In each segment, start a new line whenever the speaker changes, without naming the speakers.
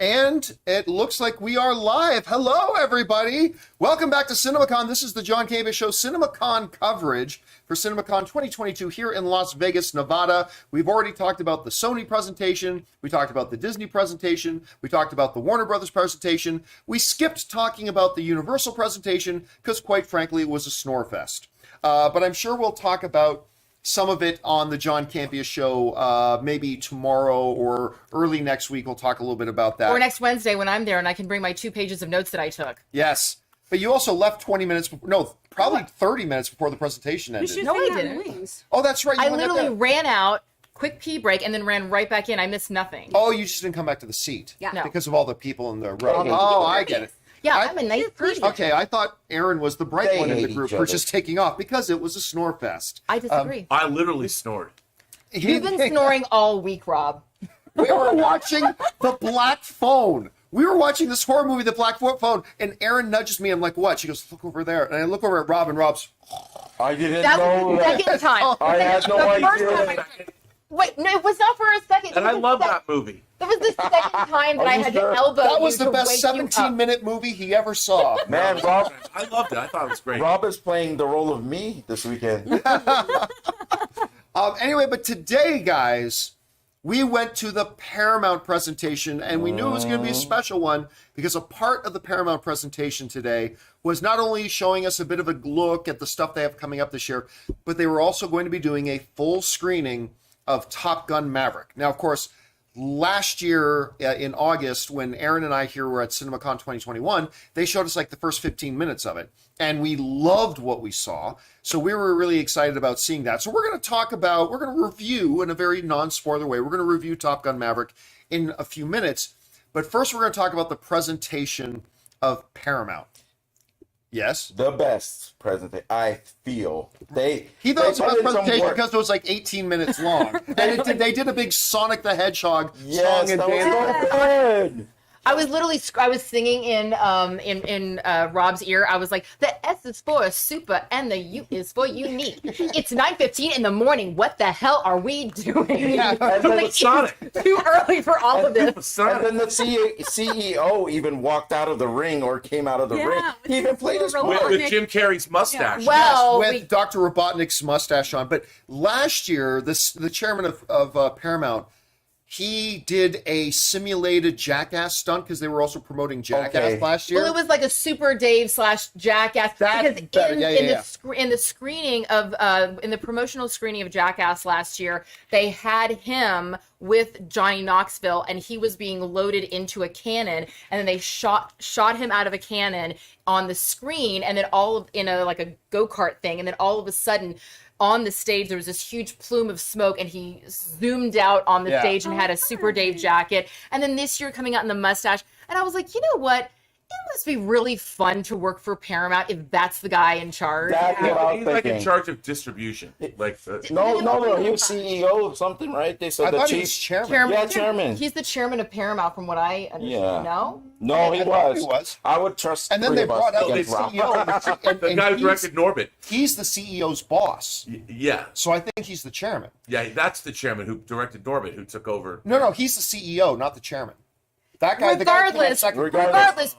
And it looks like we are live. Hello, everybody. Welcome back to CinemaCon. This is the John Campea Show CinemaCon coverage for CinemaCon 2022 here in Las Vegas, Nevada. We've already talked about the Sony presentation. We talked about the Disney presentation. We talked about the Warner Brothers presentation. We skipped talking about the Universal presentation because, quite frankly, it was a snore fest. But I'm sure we'll talk about some of it on the John Campea Show, maybe tomorrow or early next week. We'll talk a little bit about that.
Or next Wednesday when I'm there and I can bring my 2 pages of notes that I took.
Yes. But you also left 20 minutes, probably 30 minutes before the presentation ended.
No, I didn't.
Oh, that's right.
I literally ran out, quick pee break, and then ran right back in. I missed nothing.
Oh, you just didn't come back to the seat.
Yeah. No.
Because of all the people in the row. Oh, I get it.
Yeah, I'm a nice person.
Okay, I thought Aaron was the bright one in the group for just taking off because it was a snore fest.
I disagree.
I literally snored.
You've been snoring all week, Rob.
We were watching The Black Phone. We were watching this horror movie, The Black Phone, and Aaron nudges me. I'm like, what? She goes, look over there. And I look over at Rob, and Rob's...
I didn't
That
know
was the
that.
second time.
I had no idea.
Wait, no, it was not for a second.
And I love that movie.
That was the second time that I had to elbow
That was
you
the
to
best
wake you up.
17-minute movie he ever saw.
Man, Rob, I loved it. I thought it was great.
Rob is playing the role of me this weekend.
Anyway, but today, guys, we went to the Paramount presentation, and we knew it was going to be a special one because a part of the Paramount presentation today was not only showing us a bit of a look at the stuff they have coming up this year, but they were also going to be doing a full screening of Top Gun Maverick. Now, of course, last year in August, when Aaron and I here were at CinemaCon 2021, they showed us like the first 15 minutes of it. And we loved what we saw. So we were really excited about seeing that. So we're going to review in a very non-spoiler way. We're going to review Top Gun Maverick in a few minutes. But first, we're going to talk about the presentation of Paramount. Yes?
The best presentation, I feel.
He thought it was the best presentation because it was like 18 minutes long. And they did a big Sonic the Hedgehog song and dance.
So good.
I was singing in Rob's ear. I was like, the S is for super and the U is for unique. It's 9:15 in the morning. What the hell are we doing?
Yeah.
And then,
Like, Sonic. Too early for all of this.
and then the CEO even walked out of the ring or came out of the ring. He even played his part.
With Jim Carrey's mustache.
Yeah. Well,
with Dr. Robotnik's mustache on. But last year, the chairman of Paramount, he did a simulated Jackass stunt because they were also promoting Jackass last year.
Well, it was like a Super Dave / Jackass. In the screening of in the promotional screening of Jackass last year, they had him with Johnny Knoxville, and he was being loaded into a cannon, and then they shot him out of a cannon on the screen, and then in a go-kart thing, and then all of a sudden, on the stage, there was this huge plume of smoke, and he zoomed out on the stage and had a Super Dave jacket. And then this year coming out in the mustache. And I was like, you know what? It must be really fun to work for Paramount if that's the guy in charge.
That's what I was
He's like in
thinking.
charge of distribution. Like
No, he was CEO of something, right? They said
I
the
thought he
chief.
was chairman.
Yeah, chairman.
He's the chairman of Paramount, from what I understand.
Yeah.
No?
No, he was.
He was.
I would trust.
And then
three
they
of us
brought out the
against Rob.
CEO.
the guy who directed Norbit.
He's the CEO's boss.
Yeah.
So I think he's the chairman.
Yeah, that's the chairman who directed Norbit, who took over.
No, he's the CEO, not the chairman. That guy,
Regardless,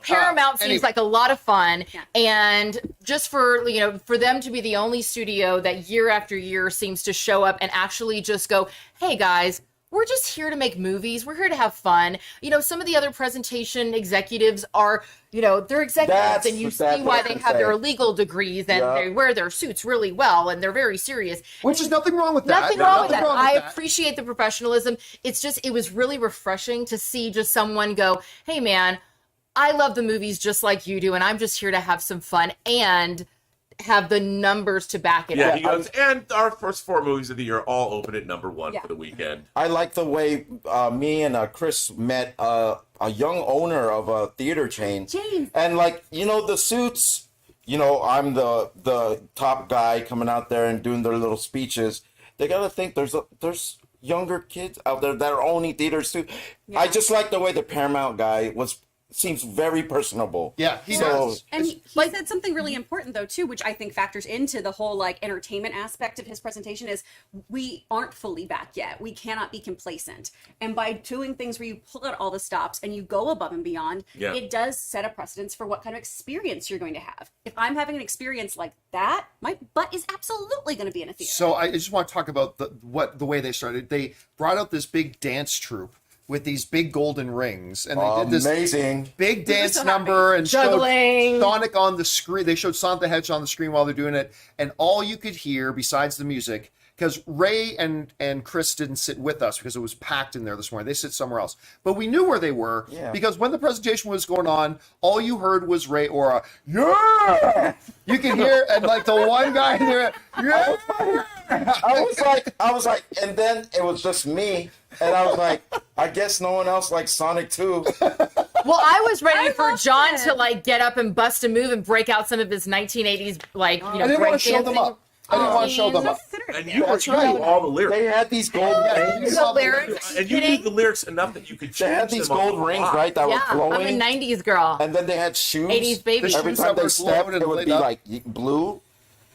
Paramount
anyway.
seems like a lot of fun, and just for them to be the only studio that year after year seems to show up and actually just go, hey guys, we're just here to make movies. We're here to have fun. Some of the other presentation executives are, they're executives, and you see why they have their legal degrees and they wear their suits really well and they're very serious.
Which is nothing wrong with that.
Nothing wrong with that. I appreciate the professionalism. It's just, it was really refreshing to see just someone go, hey man, I love the movies just like you do, and I'm just here to have some fun and have the numbers to back it up.
Yeah, he goes, and our first 4 movies of the year all open at number 1 for the weekend.
I like the way me and Chris met a young owner of a theater chain. And the suits, I'm the top guy coming out there and doing their little speeches. They got to think there's younger kids out there that are owning theaters too. I just like the way the Paramount guy was seems very personable.
Yeah, he does.
And he said something really important though too, which I think factors into the whole like entertainment aspect of his presentation is we aren't fully back yet. We cannot be complacent. And by doing things where you pull out all the stops and you go above and beyond, it does set a precedence for what kind of experience you're going to have. If I'm having an experience like that, my butt is absolutely going to be in a theater.
So I just want to talk about the way they started. They brought out this big dance troupe with these big golden rings, and they did this
amazing
big dance number and
juggling
showed Sonic on the screen. They showed Sonic the Hedgehog on the screen while they're doing it, and all you could hear besides the music, because Ray and Chris didn't sit with us because it was packed in there this morning. They sit somewhere else, but we knew where they were because when the presentation was going on, all you heard was Ray Aura. Yeah, you can hear, and like the one guy there. Yeah.
I was like, and then it was just me, and I was like, I guess no one else likes Sonic too.
Well, I was ready for John to like get up and bust a move and break out some of his 1980s like
I didn't want to show them up. I didn't want to show them up.
And you knew all the lyrics.
They had these gold rings.
The lyrics.
And you knew the lyrics enough that you could change
They had these
them on
gold
the
rings,
fly.
right, that were
I'm
glowing.
a 90s girl.
And then they had shoes.
80s baby.
The
Every
shoes
time
that
they
were
stepped,
glowing and
it would
lit
be
up.
like blue.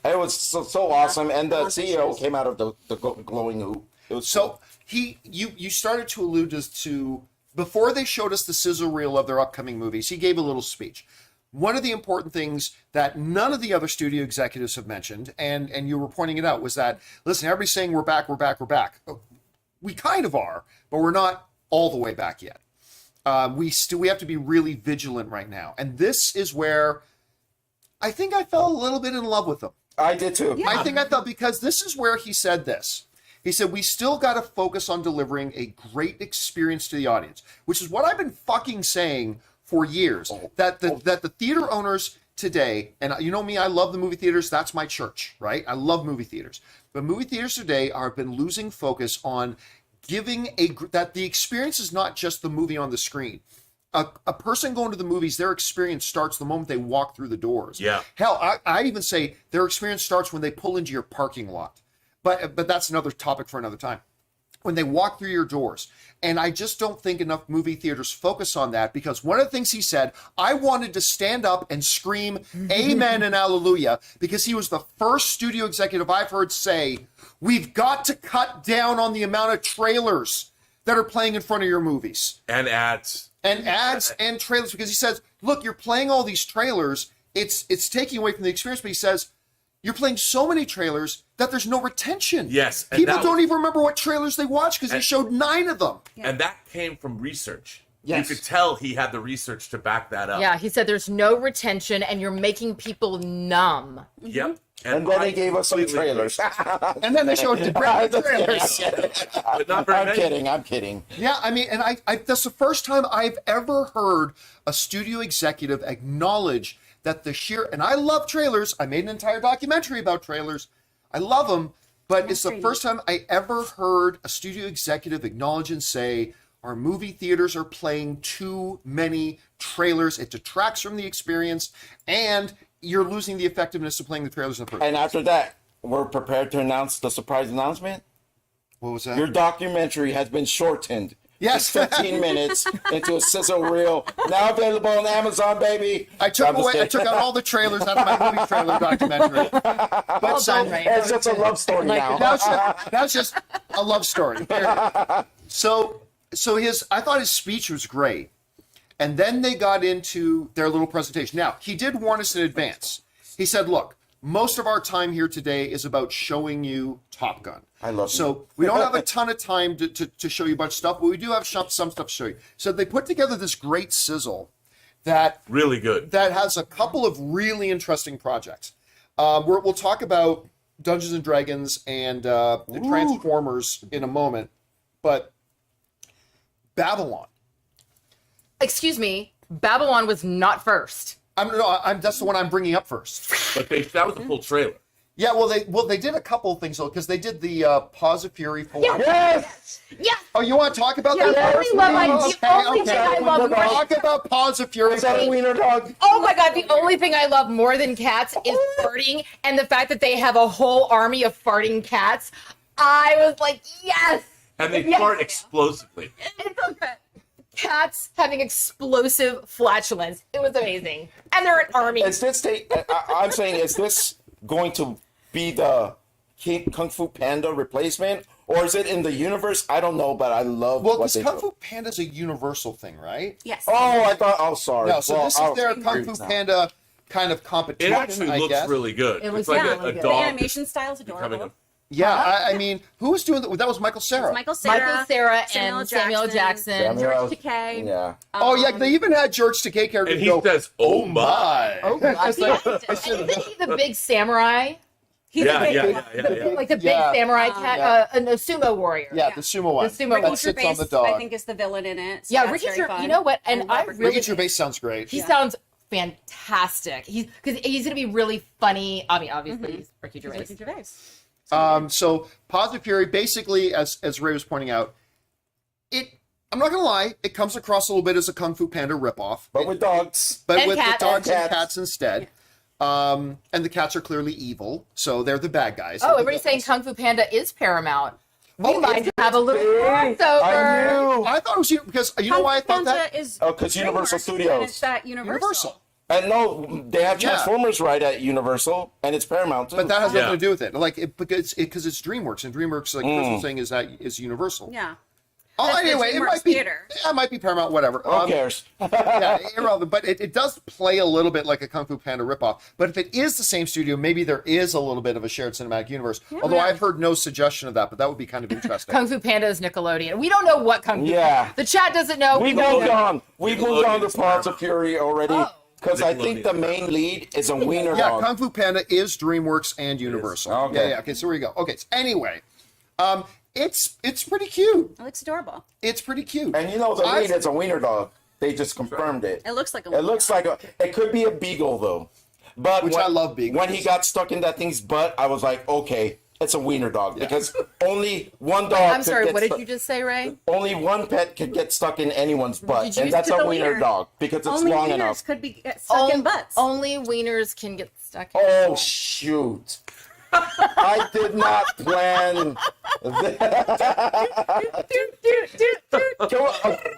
It was so awesome. And the CEO came out of the glowing hoop. It was
So you started to allude to before they showed us the sizzle reel of their upcoming movies. He gave a little speech. One of the important things that none of the other studio executives have mentioned, and you were pointing it out, was that, listen, everybody's saying we're back. We kind of are, but we're not all the way back yet. We have to be really vigilant right now. And this is where I think I fell a little bit in love with them.
I did too.
Yeah.
I think I felt, because this is where he said this. He said, we still got to focus on delivering a great experience to the audience, which is what I've been fucking saying for years, that the theater owners today, and you know me, I love the movie theaters. That's my church, right? I love movie theaters. But movie theaters today have been losing focus on giving that the experience is not just the movie on the screen. A person going to the movies, their experience starts the moment they walk through the doors.
Yeah.
Hell, I even say their experience starts when they pull into your parking lot. But that's another topic for another time. When they walk through your doors. And I just don't think enough movie theaters focus on that, because one of the things he said, I wanted to stand up and scream amen and hallelujah, because he was the first studio executive I've heard say, we've got to cut down on the amount of trailers that are playing in front of your movies.
And ads.
And trailers, because he says, look, you're playing all these trailers, it's taking away from the experience, but he says, you're playing so many trailers that there's no retention.
Yes. And
People don't even remember what trailers they watched because he
And-
showed 9 of them.
And that came from research.
Yes.
You could tell he had the research to back that up.
Yeah, he said there's no retention and you're making people numb.
Yep.
And then
I
they gave us some
completely agree.
trailers.
And then they showed the trailers.
But not very many.
I'm kidding.
Yeah, I mean, and I that's the first time I've ever heard a studio executive acknowledge that the sheer, and I love trailers. I made an entire documentary about trailers. I love them, but it's the first time I ever heard a studio executive acknowledge and say, our movie theaters are playing too many trailers. It detracts from the experience, and you're losing the effectiveness of playing the trailers in the first
And after that, we're prepared to announce the surprise announcement.
What was that?
Your documentary has been shortened.
Yes.
to 15 minutes into a sizzle reel. Now available on Amazon, baby.
I took out all the trailers out of my movie trailer documentary. But
Well done, Ray.
It's just a love story now.
That's just a love story. So I thought his speech was great. And then they got into their little presentation. Now, he did warn us in advance. He said, look, most of our time here today is about showing you Top Gun.
I love
So we don't have a ton of time to show you a bunch of stuff, but we do have some stuff to show you. So they put together this great sizzle that
Really good.
that has a couple of really interesting projects. We'll talk about Dungeons and Dragons and the Transformers in a moment, but Babylon.
Excuse me, Babylon was not first.
That's the one I'm bringing up first.
But that was the full trailer.
Yeah, well, they did a couple of things though, because they did the Paws of Fury for.
Yes!
Yeah.
Oh, you want to talk about that?
The only thing I love more.
Talk about Paws of Fury.
Is that a wiener dog?
Oh my god, the only thing I love more than cats is farting, and the fact that they have a whole army of farting cats. I was like, yes.
And they
Yes.
fart explosively.
It's so good. cats having explosive flatulence. It was amazing. And they're an army.
Is this I'm saying, is this going to be the Kung Fu Panda replacement? Or is it in the universe? I don't know, but I love
Well,
what
because
they
Kung
do.
Fu Panda's a universal thing, right?
Yes.
Oh, I thought. Oh, sorry.
No, so
Well,
this is
I'll
their
agree
Kung Fu
now.
Panda kind of competition,
It actually
I
looks
guess.
really good.
It looks
it's like
really
a
good.
The
dog
animation style's
becoming
adorable.
Yeah, I mean, who was doing that? That was Michael Cera.
Michael Cera,
and Samuel Jackson.
Samuel-
George Takei.
Yeah.
Oh, yeah, they even had George Takei character
And he
go,
says, "Oh my."
Oh, God. Isn't he the big samurai?
He's
Yeah,
a big
yeah,
one.
yeah.
Like the big
Yeah.
samurai cat, and the sumo warrior.
Yeah, the sumo one.
The sumo
that
one.
Ricky
sits on the
Gervais,
dog.
I think, is the villain in it. So
Yeah,
that's
Ricky
very
Gervais.
fun.
You know what? And I
love
really
Ricky Gervais sounds great.
he sounds fantastic. Because he's gonna be really funny. I mean, obviously he's Ricky Gervais.
Ricky Gervais.
So Positive Fury, basically, as Ray was pointing out, I'm not gonna lie, it comes across a little bit as a Kung Fu Panda ripoff,
But with dogs.
but
And
with
cats.
the dogs and
And
cats instead. And the cats are clearly evil, so they're the bad guys.
Oh,
They're the
everybody's saying
villains.
Kung Fu Panda is Paramount. We
Oh,
might have a little
I
crossover.
knew.
I thought it was because you know why I thought that?
Is
Oh, 'cause Universal
DreamWorks,
Studios.
and it's that Universal.
And no, they have
Yeah.
Transformers right at Universal, and it's Paramount too.
But that has
Yeah.
nothing to do with it. Like because it's DreamWorks, and DreamWorks, like Chris was saying, is Universal.
Yeah.
Oh,
That's the
anyway, it
DreamWorks
might be.
theater.
Yeah, it might be Paramount, whatever.
Who cares?
Yeah, irrelevant. But it does play a little bit like a Kung Fu Panda ripoff. But if it is the same studio, maybe there is a little bit of a shared cinematic universe. Although I've heard no suggestion of that, but that would be kind of interesting.
Kung Fu Panda is Nickelodeon. We don't know what Kung Fu.
Yeah.
The chat doesn't know.
We
don't
moved
know.
on. We moved on to
Nickelodeon's
Paws of
Paramount.
Fury already.
Oh.
Because I think the main lead is a wiener
Yeah,
dog.
Kung Fu Panda is DreamWorks and Universal.
Okay.
Yeah. Okay, so here we go. Okay, so anyway, it's pretty cute.
It looks adorable.
It's pretty cute.
And you know the lead is a wiener dog. They just confirmed it.
It looks like a
It looks like it could be a beagle though. But
Which I love beagles.
When he got stuck in that thing's butt, I was like, okay, it's a wiener dog because only one dog.
I'm
could
sorry.
get
What did
stuck-
you just say, Ray?
Only one pet could get stuck in anyone's butt,
Did you
and that's
use
a
the
wiener
wiener?
dog because it's
Only
long
wieners
enough.
could be stuck in butts.
Only wieners can get stuck.
Oh shoot! I did not plan.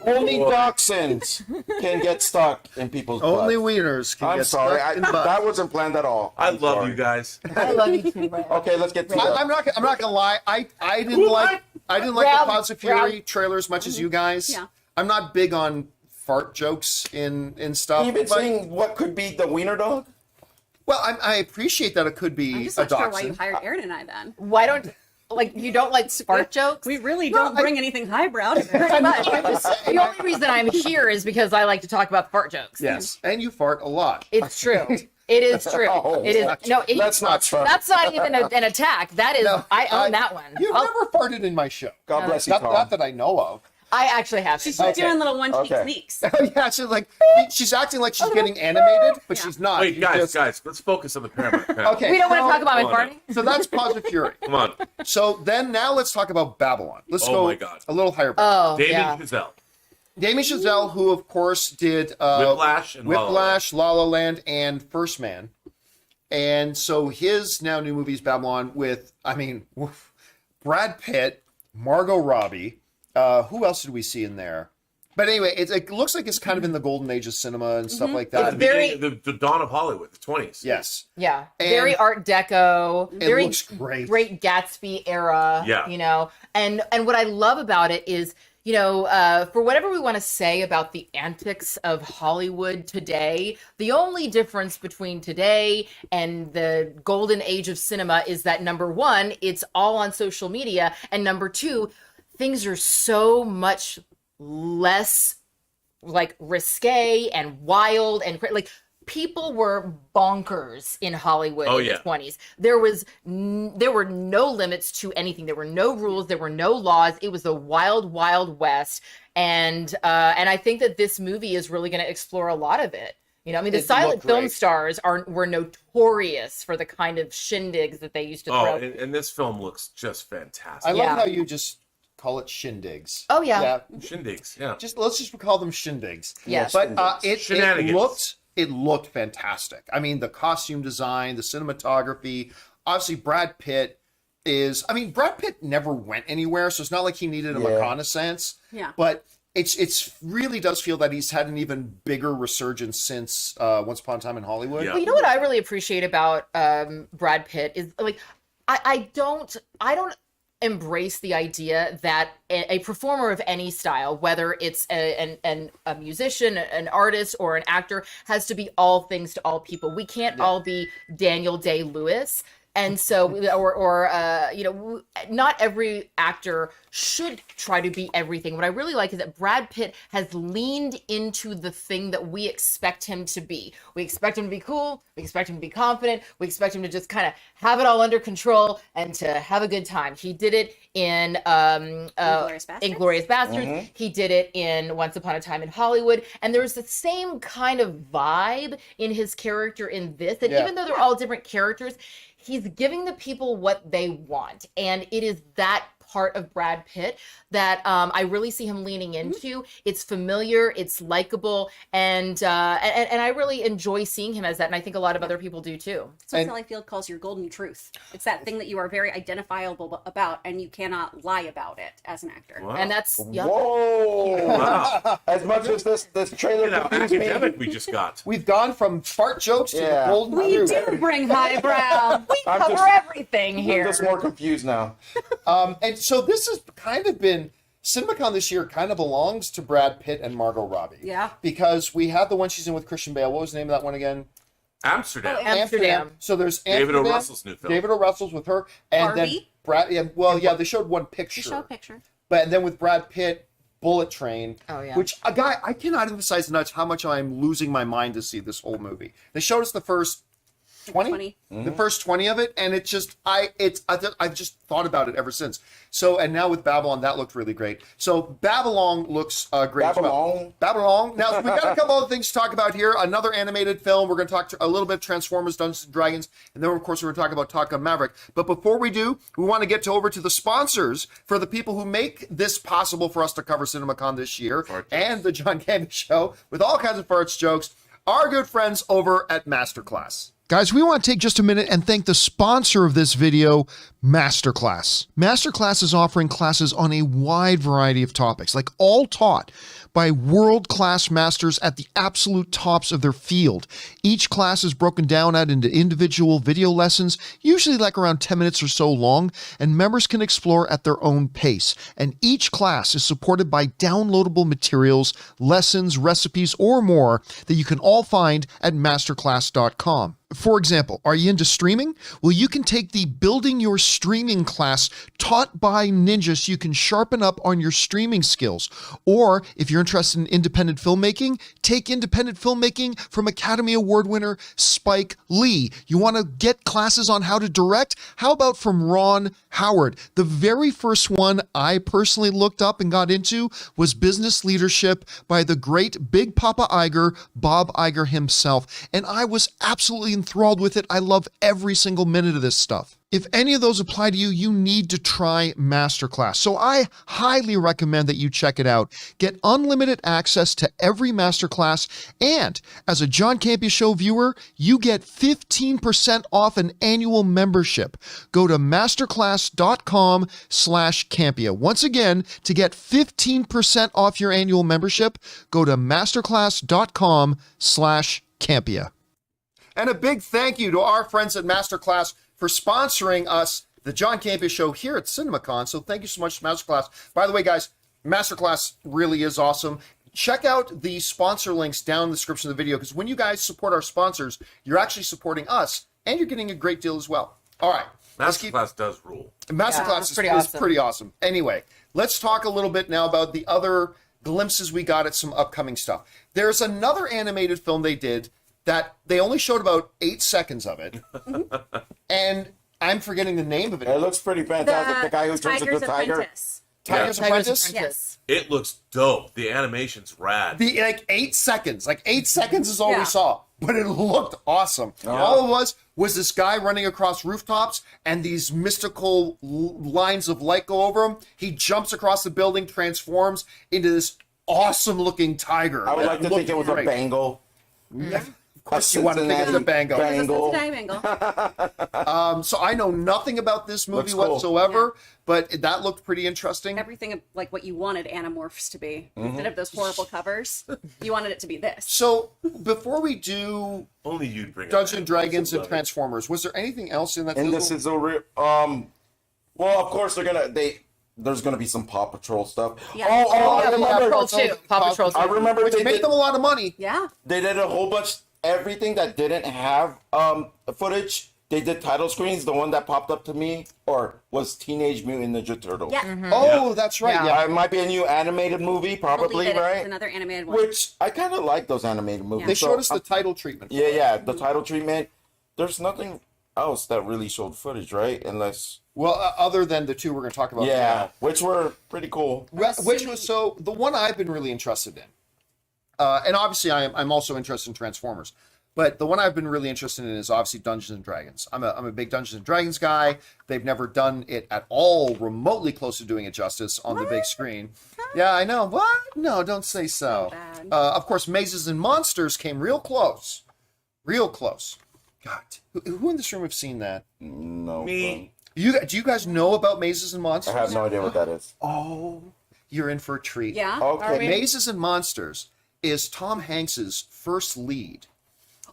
Only dachshunds can get stuck in people's butts.
Only wieners can
I'm
get
sorry,
stuck in butts.
that wasn't planned at all.
I
I'm
love
sorry.
you guys.
I love you too, Ray.
Okay, let's get to it.
I'm not gonna lie. I didn't like
Rob-
the Paws of Fury trailer as much as you guys.
Yeah.
I'm not big on fart jokes in stuff.
You've been
but-
saying what could be the wiener dog?
well, I appreciate that it could
I'm
be
just
a
not sure why you
dachshund.
hired Aaron and I then.
Why don't you don't like fart jokes?
We really don't bring anything highbrow to this.
Pretty much. The only reason I'm here is because I like to talk about fart jokes.
Yes, and you fart a lot.
It's true. It is true.
Oh,
It is. No,
that's not true.
That's not even an attack. That is.
No,
I own that one.
You've
I'll-
never farted in my show.
God bless you,
Not,
Tom.
not that I know of.
I actually have.
She's
it.
doing little one cheek
Okay.
sneaks.
Yeah, she's acting like she's getting animated, but she's not.
Wait,
She's
guys,
just-
let's focus on the Paramount. panel.
Okay.
We don't want to talk about my
Come on
farting.
So that's Paws of Fury.
Come on.
So then now let's talk about Babylon. Let's
Oh
go
my God.
a little higher.
Oh,
Damien
yeah.
Chazelle.
Damien Chazelle, who of course did
Whiplash and La La
Whiplash, La La Land, and First Man. And so his now new movie is Babylon with, Brad Pitt, Margot Robbie. Who else did we see in there? But anyway, it looks like it's kind of in the golden age of cinema and stuff like that.
It's very-
the dawn of Hollywood, the 20s.
Yes.
Yeah.
And
Very Art Deco. Very
looks great.
Great Gatsby era.
Yeah.
You know, and what I love about it is, you know, for whatever we want to say about the antics of Hollywood today, the only difference between today and the golden age of cinema is that number one, it's all on social media, and number two, things are so much less like risque and wild and like people were bonkers in Hollywood
Oh,
in
yeah.
the 20s. There were no limits to anything. There were no rules. There were no laws. It was the wild, wild west. And I think that this movie is really going to explore a lot of it. You know, I mean, the
It
silent
looked
film
great.
stars were notorious for the kind of shindigs that they used to
Oh,
throw.
and this film looks just fantastic.
I love
Yeah.
how you just call it shindigs.
Oh, yeah.
Shindigs, yeah.
Let's just call them shindigs.
Yes.
But it
Shenanigans.
looked fantastic. I mean, the costume design, the cinematography. Obviously, Brad Pitt Brad Pitt never went anywhere, so it's not like he needed a reconnaissance.
Yeah.
But it's really does feel that he's had an even bigger resurgence since Once Upon a Time in Hollywood.
Yeah.
Well, you know what I really appreciate about Brad Pitt is like I don't embrace the idea that a performer of any style, whether it's a musician, an artist, or an actor, has to be all things to all people. We can't all be Daniel Day-Lewis. And so, not every actor should try to be everything. What I really like is that Brad Pitt has leaned into the thing that we expect him to be. We expect him to be cool. We expect him to be confident. We expect him to just kind of have it all under control and to have a good time. He did it in Inglourious Basterds.
Mm-hmm.
He did it in Once Upon a Time in Hollywood. And there's the same kind of vibe in his character in this. And even though they're all different characters, he's giving the people what they want. And it is that part of Brad Pitt that I really see him leaning into. It's familiar, it's likable, and I really enjoy seeing him as that. And I think a lot of other people do too.
So Sally Field calls your golden truth. It's that thing that you are very identifiable about, and you cannot lie about it as an actor.
Wow.
And that's
Whoa!
Wow.
As much as this trailer
Look at how
confused me.
academic we just got.
We've gone from fart jokes to the golden
We
truth.
do bring highbrow.
we
I'm
cover
just-
everything
I'm
here.
just more confused now.
And so this has kind of been CinemaCon this year kind of belongs to Brad Pitt and Margot Robbie.
Yeah.
Because we had the one she's in with Christian Bale. What was the name of that one again?
Amsterdam.
Amsterdam.
So there's
David O.
Amsterdam,
Russell's new film.
David O. Russell's with her, and then
Barbie?
Brad. Yeah, they showed one picture.
Show a picture.
But and then with Brad Pitt, Bullet Train.
Oh, yeah.
Which a guy I cannot emphasize enough how much I'm losing my mind to see this whole movie. They showed us the first 20? The first 20 of it, and it's just I've just thought about it ever since. So and now with Babylon, that looked really great. So Babylon looks great as well. Babylon. Now we've got a couple other things to talk about here. Another animated film. We're going to talk a little bit of Transformers, Dungeons and Dragons, and then of course we're going to talk about Gun Maverick. But before we do, we want to get over to the sponsors for the people who make this possible for us to cover CinemaCon this year and the John Campea Show with all kinds of farts jokes. Our good friends over at Masterclass.
Guys, we want to take just a minute and thank the sponsor of this video, Masterclass. Masterclass is offering classes on a wide variety of topics, like all taught by world-class masters at the absolute tops of their field. Each class is broken down out into individual video lessons, usually like around 10 minutes or so long, and members can explore at their own pace. And each class is supported by downloadable materials, lessons, recipes, or more that you can all find at masterclass.com. For example, are you into streaming? Well, you can take the Building Your Streaming class taught by ninjas so you can sharpen up on your streaming skills. Or if you're interested in independent filmmaking, take independent filmmaking from Academy Award winner Spike Lee. You want to get classes on how to direct? How about from Ron Howard? The very first one I personally looked up and got into was Business Leadership by the great Big Papa Iger, Bob Iger himself. And I was absolutely enthralled with it. I love every single minute of this stuff. If any of those apply to you, you need to try Masterclass. So I highly recommend that you check it out. Get unlimited access to every Masterclass, and as a John Campea Show viewer, you get 15% off an annual membership. Go to masterclass.com/Campea. Once again, to get 15% off your annual membership, go to masterclass.com/Campea.
And a big thank you to our friends at Masterclass for sponsoring us, the John Campea Show here at CinemaCon. So thank you so much, Masterclass. By the way, guys, Masterclass really is awesome. Check out the sponsor links down in the description of the video, because when you guys support our sponsors, you're actually supporting us, and you're getting a great deal as well. All right.
Masterclass does rule.
Masterclass is pretty awesome. Anyway, let's talk a little bit now about the other glimpses we got at some upcoming stuff. There's another animated film they did that they only showed about 8 seconds of it. And I'm forgetting the name of it.
It looks pretty fantastic. The guy who turns into a tiger.
Apprentice.
Tiger's Apprentice?
Yes.
It looks dope. The animation's rad.
Like 8 seconds. Like 8 seconds is all we saw. But it looked awesome.
Oh.
All it was this guy running across rooftops and these mystical lines of light go over him. He jumps across the building, transforms into this awesome looking tiger.
I would like to think it was
great.
a Bengal.
Of course you want to think it's a Bango.
Bangle.
So I know nothing about this movie
Looks cool.
whatsoever, but that looked pretty interesting.
Everything like what you wanted Animorphs to be. Instead of those horrible covers, you wanted it to be this.
So before we do
Only you'd bring
Dungeons
up
and Dragons and
Love it.
Transformers, was there anything else in that?
And
fizzle?
this is a well, of course there's gonna be some Paw Patrol stuff.
Yeah.
I
Paw
remember.
Patrol 2. Paw Patrol 2.
I remember
Which
they
made
did,
them a lot of money.
Yeah.
they did a whole bunch. Everything that didn't have footage, they did title screens. The one that popped up to me was Teenage Mutant Ninja Turtles.
Yeah.
Oh, that's right.
Yeah.
Yeah.
It might be a new animated movie, probably,
Believe it,
right?
it's another animated one.
Which I kind of like those animated movies.
They
So,
showed us the title treatment.
yeah, the title treatment. There's nothing else that really showed footage, right? Unless,
Well, other than the two we're going to talk about.
yeah, which were pretty cool.
Which was so the one I've been really interested in, and obviously I'm also interested in Transformers, but the one I've been really interested in is obviously Dungeons and Dragons. I'm a big Dungeons and Dragons guy. They've never done it at all remotely close to doing it justice on the big screen. Yeah, I know. What? No, don't say so.
bad.
Of course, Mazes and Monsters came real close, real close. God, who in this room have seen that?
No,
Me.
Do you guys know about Mazes and Monsters?
I have no idea what that is.
Oh, you're in for a treat.
Yeah.
Okay.
Mazes and Monsters is Tom Hanks's first lead.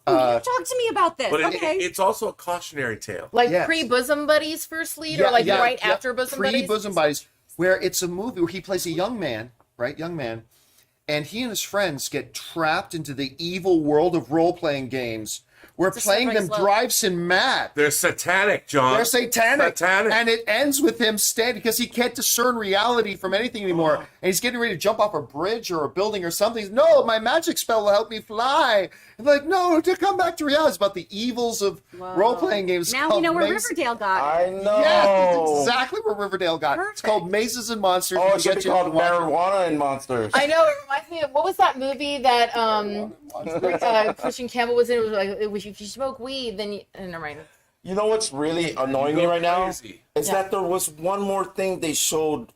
You talked to me about this.
But
Okay.
it's also a cautionary tale.
Like
Yes.
pre-Bosom Buddies first lead, or like right after Bosom Buddies?
Pre-Bosom Buddies, where it's a movie where he plays a young man, right? Young man. And he and his friends get trapped into the evil world of role-playing games where
a
playing them
slippery slope.
drives him mad.
They're satanic, John.
They're satanic.
Satanic.
And it ends with him standing because he can't discern reality from anything anymore. And he's getting ready to jump off a bridge or a building or something. He's, no, my magic spell will help me fly. And like, no, to come back to reality. It's about the evils of role-playing games.
Now we
called
know where
Mazes-
Riverdale got.
I know.
Yes, that's exactly where Riverdale got. It's
Perfect.
called Mazes and Monsters.
Oh,
You
it should
get
be
you
called
to watch it.
Marijuana and Monsters.
I know, it reminds me of, what was that movie that Christian Campbell was in? It was like, if you smoke weed, then you, never mind.
You know what's really annoying me right now
Crazy.
is that there was one more thing they showed,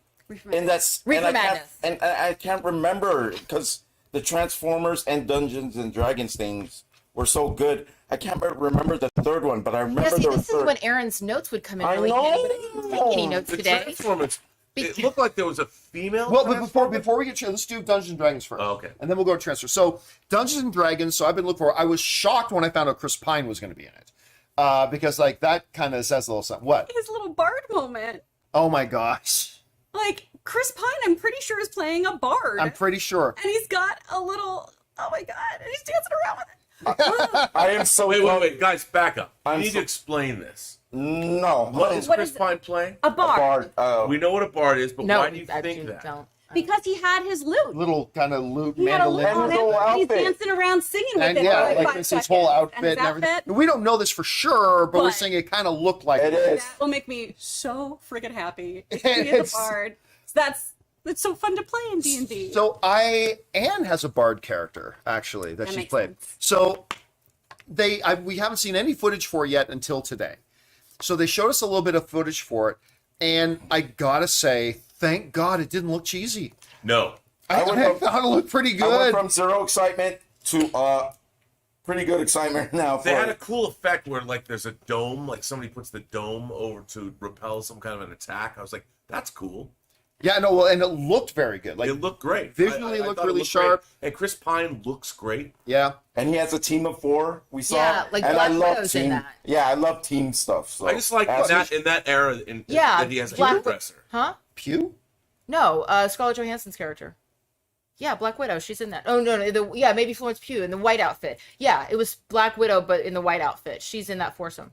and that's
Reefer
and I can't,
Madness.
and I can't remember because the Transformers and Dungeons and Dragons things were so good. I can't remember the third one, but I remember
Yeah, see,
there was
this is
third.
when Aaron's notes would come in
I
really
know.
handy, but I didn't take any notes
The
today.
Transformers. It looked like there was a female.
Well, but
Transformer.
before we get to let's do Dungeons and Dragons first.
Oh, okay.
And then we'll go to Transfer. So Dungeons and Dragons. So I've been looking for. I was shocked when I found out Chris Pine was going to be in it, because like that kind of says a little something. What?
His little bard moment.
Oh my gosh!
Like, Chris Pine, I'm pretty sure, is playing a bard.
I'm pretty sure.
And he's got a little, oh my God, and he's dancing around with it.
I am so
Wait, guys, back up.
I'm
You need
so-
to explain this.
No,
What is
What
Chris
is it?
Pine playing?
A bard.
We know what a bard is, but
No,
why do you
I
think that?
don't.
Because he had his lute.
Little kind of lute
He had a lute
mandolin.
on
whole
him, and he's
outfit.
dancing around singing with
And
it
yeah,
for like
like
5
this
seconds.
whole outfit
and his
and everything.
outfit,
We don't know this for sure, but we're
But-
saying it kind of looked like
it is.
that will make me so friggin' happy. He is a bard. So it's so fun to play in D&D.
So Anne has a bard character actually that she's
makes
played.
sense.
So we haven't seen any footage for it yet until today. So they showed us a little bit of footage for it, and I gotta say, thank God it didn't look cheesy.
No.
I
went from-
thought it looked pretty
I went
good.
from zero excitement to pretty good excitement now.
They
for
had a
it.
cool effect where like there's a dome, like somebody puts the dome over to repel some kind of an attack. I was like, that's cool.
Yeah, no, well, and it looked very good. Like,
It looked great.
visually
I
looked
thought it
really
great.
sharp.
And Chris Pine looks great.
yeah.
And he has a team of 4. We saw.
Yeah, like
and
Black
I love
Widow's in
team.
that.
Yeah, I love team stuff. So
I just like in that era
Yeah,
that he has a
Black-
hairdresser.
Huh?
Pew?
No, Scarlett Johansson's character. Yeah, Black Widow. She's in that. Oh no, maybe Florence Pugh in the white outfit. Yeah, it was Black Widow, but in the white outfit. She's in that foursome.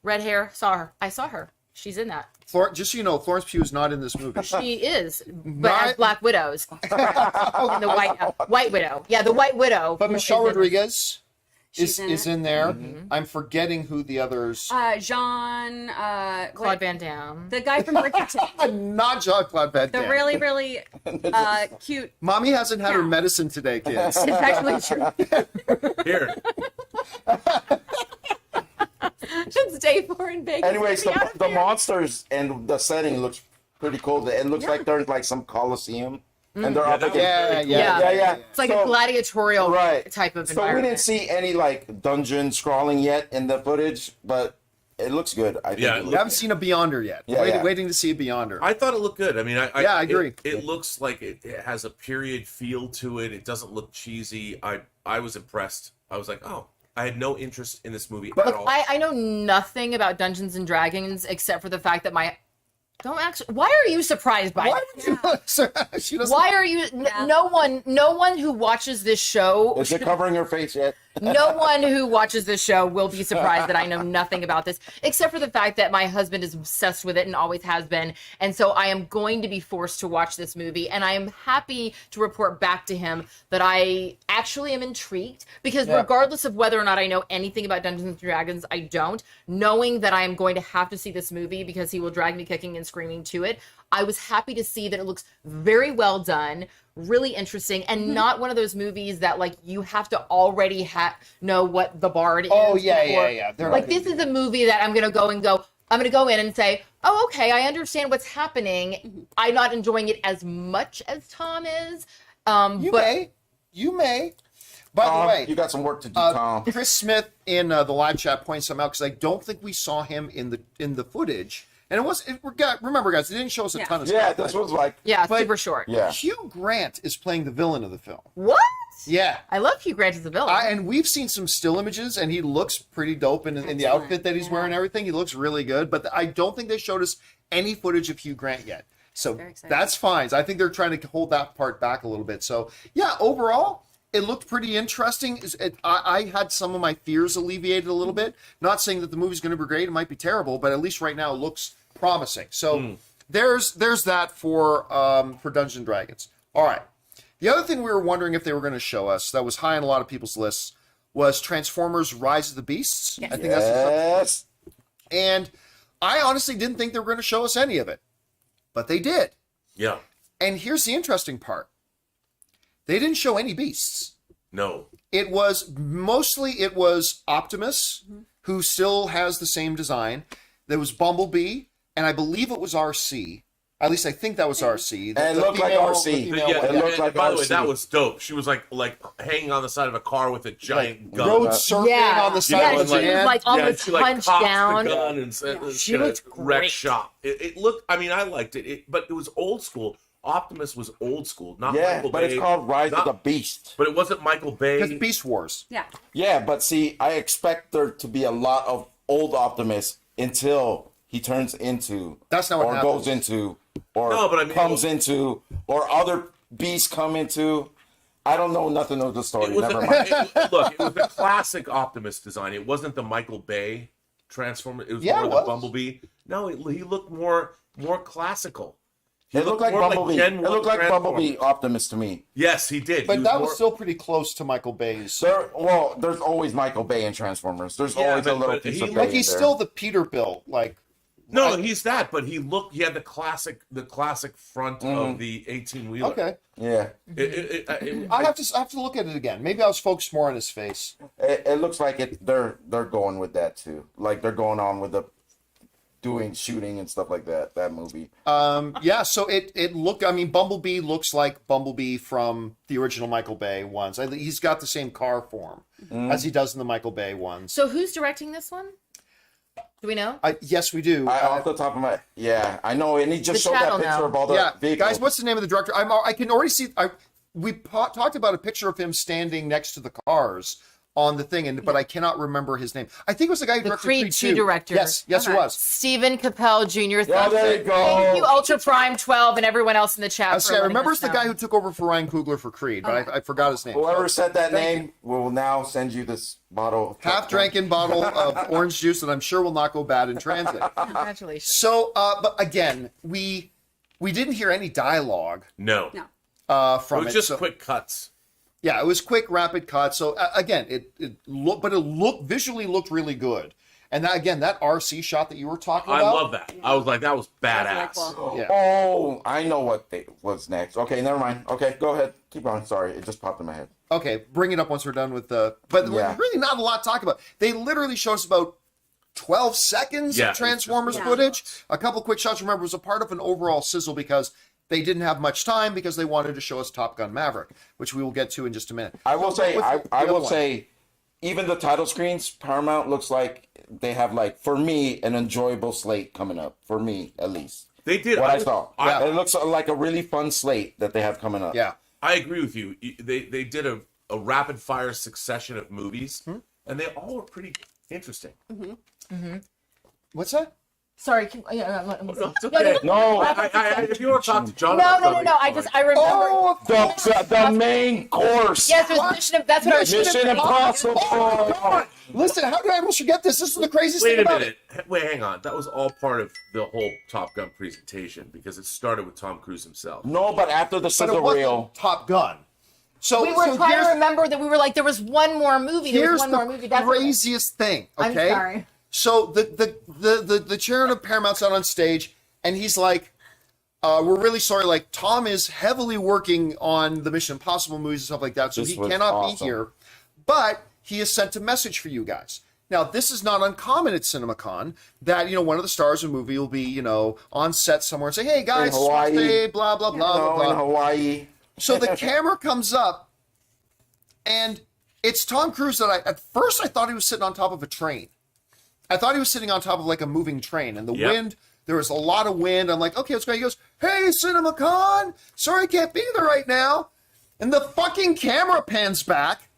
Red hair. Saw her. I saw her. She's in that.
Just so you know, Florence Pugh is not in this movie.
She is, but
Not-
as Black Widows. in the White Widow. Yeah, the White Widow.
But Michelle
is in-
Rodriguez
She's
is
in
in there.
Mm-hmm.
I'm forgetting who the others.
Jean,
Claude Van Damme.
the guy from Bridgerton.
Not Jean-Claude Van
The
Damme.
really, really cute.
Mommy hasn't had her
Yeah.
medicine today, kids.
It's actually true.
Here.
It's day 4 in Vegas.
Anyways,
Get me out of
the
here.
monsters and the setting looks pretty cool. It looks like they're in like some coliseum. and they're up against.
Yeah.
It's like a gladiatorial type of
So
environment.
we didn't see any like dungeon scrawling yet in the footage, but it looks good. I think.
Yeah,
it
We
looks
haven't seen a Beyonder yet. Waiting to see a Beyonder.
I thought it looked good. I mean,
I agree.
It looks like it has a period feel to it. It doesn't look cheesy. I was impressed. I was like, oh, I had no interest in this movie at all.
I know nothing about Dungeons and Dragons except for the fact that why are you surprised by it?
She doesn't.
Why are you? No one who watches this show.
Is it covering your face yet?
No one who watches this show will be surprised that I know nothing about this, except for the fact that my husband is obsessed with it and always has been. And so I am going to be forced to watch this movie. And I am happy to report back to him that I actually am intrigued, because regardless of whether or not I know anything about Dungeons and Dragons, I don't. Knowing that I am going to have to see this movie because he will drag me kicking and screaming to it, I was happy to see that it looks very well done, really interesting, and not one of those movies that like you have to already know what the bard is.
Oh yeah. They're
Like this is a movie that I'm gonna go in and say, oh okay, I understand what's happening. I'm not enjoying it as much as Tom is.
You may. By the way,
you got some work to do, Tom.
Chris Smith in the live chat points some out because I don't think we saw him in the footage. And remember, guys, they didn't show us a ton of stuff.
Yeah, this was like
super short.
Yeah.
Hugh Grant is playing the villain of the film.
What?
Yeah.
I love Hugh Grant as a villain.
And we've seen some still images, and he looks pretty dope in the outfit that he's wearing and everything. He looks really good. But I don't think they showed us any footage of Hugh Grant yet. So that's fine. I think they're trying to hold that part back a little bit. So, yeah, overall, it looked pretty interesting. I had some of my fears alleviated a little bit. Not saying that the movie's going to be great. It might be terrible. But at least right now it looks promising. So there's that for Dungeons and Dragons. All right. The other thing we were wondering if they were going to show us that was high on a lot of people's lists was Transformers: Rise of the Beasts.
Yes.
I think that's and I honestly didn't think they were going to show us any of it, but they did.
Yeah.
And here's the interesting part: they didn't show any beasts.
No.
It was Optimus, who still has the same design. There was Bumblebee, and I believe it was RC. At least I think that was RC.
And it looked like RC.
It
looked like
by the way,
RC.
that was dope. She was like hanging on the side of a car with a giant gun.
Road surfing on the side of
she
the
was
van.
like almost
she
punched
cocks
down.
the gun and
She looked
wreck
great.
shop. It looked. I mean, I liked it. But it was old school. Optimus was old school, not
Yeah,
Michael
but
Bay.
it's called Rise of the Beast.
But it wasn't Michael Bay.
Because Beast Wars.
Yeah.
Yeah, but see, I expect there to be a lot of old Optimus until he turns into,
That's not what
or
happens.
goes into, or
No, but I mean,
comes into, or other beasts come into. I don't know nothing of the story.
It was
Never mind.
Look, it was the classic Optimus design. It wasn't the Michael Bay Transformer. It was
Yeah,
more
it
the
was.
Bumblebee. No, he looked more classical. He
It looked like
more
Bumblebee.
Gen
It looked
1
like Bumblebee
Transformers.
Optimus to me.
Yes, he did.
But
He
that was
more-
still pretty close to Michael Bay's.
There's always Michael Bay in Transformers. There's
Yeah,
always a
but-
little
but
piece
he
of
looked-
Bay
Like
in
he's
there.
still the Peterbilt. Like
No, he's that, but he had the classic front of the 18-wheeler.
okay.
Yeah.
I have to look at it again. Maybe I was focused more on his face.
It looks like they're going with that too. Like they're going on with the shooting and stuff like that. That movie.
Yeah, so it looked. I mean, Bumblebee looks like Bumblebee from the original Michael Bay ones. He's got the same car form as he does in the Michael Bay ones.
So who's directing this one? Do we know?
Yes, we do.
Off the top of my I know, and he just
The
showed
chat
that
will
picture
know.
of all the
Yeah,
vehicles.
guys, what's the name of the director? I can already see. We talked about a picture of him standing next to the cars on the thing, but I cannot remember his name. I think it was the guy who
The
directed
Creed 2 director.
Yes, it was.
Stephen Capel Jr.
Yeah,
Thank
there you go.
Thank you, Ultra Prime 12, and everyone else in the chat.
I remember it's the guy who took over for Ryan Coogler for Creed, but I forgot his name.
Whoever
So,
said that
thank
name will now send you this bottle of
half-drinking bottle of orange juice that I'm sure will not go bad in transit.
Congratulations.
So, but again, we didn't hear any dialogue
No.
from
It was just quick cuts.
Yeah, it was quick, rapid cut. So again, it visually looked really good. And that RC shot that you were talking
I
about.
love that. I was like, that was badass.
Cool.
Yeah.
Oh, I know what's next. Okay, never mind. Okay, go ahead. Keep on. Sorry, it just popped in my head.
Okay, bring it up once we're done with the. But
Yeah.
really not a lot to talk about. They literally showed us about 12 seconds
Yeah,
of Transformers
it's just-
footage. A couple quick shots. Remember, it was a part of an overall sizzle because they didn't have much time because they wanted to show us Top Gun Maverick, which we will get to in just a minute.
I will say,
What's the
I
other
will
one?
say, even the title screens, Paramount looks like they have, like, for me, an enjoyable slate coming up. For me, at least.
They did.
What I saw.
Yeah.
It looks like a really fun slate that they have coming up.
Yeah.
I agree with you. They did a rapid fire succession of movies, and they all were pretty interesting.
What's that?
Sorry.
It's okay.
No,
If you want to talk to John,
No.
about
I remember.
Oh,
the main course.
Yes, it was Mission. That's what I was.
Mission Impossible.
God. Listen, how did I almost forget this? This is the craziest
Wait
thing
a
about
minute. Wait, hang on. That was all part of the whole Top Gun presentation because it started with Tom Cruise himself.
No, but after the
But it
sizzle
wasn't
reel.
Top Gun. So
We were
so
trying to
here's-
remember that we were like, there was one more movie. There
Here's
was one
the
more movie. That's what-
craziest thing.
I'm
Okay.
sorry.
So the chairman of Paramount's out on stage, and he's like, "We're really sorry. Like Tom is heavily working on the Mission Impossible movies and stuff like that, so
This
he
was
cannot
awesome.
be here. But he has sent a message for you guys." Now, this is not uncommon at CinemaCon that, one of the stars of a movie will be, on set somewhere and say, "Hey guys,
Hawaii.
Wednesday, blah blah blah blah
No, in
blah."
Hawaii.
So the camera comes up, and it's Tom Cruise that at first I thought he was sitting on top of a train. I thought he was sitting on top of like a moving train, and the
Yep.
wind, there was a lot of wind. I'm like, okay, what's going on? He goes, "Hey, CinemaCon, sorry I can't be there right now." And the fucking camera pans back,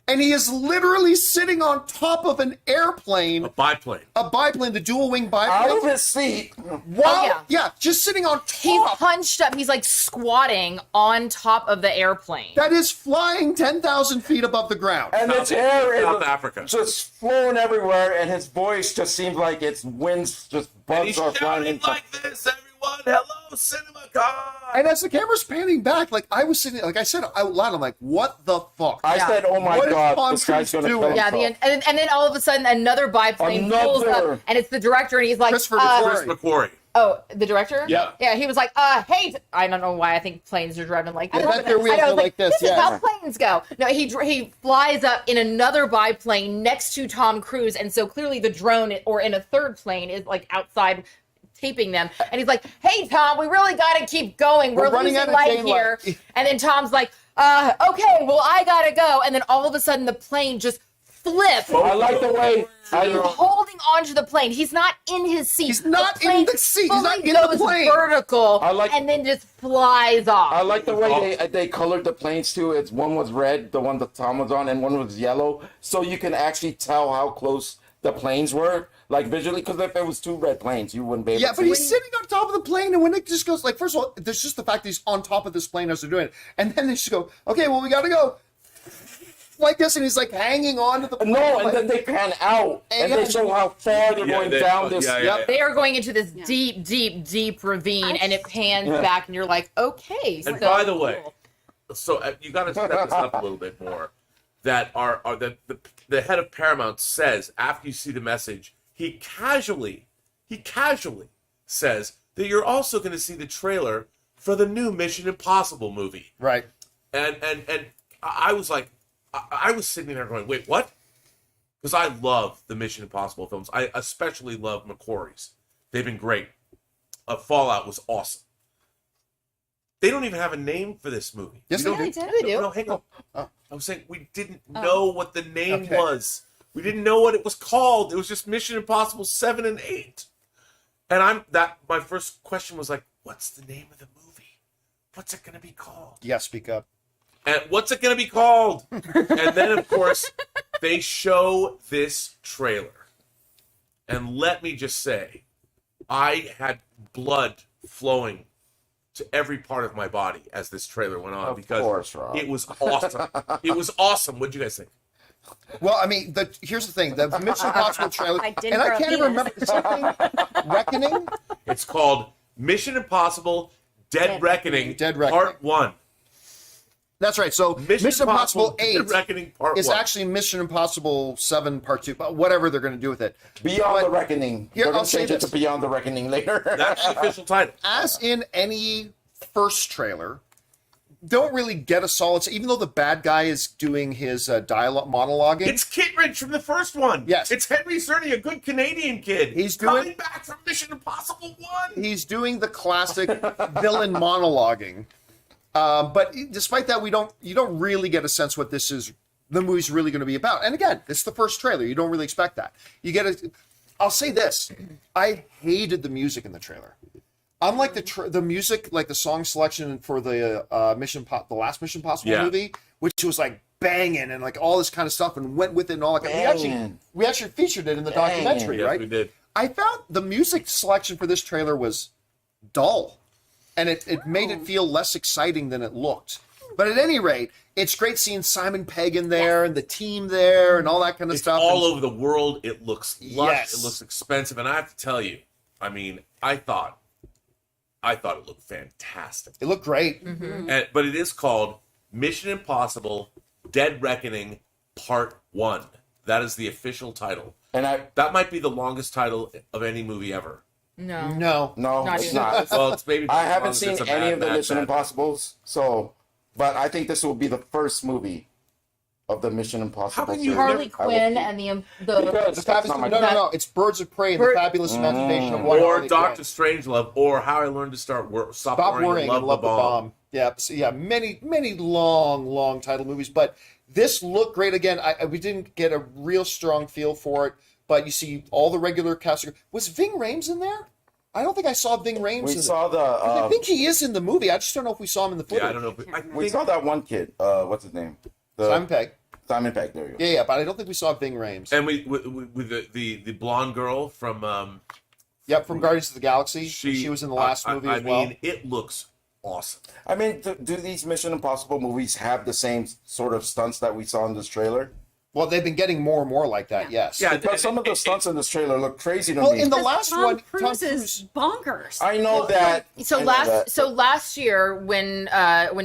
and he is literally sitting on top of an airplane,
A biplane.
a biplane, the dual wing
Out of
biplane.
his seat.
Wow,
Oh, yeah.
just sitting on
He's
top.
hunched up. He's like squatting on top of the airplane.
That is flying 10,000 feet above the ground.
And his hair
South
is
Africa.
just flowing everywhere, and his voice just seems like its winds just
And
bugs
he's
are flying
shouting
into.
like this, everyone. Hello, CinemaCon.
And as the camera's panning back, like I was sitting, like I said out loud, I'm like, "What the fuck?"
I
Yeah.
said, "Oh my
What is
God,
Tom
this guy's
Cruise
gonna kill
doing?"
Yeah,
himself."
and then all of a sudden another biplane pulls
Another.
up, and it's the director, and he's like,
Christopher
Chris McQuarrie.
"Oh, the director?
Yeah.
Yeah." He was like, "Hey," I don't know why I think planes are driving like this.
I bet their wheels
I know,
are
I was
like this,
This
yeah.
is how planes go. No, he flies up in another biplane next to Tom Cruise, and so clearly the drone or in a third plane is like outside taping them, and he's like, "Hey Tom, we really got to keep going. We're
running
losing
out of
light
daylight."
here." And then Tom's like, "Okay, well I gotta go," and then all of a sudden the plane just flips.
I like the way.
He's holding onto the plane. He's not in his seat.
He's not
plane
in the seat. He's not
fully
in the
goes
plane.
vertical,
I like-
and then just flies off.
I like the way they colored the planes too. It's one was red, the one that Tom was on, and one was yellow, so you can actually tell how close the planes were, like visually. Because if it was two red planes, you wouldn't be able
Yeah,
to
but
see.
he's sitting on top of the plane, and when it just goes, like, first of all, there's just the fact that he's on top of this plane as they're doing it, and then they just go, "Okay, well, we gotta go," like this, and he's like hanging on to the plane.
No, and
like-
then they pan out, and
yeah.
they show how far they're going down this.
Yep.
They are going into this deep, deep, deep ravine, and it pans back, and you're like, "Okay."
And
so
by the way,
cool.
so you got to set this up a little bit more. That the head of Paramount says after you see the message, he casually says that you're also going to see the trailer for the new Mission Impossible movie.
Right.
And I was like, I was sitting there going, wait, what? Because I love the Mission Impossible films. I especially love McQuarrie's. They've been great. Fallout was awesome. They don't even have a name for this movie.
Yes,
We
they
don't-
do.
They do.
No, hang on. I was saying we didn't know what the name
Okay.
was. We didn't know what it was called. It was just Mission Impossible 7 and 8. And my first question was like, what's the name of the movie? What's it going to be called?
Yeah, speak up.
And what's it going to be called? And then, of course, they show this trailer. And let me just say, I had blood flowing to every part of my body as this trailer went on.
Of
because
course, Rob.
it was awesome. It was awesome. What did you guys think?
Well, I mean, here's the thing: the Mission Impossible trailer,
I didn't
and I
grow a
can't even
penis.
remember something. Reckoning.
It's called Mission Impossible Dead Reckoning,
Dead Reckoning.
Part 1.
That's right. So Mission Impossible 8
Dead Reckoning Part
is
1.
actually Mission Impossible 7 Part 2, but whatever they're going to do with it.
Beyond the Reckoning.
Here,
They're
I'll
going to
say
change it
this.
to Beyond the Reckoning later.
That's the official title.
As in any first trailer, don't really get a solid, even though the bad guy is doing his dialogue monologuing.
It's Kittredge from the first one.
Yes.
It's Henry Czerny, a good Canadian kid.
He's
coming back from Mission Impossible 1.
He's doing the classic villain monologuing. But despite that, you don't really get a sense what the movie's really going to be about. And again, it's the first trailer. You don't really expect that. I'll say this. I hated the music in the trailer. Unlike the music, like the song selection for the last Mission Impossible movie, which was like banging and like all this kind of stuff and went with it and all that. We actually featured it in the documentary,
yes,
right?
We did.
I found the music selection for this trailer was dull, and it made it feel less exciting than it looked. But at any rate, it's great seeing Simon Pegg in there and the team there and all that kind of stuff.
All over the world. It looks lush.
Yes.
It looks expensive. And I have to tell you, I mean, I thought it looked fantastic.
It looked great.
But it is called Mission Impossible Dead Reckoning Part 1. That is the official title.
And
that might be the longest title of any movie ever.
No,
it's not.
Well, it's maybe.
I haven't seen any of the Mission Impossibles, but I think this will be the first movie of the Mission Impossible.
How can you
Harley Quinn and
No. It's Birds of Prey and the Fabulous Imagination of One.
Or Doctor Strangelove, or How I Learned to Stop Worrying and Love the Bomb.
Yeah, many long title movies, but this looked great. Again, we didn't get a real strong feel for it, but you see all the regular cast. Was Ving Rhames in there? I don't think I saw Ving Rhames.
We saw
I think he is in the movie. I just don't know if we saw him in the footage.
Yeah, I don't know.
We saw that one kid. What's his name?
Simon Pegg.
Simon Pegg. There you go.
Yeah, but I don't think we saw Ving Rhames.
And with the blonde girl from
from Guardians of the Galaxy. She was in the last movie as well.
I mean, it looks awesome.
I mean, do these Mission Impossible movies have the same sort of stunts that we saw in this trailer?
Well, they've been getting more and more like that, yes.
Yeah,
Because some of the stunts in this trailer look crazy to
Well,
me.
in the last
Tom
one,
Cruise is bonkers.
I know that.
Last year when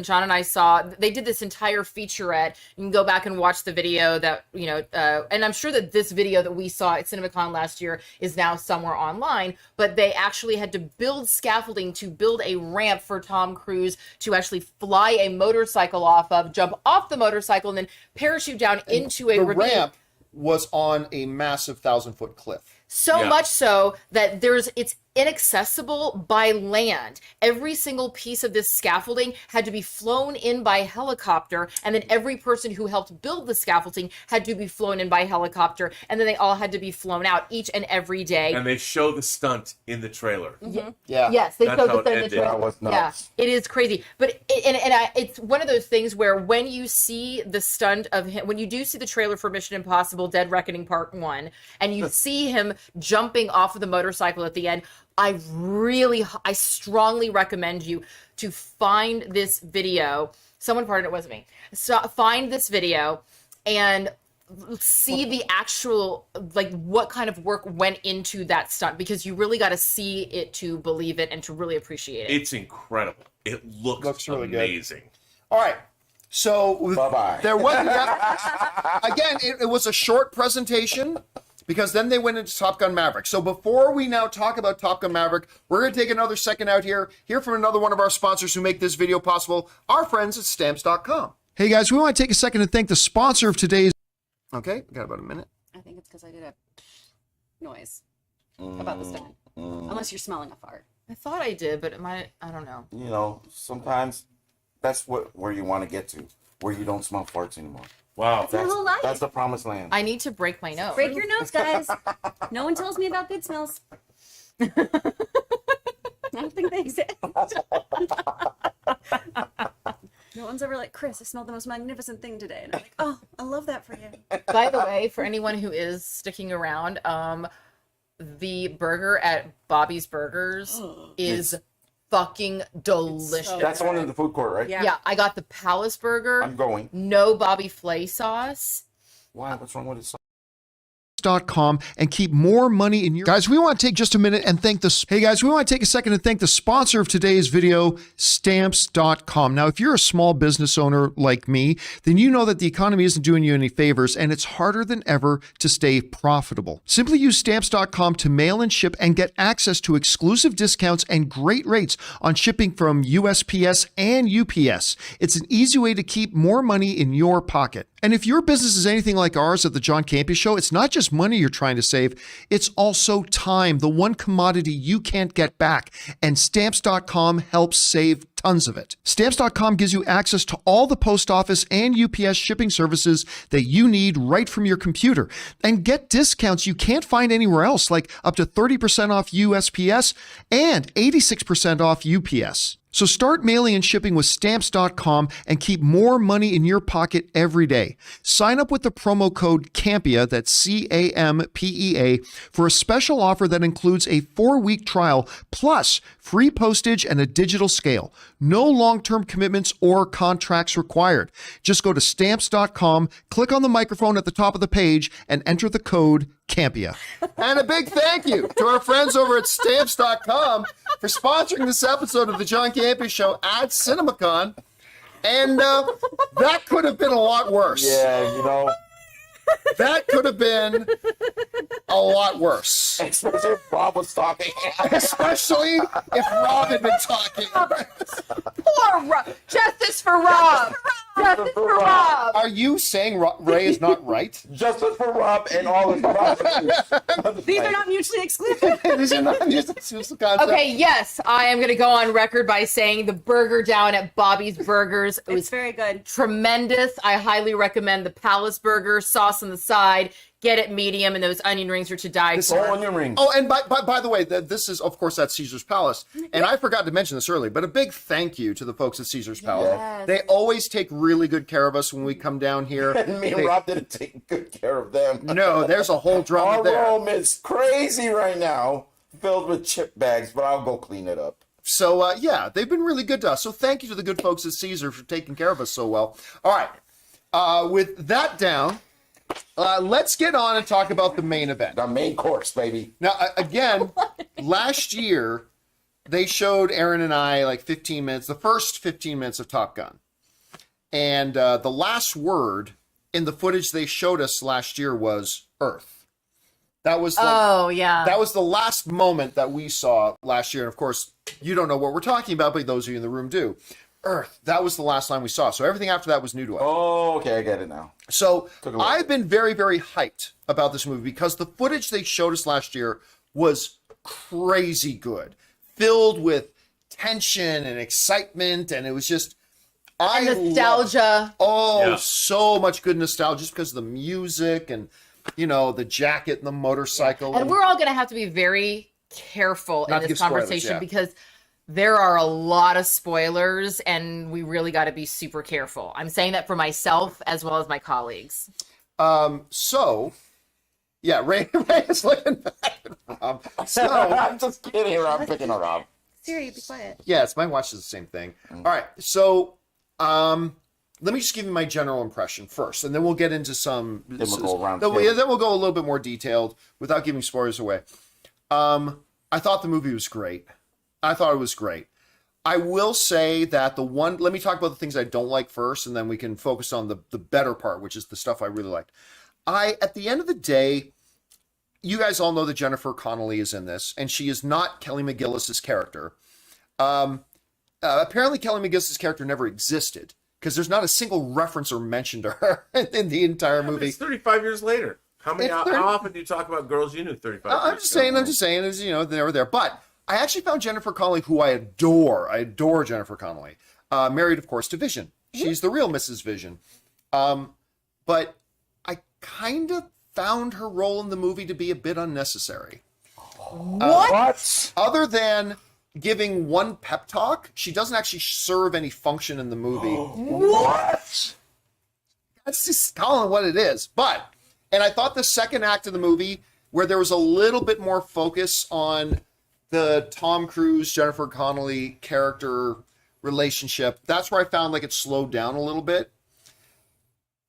John and I saw, they did this entire featurette. You can go back and watch the video that and I'm sure that this video that we saw at CinemaCon last year is now somewhere online. But they actually had to build scaffolding to build a ramp for Tom Cruise to actually fly a motorcycle off of, jump off the motorcycle, and then parachute down into a
the
ravine.
ramp was on a massive 1,000-foot cliff.
So much so that it's inaccessible by land. Every single piece of this scaffolding had to be flown in by helicopter, and then every person who helped build the scaffolding had to be flown in by helicopter, and then they all had to be flown out each and every day.
And they show the stunt in the trailer.
Yeah.
Yes, they
That's
showed
how
the
it
stunt in the
ended.
trailer.
That was nuts.
Yeah, it is crazy. But it's one of those things where when you see the stunt of him, when you do see the trailer for Mission Impossible Dead Reckoning Part 1, and you see him jumping off of the motorcycle at the end, I strongly recommend you to find this video. Someone, pardon, it wasn't me. So find this video and see the actual, like, what kind of work went into that stunt, because you really got to see it to believe it and to really appreciate it.
It's incredible. It looks
really
amazing.
Good. All right. So
Bye-bye.
There wasn't again. It was a short presentation, because then they went into Top Gun Maverick. So before we now talk about Top Gun Maverick, we're going to take another second out here, hear from another one of our sponsors who make this video possible, our friends at Stamps.com.
Hey guys, we want to take a second to thank the sponsor of today's.
Okay, we got about a minute.
I think it's because I did a noise about the stunt. Unless you're smelling a fart.
I thought I did, but I don't know.
You know, sometimes that's where you want to get to, where you don't smell farts anymore.
Wow.
That's my whole life.
That's the promised land.
I need to break my nose.
Break your nose, guys. No one tells me about good smells. I don't think they exist. No one's ever like, Chris, I smelled the most magnificent thing today. And I'm like, oh, I love that for you.
By the way, for anyone who is sticking around, the burger at Bobby's Burgers is fucking delicious.
That's the one in the food court, right?
Yeah, I got the Palace Burger.
I'm going.
No Bobby Flay sauce.
Why? What's wrong with it?
Stamps.com and keep more money in your guys. We want to take just a minute and thank the hey guys, we want to take a second and thank the sponsor of today's video, Stamps.com. Now, if you're a small business owner like me, then you know that the economy isn't doing you any favors and it's harder than ever to stay profitable. Simply use Stamps.com to mail and ship and get access to exclusive discounts and great rates on shipping from USPS and UPS. It's an easy way to keep more money in your pocket. And if your business is anything like ours at the John Campea Show, it's not just money you're trying to save, it's also time, the one commodity you can't get back. And Stamps.com helps save tons of it. Stamps.com gives you access to all the post office and UPS shipping services that you need right from your computer. And get discounts you can't find anywhere else, like up to 30% off USPS and 86% off UPS. So start mailing and shipping with Stamps.com and keep more money in your pocket every day. Sign up with the promo code CAMPEA, that's CAMPEA, for a special offer that includes a 4-week trial plus free postage and a digital scale. No long-term commitments or contracts required. Just go to Stamps.com, click on the microphone at the top of the page, and enter the code CAMPEA.
And a big thank you to our friends over at Stamps.com for sponsoring this episode of the John Campea Show at CinemaCon. And that could have been a lot worse.
Yeah, you know.
That could have been a lot worse.
Especially if Rob was talking.
Especially if Rob had been talking.
Poor Rob. Justice for Rob. Justice for Rob.
Are you saying Ray is not right?
Justice for Rob and all his properties.
These are not mutually exclusive.
These are not just exclusive concept.
Okay, yes, I am going to go on record by saying the burger down at Bobby's Burgers, it
It's
was
very good.
tremendous. I highly recommend the Palace Burger, sauce on the side. Get it medium, and those onion rings are to die for.
Oh, onion rings.
Oh, and by the way, this is, of course, at Caesar's Palace. And I forgot to mention this earlier, but a big thank you to the folks at Caesar's Palace.
Yes.
They always take really good care of us when we come down here.
And me and Rob didn't take good care of them.
No, there's a whole drama
Our
there.
room is crazy right now, filled with chip bags, but I'll go clean it up.
So, yeah, they've been really good to us. So thank you to the good folks at Caesar for taking care of us so well. All right, with that down, let's get on and talk about the main event.
The main course, baby.
Now, again, last year, they showed Aaron and I like 15 minutes, the first 15 minutes of Top Gun. And the last word in the footage they showed us last year was Earth. That was that was the last moment that we saw last year. And of course, you don't know what we're talking about, but those of you in the room do. Earth. That was the last time we saw. So everything after that was new to us.
Oh, okay, I get it now.
So I've been very, very hyped about this movie because the footage they showed us last year was crazy good, filled with tension and excitement, and it was just
nostalgia.
So much good nostalgia just because of the music and, you know, the jacket and the motorcycle.
And we're all going to have to be very careful in this conversation because there are a lot of spoilers and we really got to be super careful. I'm saying that for myself as well as my colleagues.
So, yeah, Ray is looking back at Rob. So,
I'm just kidding, Rob. I'm picking on Rob.
Siri, be quiet.
Yes, my watch is the same thing. All right, so let me just give you my general impression first, and then we'll get into some.
Then we'll go around.
Then we'll go a little bit more detailed without giving spoilers away. I thought the movie was great. I thought it was great. I will say that let me talk about the things I don't like first, and then we can focus on the better part, which is the stuff I really liked. At the end of the day, you guys all know that Jennifer Connolly is in this, and she is not Kelly McGillis's character. Apparently Kelly McGillis's character never existed, because there's not a single reference or mention to her in the entire movie.
It's 35 years later. How often do you talk about girls you knew 35 years ago?
I'm just saying, it was, you know, they were there. But I actually found Jennifer Connelly, who I adore. I adore Jennifer Connelly. Married, of course, to Vision. She's the real Mrs. Vision. But I kind of found her role in the movie to be a bit unnecessary.
What?
Other than giving one pep talk, she doesn't actually serve any function in the movie.
What?
That's just calling it what it is. And I thought the second act of the movie, where there was a little bit more focus on the Tom Cruise, Jennifer Connelly character relationship, that's where I found like it slowed down a little bit.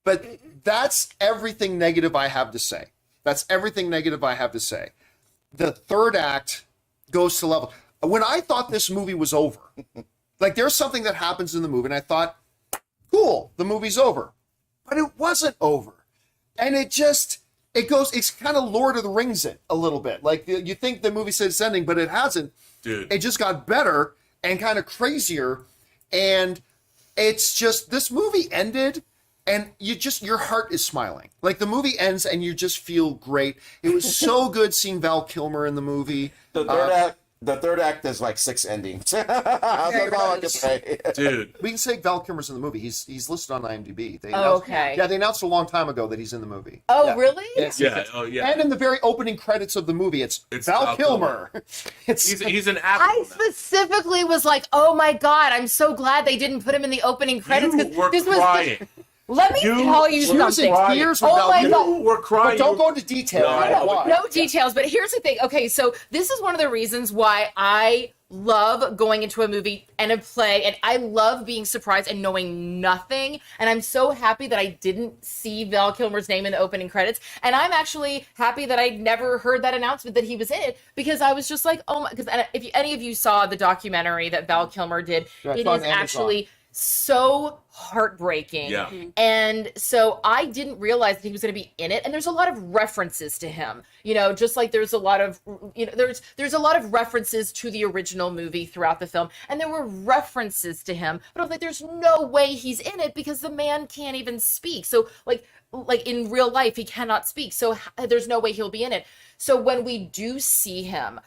But that's everything negative I have to say. That's everything negative I have to say. The third act goes to level. When I thought this movie was over, like there's something that happens in the movie, and I thought, cool, the movie's over. But it wasn't over. And it goes, it's kind of Lord of the Rings it a little bit. Like you think the movie said it's ending, but it hasn't.
Dude.
It just got better and kind of crazier. And it's just, this movie ended and your heart is smiling. Like the movie ends and you just feel great. It was so good seeing Val Kilmer in the movie.
The third act is like 6 endings. That's all I can say.
Dude.
We can say Val Kilmer's in the movie. He's listed on IMDb.
Okay.
Yeah, they announced a long time ago that he's in the movie.
Oh,
Yeah.
really?
Yes.
Yeah. Oh, yeah.
And in the very opening credits of the movie, it's Val Kilmer.
He's an
I
actor.
specifically was like, oh my God, I'm so glad they didn't put him in the opening credits.
You were crying.
Let me tell you something.
Tears
Oh my
Val
God.
Kilmer.
You were crying.
But don't go into detail.
No,
I know why.
No details, but here's the thing. Okay, so this is one of the reasons why I love going into a movie and a play, and I love being surprised and knowing nothing. And I'm so happy that I didn't see Val Kilmer's name in the opening credits. And I'm actually happy that I never heard that announcement that he was in it, because I was just like, oh my, because if any of you saw the documentary that Val Kilmer did,
Yeah,
it
it's on
is
Amazon.
actually so heartbreaking.
Yeah.
And so I didn't realize that he was going to be in it. And there's a lot of references to him, just like there's a lot of, there's a lot of references to the original movie throughout the film. And there were references to him, but I was like, there's no way he's in it because the man can't even speak. So like in real life, he cannot speak. So there's no way he'll be in it. So when we do see him,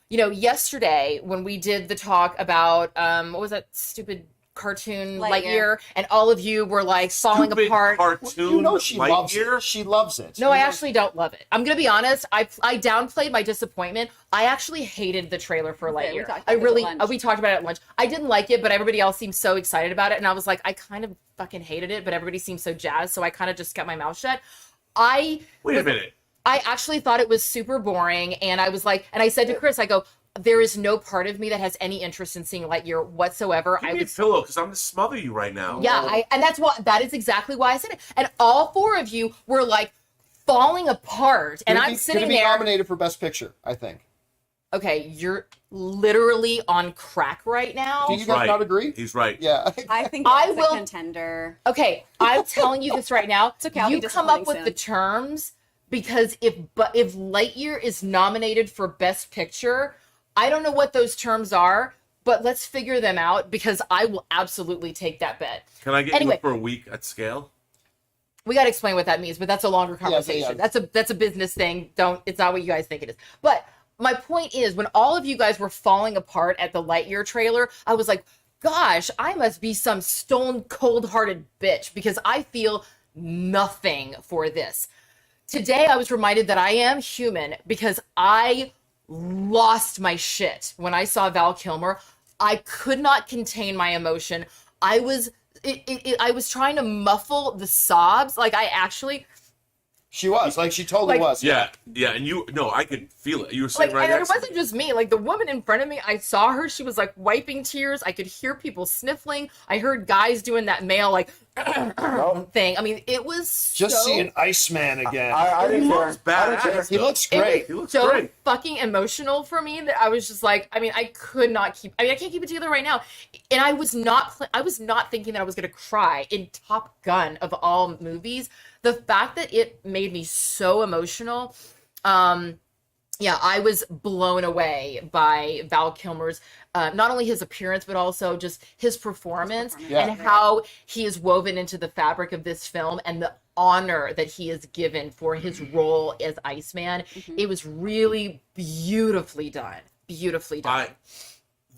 yesterday when we did the talk about, what was that stupid cartoon Lightyear, and all of you were like falling
Stupid
apart.
Cartoon
She loves
Lightyear?
it. She loves it.
No, I actually don't love it. I'm gonna be honest. I downplayed my disappointment. I actually hated the trailer for
Okay, we
Lightyear.
talked about
I
this
really,
at lunch.
we talked about it at lunch. I didn't like it, but everybody else seemed so excited about it, and I was like, I kind of fucking hated it, but everybody seemed so jazzed, so I kind of just kept my mouth shut.
Wait a minute.
I actually thought it was super boring, and I was like, and I said to Chris, I go, there is no part of me that has any interest in seeing Lightyear whatsoever.
Give me a pillow, because I'm going to smother you right now.
Yeah, and that is exactly why I said it. And all 4 of you were like falling apart, and I'm sitting
gonna be
there.
nominated for Best Picture, I think.
Okay, you're literally on crack right now.
Do you guys not agree?
He's right.
Yeah.
I think
I
that's
will-
a contender.
Okay, I'm telling you this right now.
It's okay, I'll
You
be
come up with
disappointing
the terms, because if Lightyear is nominated for Best Picture, I don't know what those terms are, but let's figure them out, because I will absolutely take that bet.
Can I get
Anyway.
you for a week at scale?
We got to explain what that means, but that's a longer conversation.
yeah.
That's a business thing. It's not what you guys think it is. But my point is, when all of you guys were falling apart at the Lightyear trailer, I was like, gosh, I must be some stone cold-hearted bitch, because I feel nothing for this. Today, I was reminded that I am human, because I lost my shit when I saw Val Kilmer. I could not contain my emotion. I was trying to muffle the sobs. Like
She was. Like, she totally was.
Yeah, and I could feel it. You were sitting right
and it
next to
wasn't
me.
just me. Like, the woman in front of me, I saw her. She was like wiping tears. I could hear people sniffling. I heard guys doing that male like thing. I mean, it was
Just
so,
seeing Iceman again.
I didn't care.
looks badass.
He looks
it
great.
He looks
so
great.
fucking emotional for me that I was just like, I mean, I could not keep. I mean, I can't keep it together right now. And I was not thinking that I was gonna cry in Top Gun of all movies. The fact that it made me so emotional, yeah, I was blown away by Val Kilmer's, not only his appearance, but also just his performance
Yeah.
and how he is woven into the fabric of this film and the honor that he is given for his role as Iceman. It was really beautifully done. Beautifully done.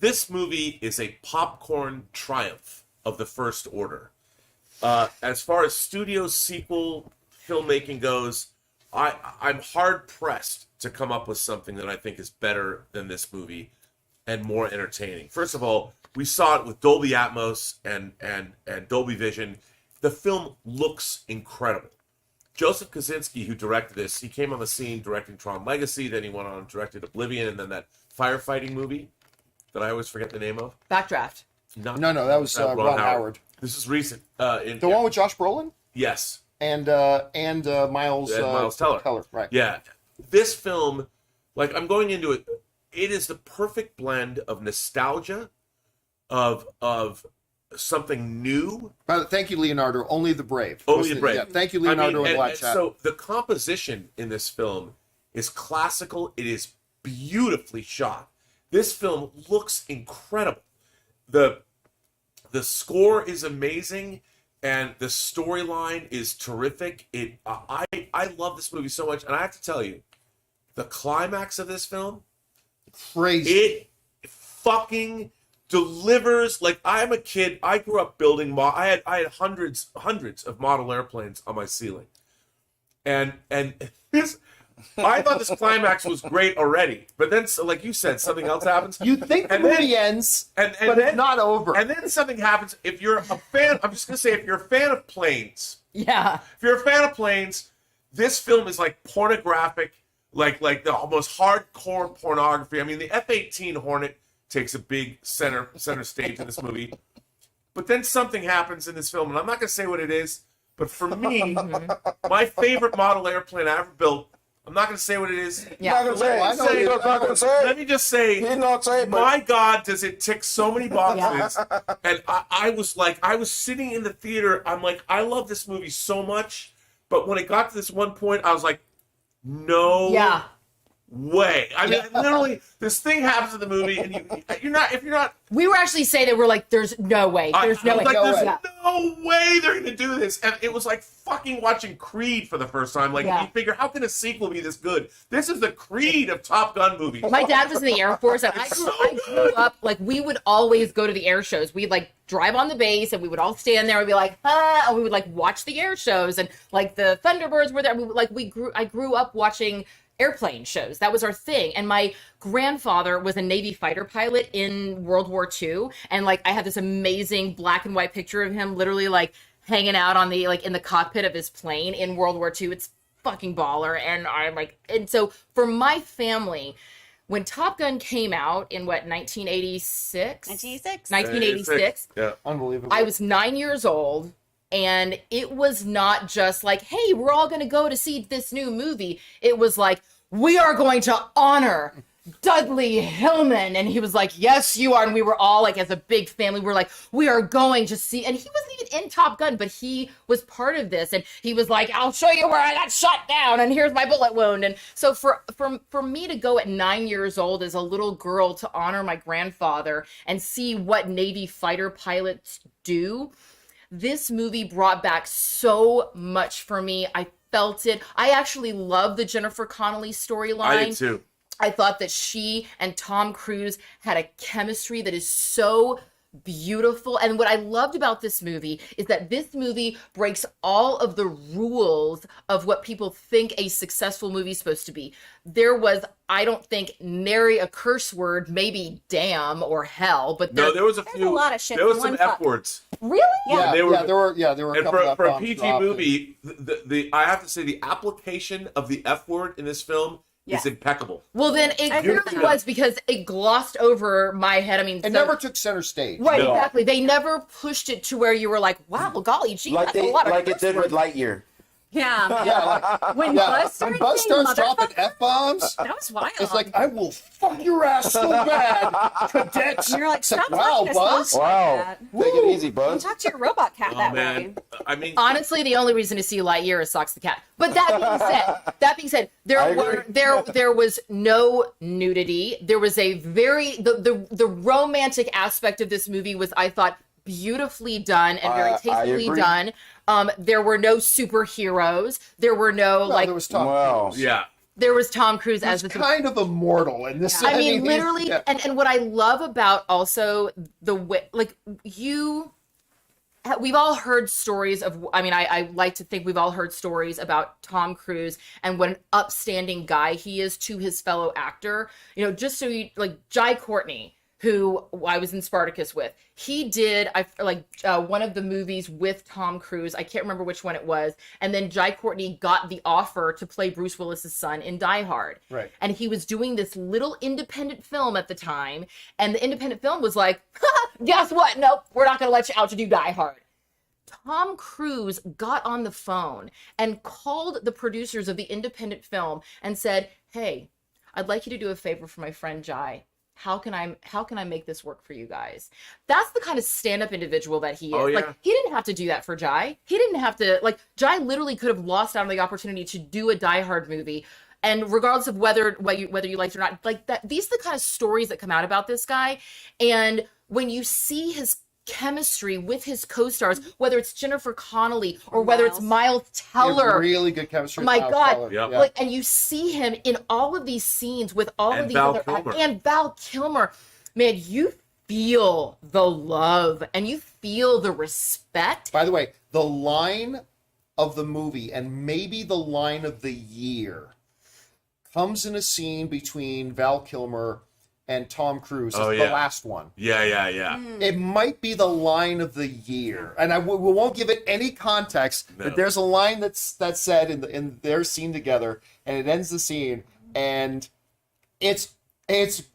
This movie is a popcorn triumph of the first order. As far as studio sequel filmmaking goes, I'm hard pressed to come up with something that I think is better than this movie and more entertaining. First of all, we saw it with Dolby Atmos and Dolby Vision. The film looks incredible. Joseph Kosinski, who directed this, he came on the scene directing Tron Legacy, then he went on and directed Oblivion, and then that firefighting movie that I always forget the name of.
Backdraft.
No, that was Ron Howard.
This is recent.
The one with Josh Brolin?
Yes.
Miles
Miles Teller.
Right.
Yeah. This film, like, I'm going into it, it is the perfect blend of nostalgia, of something new.
Thank you, Leonardo. Only the brave.
Only the brave.
Yeah, thank you, Leonardo, in Black Chat.
So the composition in this film is classical. It is beautifully shot. This film looks incredible. The score is amazing, and the storyline is terrific. I love this movie so much, and I have to tell you, the climax of this film,
crazy.
It fucking delivers. Like, I'm a kid. I grew up building. I had hundreds of model airplanes on my ceiling, and this. I thought this climax was great already, but then, so, like you said, something else happens.
You think the movie ends, but it's not over.
And then something happens. If you're a fan, I'm just gonna say, if you're a fan of planes,
Yeah.
if you're a fan of planes, this film is like pornographic, like the most hardcore pornography. I mean, the F-18 Hornet takes a big center stage in this movie, but then something happens in this film, and I'm not gonna say what it is, but for me, my favorite model airplane I ever built. I'm not going to say what it is.
Yeah.
Let me just say, my God, does it tick so many boxes? And I was sitting in the theater. I'm like, I love this movie so much. But when it got to this one point, I was like, no way. I mean, literally, this thing happens in the movie, and if you're not.
We were actually saying that we're like, there's no way. There's no way.
There's no way they're going to do this. And it was like fucking watching Creed for the first time. Like, you figure, how can a sequel be this good? This is the Creed of Top Gun movies.
My dad was in the Air Force, and I grew up, like, we would always go to the air shows. We'd, like, drive on the base, and we would all stand there and be like, and we would, like, watch the air shows. And, like, the Thunderbirds were there. I grew up watching airplane shows. That was our thing. And my grandfather was a Navy fighter pilot in World War II. And, like, I have this amazing black and white picture of him literally, like, hanging out on the, like, in the cockpit of his plane in World War II. It's fucking baller. And I'm like, and so for my family, when Top Gun came out in 1986? 1986.
Yeah, unbelievable.
I was 9 years old. And it was not just like, hey, we're all going to go to see this new movie. It was like, we are going to honor Dudley Hillman. And he was like, yes, you are. And we were all like, as a big family, we're like, we are going to see. And he wasn't even in Top Gun, but he was part of this. And he was like, I'll show you where I got shot down. And here's my bullet wound. And so for me to go at 9 years old as a little girl to honor my grandfather and see what Navy fighter pilots do, this movie brought back so much for me. I felt it. I actually love the Jennifer Connolly storyline.
I did too.
I thought that she and Tom Cruise had a chemistry that is so beautiful. And what I loved about this movie is that this movie breaks all of the rules of what people think a successful movie is supposed to be. There was, I don't think, nary a curse word, maybe damn or hell, but
there was a few.
A lot of shit.
There was some F words.
Really?
Yeah, there were a
And
couple of
for a
F-bombs
PG
dropped.
movie, the I have to say the application of the F word in this film is impeccable.
Well, then it really was, because it glossed over my head. I mean,
It never took center stage.
Right, exactly. They never pushed it to where you were like, wow, golly, gee,
Like
that's a lot of
it did with Lightyear.
Yeah.
Yeah, like,
When
yeah.
Buzz
When
started
Buzz
saying
starts dropping F-bombs,
that was wild.
it's like, I will fuck your ass so bad, cadet.
And you're like,
It's like,
stop
wow,
talking to
Buzz.
us like
Wow.
that.
Take it easy,
Don't
Buzz.
talk to your robot cat
Oh
that
man,
way.
I mean,
Honestly, the only reason to see Lightyear is Socks the Cat. But that being said, there was no nudity. There was a very the romantic aspect of this movie was, I thought, beautifully done and very tastefully done. There were no superheroes. There were no
There was Tom Cruise.
yeah.
There was Tom Cruise
He's
as the
kind of immortal in this.
I mean, literally,
yeah.
and what I love about also the way, like, we've all heard stories of, I mean, I like to think we've all heard stories about Tom Cruise and what an upstanding guy he is to his fellow actor. You know, just so you, like, Jai Courtney, who I was in Spartacus with, he did one of the movies with Tom Cruise. I can't remember which one it was. And then Jai Courtney got the offer to play Bruce Willis's son in Die Hard.
Right.
And he was doing this little independent film at the time. And the independent film was like, guess what? Nope, we're not going to let you out to do Die Hard. Tom Cruise got on the phone and called the producers of the independent film and said, "Hey, I'd like you to do a favor for my friend Jai. How can I make this work for you guys?" That's the kind of stand-up individual that he is.
Oh, yeah.
Like, he didn't have to do that for Jai. He didn't have to, like, Jai literally could have lost out on the opportunity to do a Die Hard movie. And regardless of whether you liked it or not, like, that, these are the kind of stories that come out about this guy. And when you see his chemistry with his co-stars, whether it's Jennifer Connolly or whether it's Miles
He had
Teller,
really good chemistry.
my
with Miles
God,
Teller.
Yep.
Yeah.
like, and you see him in all of these scenes with all
And
of these
Val
other
Kilmer.
and Val Kilmer, man, you feel the love and you feel the respect.
By the way, the line of the movie and maybe the line of the year comes in a scene between Val Kilmer and Tom Cruise. It's
Oh,
the
yeah.
last one.
Yeah.
It might be the line of the year, and we won't give it any context.
No.
But there's a line that's said in their scene together, and it ends the scene, and it's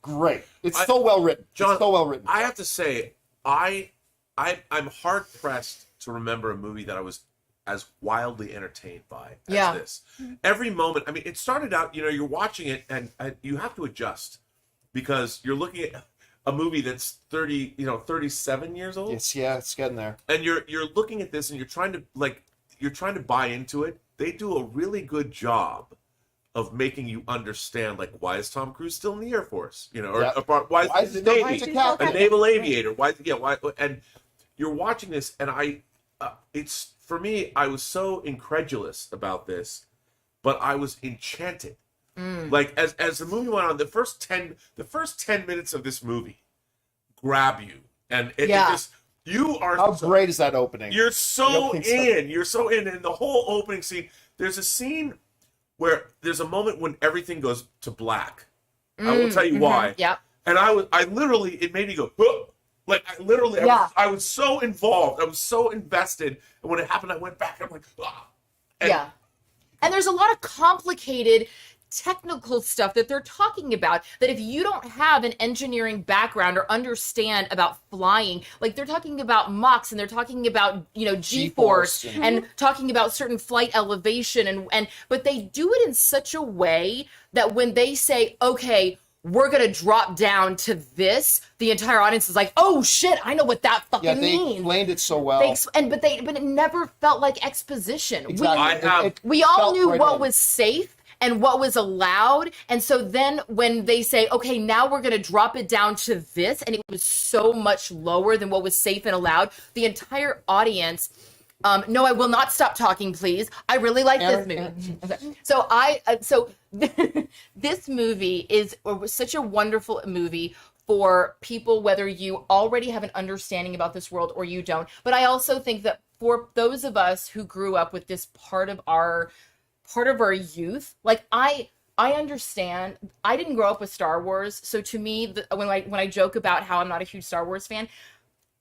great. It's so well written.
John,
it's so well written.
I have to say, I'm hard pressed to remember a movie that I was as wildly entertained by as
Yeah.
this. Every moment. I mean, it started out. You're watching it, and you have to adjust because you're looking at a movie that's 37 years old,
it's getting there.
and you're looking at this, and you're trying to buy into it. They do a really good job of making you understand, like, why is Tom Cruise still in the Air Force? Or
Yeah.
why is he in the
still
Navy?
a captain?
A naval aviator. Why? And you're watching this, and it's for me. I was so incredulous about this, but I was enchanted. Like as the movie went on, the first 10 minutes of this movie grab you, and it just you are.
How great is that opening?
You're so
opening
in. You're so in. And the whole opening scene, there's a scene where there's a moment when everything goes to black. I will tell you why.
Yep.
And I literally, it made me go, huh! Like, I was so involved. I was so invested. And when it happened, I went back and I'm like, ah.
And there's a lot of complicated technical stuff that they're talking about that if you don't have an engineering background or understand about flying, like they're talking about Mach and they're talking about, G-force and talking about certain flight elevation but they do it in such a way that when they say, okay, we're going to drop down to this, the entire audience is like, oh shit, I know what that fucking
they
means.
explained it so well.
But it never felt like exposition.
Exactly.
We all
felt
knew
right
what
in.
was safe and what was allowed. And so then when they say, okay, now we're going to drop it down to this, and it was so much lower than what was safe and allowed, the entire audience, no, I will not stop talking, please. I really like this movie. So this movie was such a wonderful movie for people, whether you already have an understanding about this world or you don't. But I also think that for those of us who grew up with this part of our youth, like I understand. I didn't grow up with Star Wars, so to me, when I joke about how I'm not a huge Star Wars fan,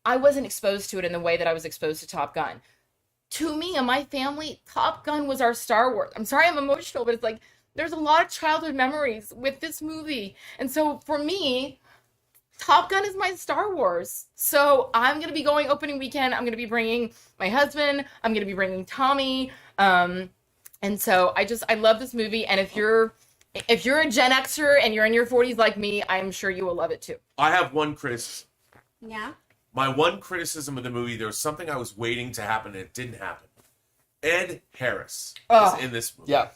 I wasn't exposed to it in the way that I was exposed to Top Gun. To me and my family, Top Gun was our Star Wars. I'm sorry I'm emotional, but it's like there's a lot of childhood memories with this movie, and so for me, Top Gun is my Star Wars. So I'm going to be going opening weekend. I'm going to be bringing my husband. I'm going to be bringing Tommy. And so I love this movie. And if you're a Gen Xer and you're in your 40s like me, I'm sure you will love it too.
I have one criticism.
Yeah.
My one criticism of the movie, there was something I was waiting to happen and it didn't happen. Ed Harris is in this movie.
Yeah.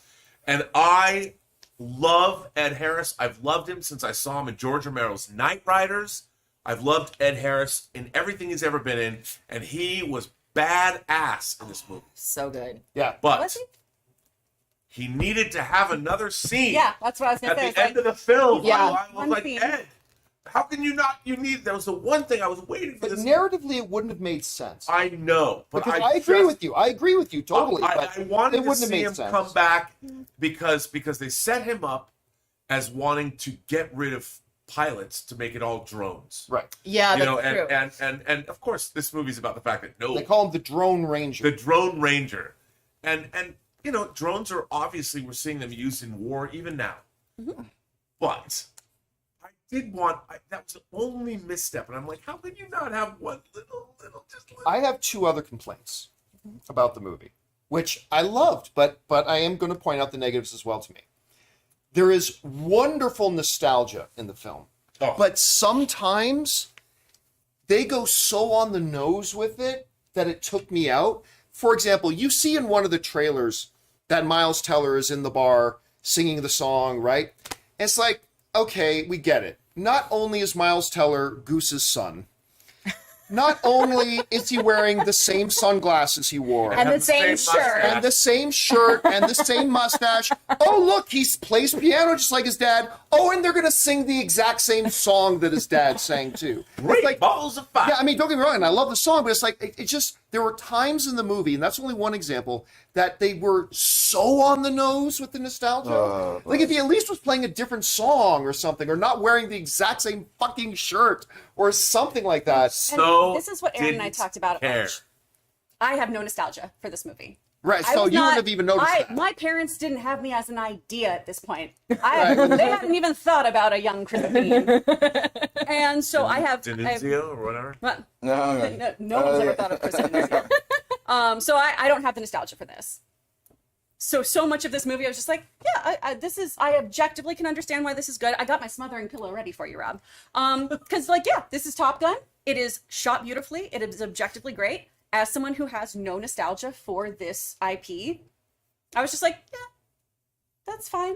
And I love Ed Harris. I've loved him since I saw him in George Romero's Knight Riders. I've loved Ed Harris in everything he's ever been in. And he was badass in this movie.
So good.
Yeah.
But
Was
he needed to have another scene.
Yeah, that's what I was going
At
to say.
the end of the film.
Yeah.
I was like,
Scene.
Ed, how can you not? That was the one thing I was waiting for.
But
This.
narratively, it wouldn't have made sense.
I know, but
Because I agree with you. I agree with you totally. but
I wanted
it
to
wouldn't have
see
made
him
sense.
come back because they set him up as wanting to get rid of pilots to make it all drones.
Right.
Yeah,
You
that's
know,
true.
and of course, this movie's about the fact that
They call him the Drone Ranger.
the drone ranger, and drones are obviously we're seeing them used in war even now. But I did want. That was the only misstep, and I'm like, how can you not have one little?
I have two other complaints about the movie, which I loved, but I am going to point out the negatives as well to me. There is wonderful nostalgia in the film, but sometimes they go so on the nose with it that it took me out. For example, you see in one of the trailers that Miles Teller is in the bar singing the song, right? And it's like, okay, we get it. Not only is Miles Teller Goose's son, not only is he wearing the same sunglasses he wore,
And the same shirt.
and the same shirt, and the same mustache. Oh, look, he plays piano just like his dad. Oh, and they're going to sing the exact same song that his dad sang too.
Great
It's like,
balls of fire.
yeah, I mean, don't get me wrong, and I love the song, but it's like, it just, there were times in the movie, and that's only one example, that they were so on the nose with the nostalgia. Like, if he at least was playing a different song or something, or not wearing the exact same fucking shirt, or something like that.
So
this is what Aaron and I
didn't
talked about.
care.
I have no nostalgia for this movie.
Right,
I
so
was
you
not-
wouldn't have even noticed that.
My parents didn't have me as an idea at this point. They hadn't even thought about a young Christine. And so I have...
Denunzio or whatever.
What?
No.
No one's ever thought of Kristen Denunzio. So I don't have the nostalgia for this. So much of this movie, I was just like, yeah, I objectively can understand why this is good. I got my smothering pillow ready for you, Rob. Because, like, yeah, this is Top Gun. It is shot beautifully. It is objectively great. As someone who has no nostalgia for this IP, I was just like, yeah, that's fine.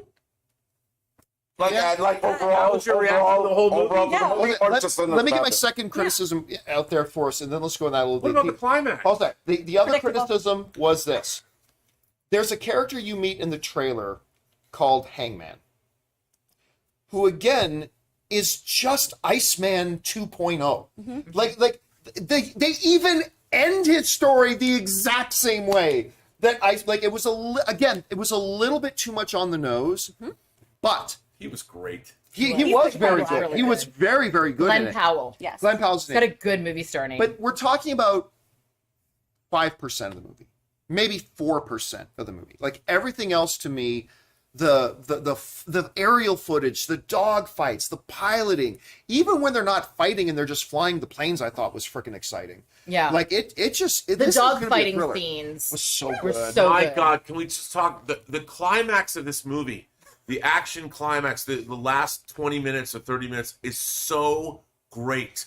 Like,
Yeah.
overall,
How was your reaction to the whole movie?
overall,
Yeah.
or
Let
just the
me get my
nostalgia?
second criticism out there for us, and then let's go on that a little
What
bit.
about the climax?
Hold on. The other
Predictable.
criticism was this. There's a character you meet in the trailer called Hangman, who again is just Iceman 2.0. Like they even end his story the exact same way. That it was it was a little bit too much on the nose, but
He was great.
he
He's
was
the
very
Powell.
good. He was very, very good in
Glenn
it.
Powell.
Yes.
Glenn Powell's
He's got
name.
a good movie star name.
But we're talking about 5% of the movie, maybe 4% of the movie. Like everything else to me, the aerial footage, the dog fights, the piloting, even when they're not fighting and they're just flying the planes, I thought was freaking exciting.
Yeah.
Like the
the dog fighting scenes
was so
were
good.
so
My
good.
God, can we just talk the climax of this movie? The action climax, the last 20 minutes or 30 minutes is so great.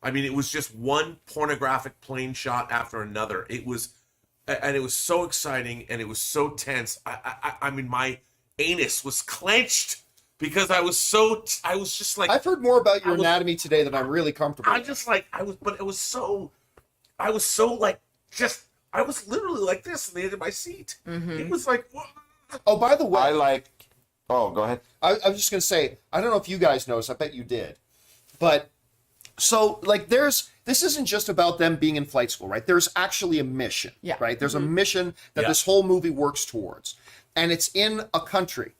I mean, it was just one pornographic plane shot after another. It was so exciting and it was so tense. I mean, my anus was clenched because I was just like,
I've heard more about your anatomy today than I'm really comfortable
I'm
with.
just like, I was literally like this on the edge of my seat. It was like, what?
Oh, by the way,
Oh, go ahead.
I was just going to say, I don't know if you guys noticed, I bet you did. But, so, like, this isn't just about them being in flight school, right? There's actually a mission, right? There's a mission that this whole movie works towards. And it's in a country.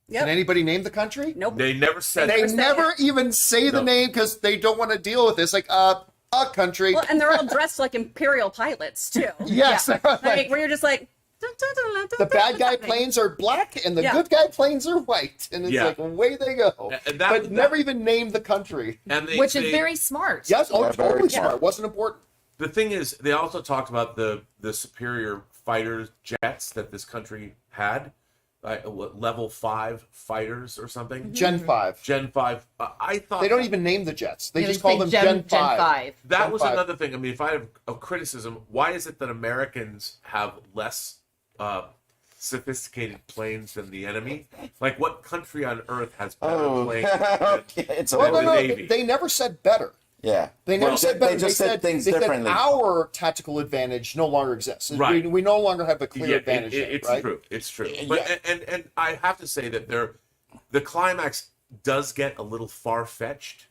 Yep.
Can anybody name the country?
Nope.
They never said
They
that.
never even say the name because they don't want to deal with this. Like, a country.
Well, and they're all dressed like Imperial pilots, too.
Yes.
Yeah.
Like,
Like, where you're just like...
the bad guy planes are black and the good guy planes are white. And it's
Yeah.
like, away they go.
And
but never even name the country.
And
which is very smart.
Yes,
Yeah, very
totally
smart.
smart. Wasn't important.
The thing is, they also talked about the superior fighter jets that this country had, level 5 fighters or something.
Gen 5.
Gen 5. I thought
They don't even name the jets. They
They
just
say
call them Gen 5.
that
Gen
was
5.
another thing. I mean, if I have a criticism, why is it that Americans have less sophisticated planes than the enemy? Like, what country on earth has better planes
Okay,
than
it's a
Well,
the
no,
Navy?
they never said better.
Yeah.
They never
Well,
said better.
They just said things
they
differently.
Said our tactical advantage no longer exists.
Right.
We no longer have a clear
Yeah,
advantage.
it's
right?
true. It's true. But and I have to say that the climax does get a little far fetched,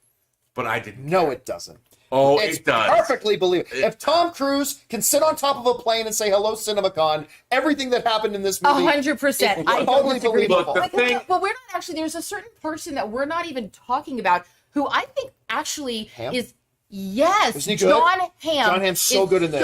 but I didn't.
No, it doesn't.
Oh,
It's
it does.
perfectly believable. If Tom Cruise can sit on top of a plane and say hello, CinemaCon, everything that happened in this movie
100%. I
totally
don't disagree.
believable.
Look, the thing.
Well, we're not actually. There's a certain person that we're not even talking about who I think actually
Hamm?
is. Yes,
Isn't he good?
Jon Hamm.
Jon Hamm's so
is
good in this.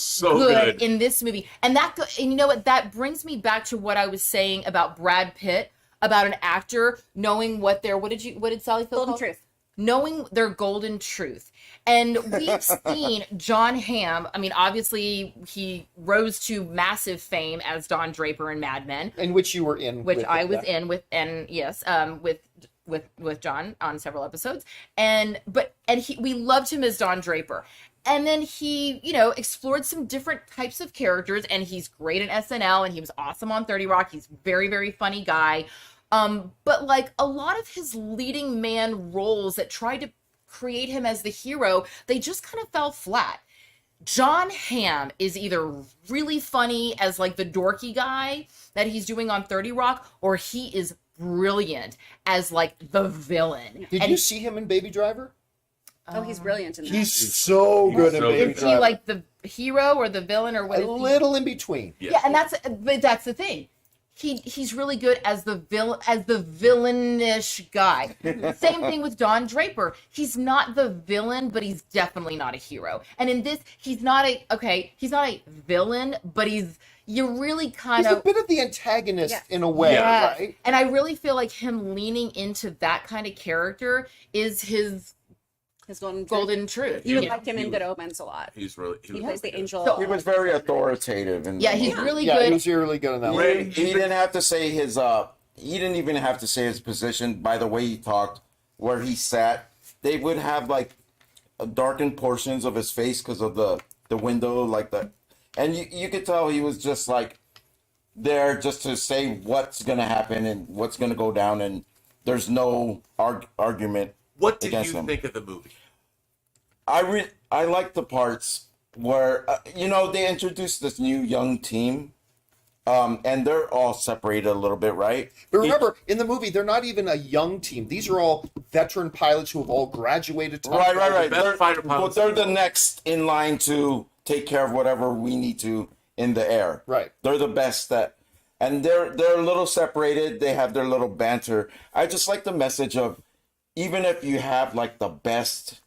So
good.
in this movie, and you know what? That brings me back to what I was saying about Brad Pitt. about an actor knowing what did Sally Field
Golden
call it?
truth.
Knowing their golden truth. And we've seen Jon Hamm. I mean, obviously, he rose to massive fame as Don Draper in Mad Men,
In which you were in.
which
with
I
it,
was
yeah.
in with, and yes, with John on several episodes. And we loved him as Don Draper. And then he, explored some different types of characters, and he's great in SNL, and he was awesome on 30 Rock. He's very, very funny guy. But like a lot of his leading man roles that tried to create him as the hero, they just kind of fell flat. Jon Hamm is either really funny as like the dorky guy that he's doing on 30 Rock, or he is brilliant as like the villain.
Did you see him in Baby Driver?
Oh, he's brilliant in that.
He's so good in
so
Baby
good.
Is he
Driver.
like the hero or the villain or what?
A little in between.
Yeah, and that's the thing. He's really good as the villainish guy. Same thing with Don Draper. He's not the villain, but he's definitely not a hero. And in this, he's not a villain, but you're really kind
He's
of
a bit of the antagonist
Yeah.
in a way,
Yeah.
right?
And I really feel like him leaning into that kind of character is his
His golden truth.
golden truth.
You
Yeah.
liked him in Good Omens a lot.
He's really.
He plays the angel.
So-
He was very authoritative. In
Yeah,
the
he's
movie.
really
Yeah,
good.
he was really good in that one.
Ray-
He didn't have to say his he didn't even have to say his position by the way he talked, where he sat. They would have like darkened portions of his face because of the window, like the, and you could tell he was just like there just to say what's gonna happen and what's gonna go down, and there's no argument.
What did
against
you
him.
think of the movie?
I like the parts where they introduced this new young team, and they're all separated a little bit, right?
But remember, in the movie, they're not even a young team. These are all veteran pilots who have all graduated.
Right.
best fighter pilots
They're
in the
the next in line to take care of whatever we need to in the air.
Right.
They're the best and they're a little separated. They have their little banter. I just like the message of, even if you have like the best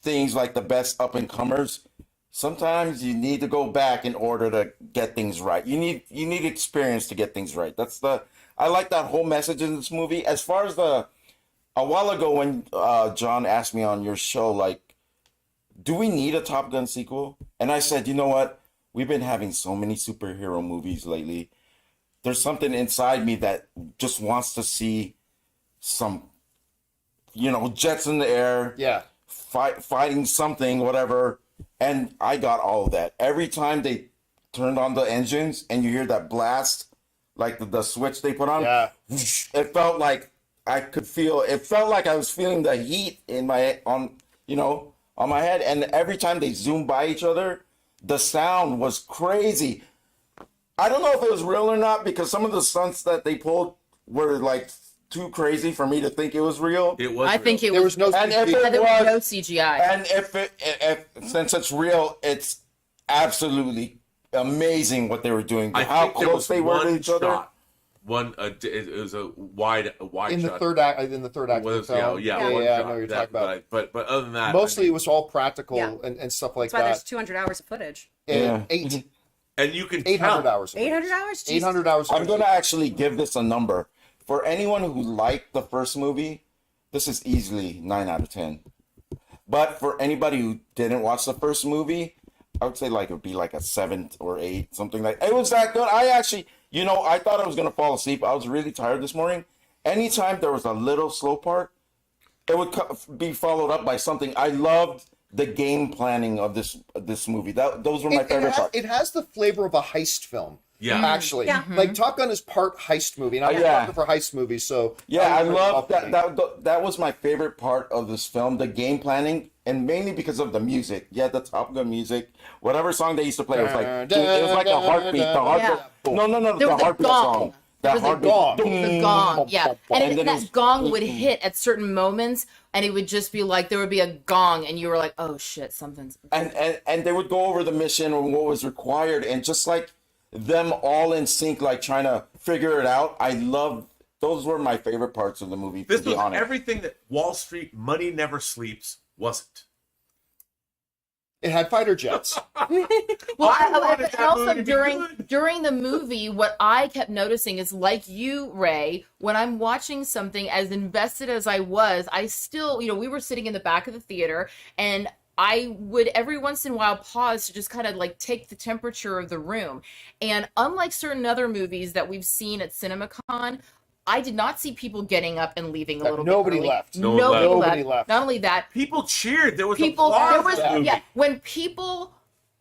things, like the best up and comers, sometimes you need to go back in order to get things right. You need experience to get things right. I like that whole message in this movie. As far as a while ago when John asked me on your show, like, do we need a Top Gun sequel? And I said, you know what? We've been having so many superhero movies lately. There's something inside me that just wants to see some, jets in the air.
Yeah.
Fighting something, whatever. And I got all of that. Every time they turned on the engines and you hear that blast, like the switch they put on,
Yeah.
it felt like it felt like I was feeling the heat in on my head. And every time they zoomed by each other, the sound was crazy. I don't know if it was real or not, because some of the stunts that they pulled were like too crazy for me to think it was real.
It was.
I think it
There
was
was no.
And if
there
it
was no
was,
CGI.
and if since it's real, it's absolutely amazing what they were doing.
I
How
think there
close
was
they were
one
to each other.
shot. It was a wide
in the
shot.
third act. In the third act.
Well,
of the film.
one
yeah,
shot.
I know what you're
That-
talking about.
But other than that,
Mostly, it was all practical
Yeah.
and stuff like
That's why there's
that.
200 hours of footage.
And
Yeah.
and you can
800
tell.
hours.
800 hours? Jesus.
800 hours.
I'm going to actually give this a number. For anyone who liked the first movie, this is easily 9 out of 10. But for anybody who didn't watch the first movie, I would say like it would be like a 7 or 8, something like that. It was that good. I actually, I thought I was going to fall asleep. I was really tired this morning. Anytime there was a little slow part, it would be followed up by something. I loved the game planning of this movie. Those were my favorite parts.
It has the flavor of a heist film.
Yeah.
Actually,
Yeah.
like Top Gun is part heist movie, and I'm
Yeah.
looking for heist movies. So
Yeah, I
was
love
pretty
that. That was my favorite part of this film, the game planning, and mainly because of the music. Yeah, the Top Gun music, whatever song they used to play, it was like a heartbeat. The heartbeat.
Yeah.
No,
There
the
was a
heartbeat
gong.
song.
There
That
was a
heartbeat.
gong.
The gong, yeah. And
And then
that
it's-
gong would hit at certain moments, and it would just be like, there would be a gong, and you were like, oh shit, something's.
And they would go over the mission and what was required, and just like them all in sync, like trying to figure it out. I love those. Were my favorite parts of the movie.
This
to be
was
honest.
everything that Wall Street Money Never Sleeps wasn't.
It had fighter jets.
Well,
I wanted
and
that
also
movie to be good.
during the movie, what I kept noticing is, like you, Ray, when I'm watching something, as invested as I was, I still, we were sitting in the back of the theater, and I would every once in a while pause to just kind of like take the temperature of the room. And unlike certain other movies that we've seen at CinemaCon, I did not see people getting up and leaving a little
Nobody
bit early.
left.
Nobody left. Not only that,
People cheered. There was
people
applause
there
for
was
the movie.
when people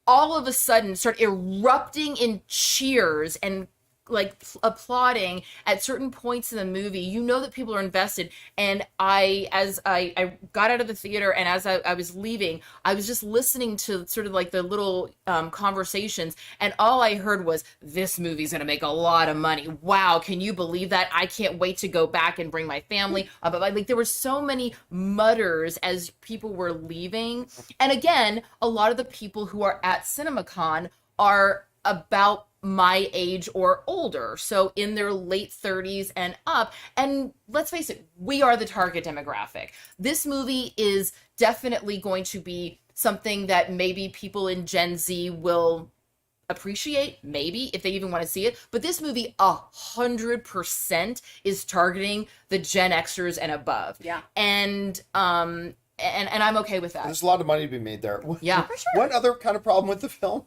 all of a sudden start erupting in cheers and like applauding at certain points in the movie, you know that people are invested. And as I got out of the theater, and as I was leaving, I was just listening to sort of like the little conversations, and all I heard was, this movie's gonna make a lot of money. Wow, can you believe that? I can't wait to go back and bring my family. But like, there were so many mutters as people were leaving. And again, a lot of the people who are at CinemaCon are about my age or older, so in their late 30s and up. And let's face it, we are the target demographic. This movie is definitely going to be something that maybe people in Gen Z will appreciate, maybe, if they even want to see it. But this movie 100% is targeting the Gen Xers and above.
Yeah.
And I'm okay with that.
There's a lot of money to be made there.
Yeah.
For sure.
One other kind of problem with the film.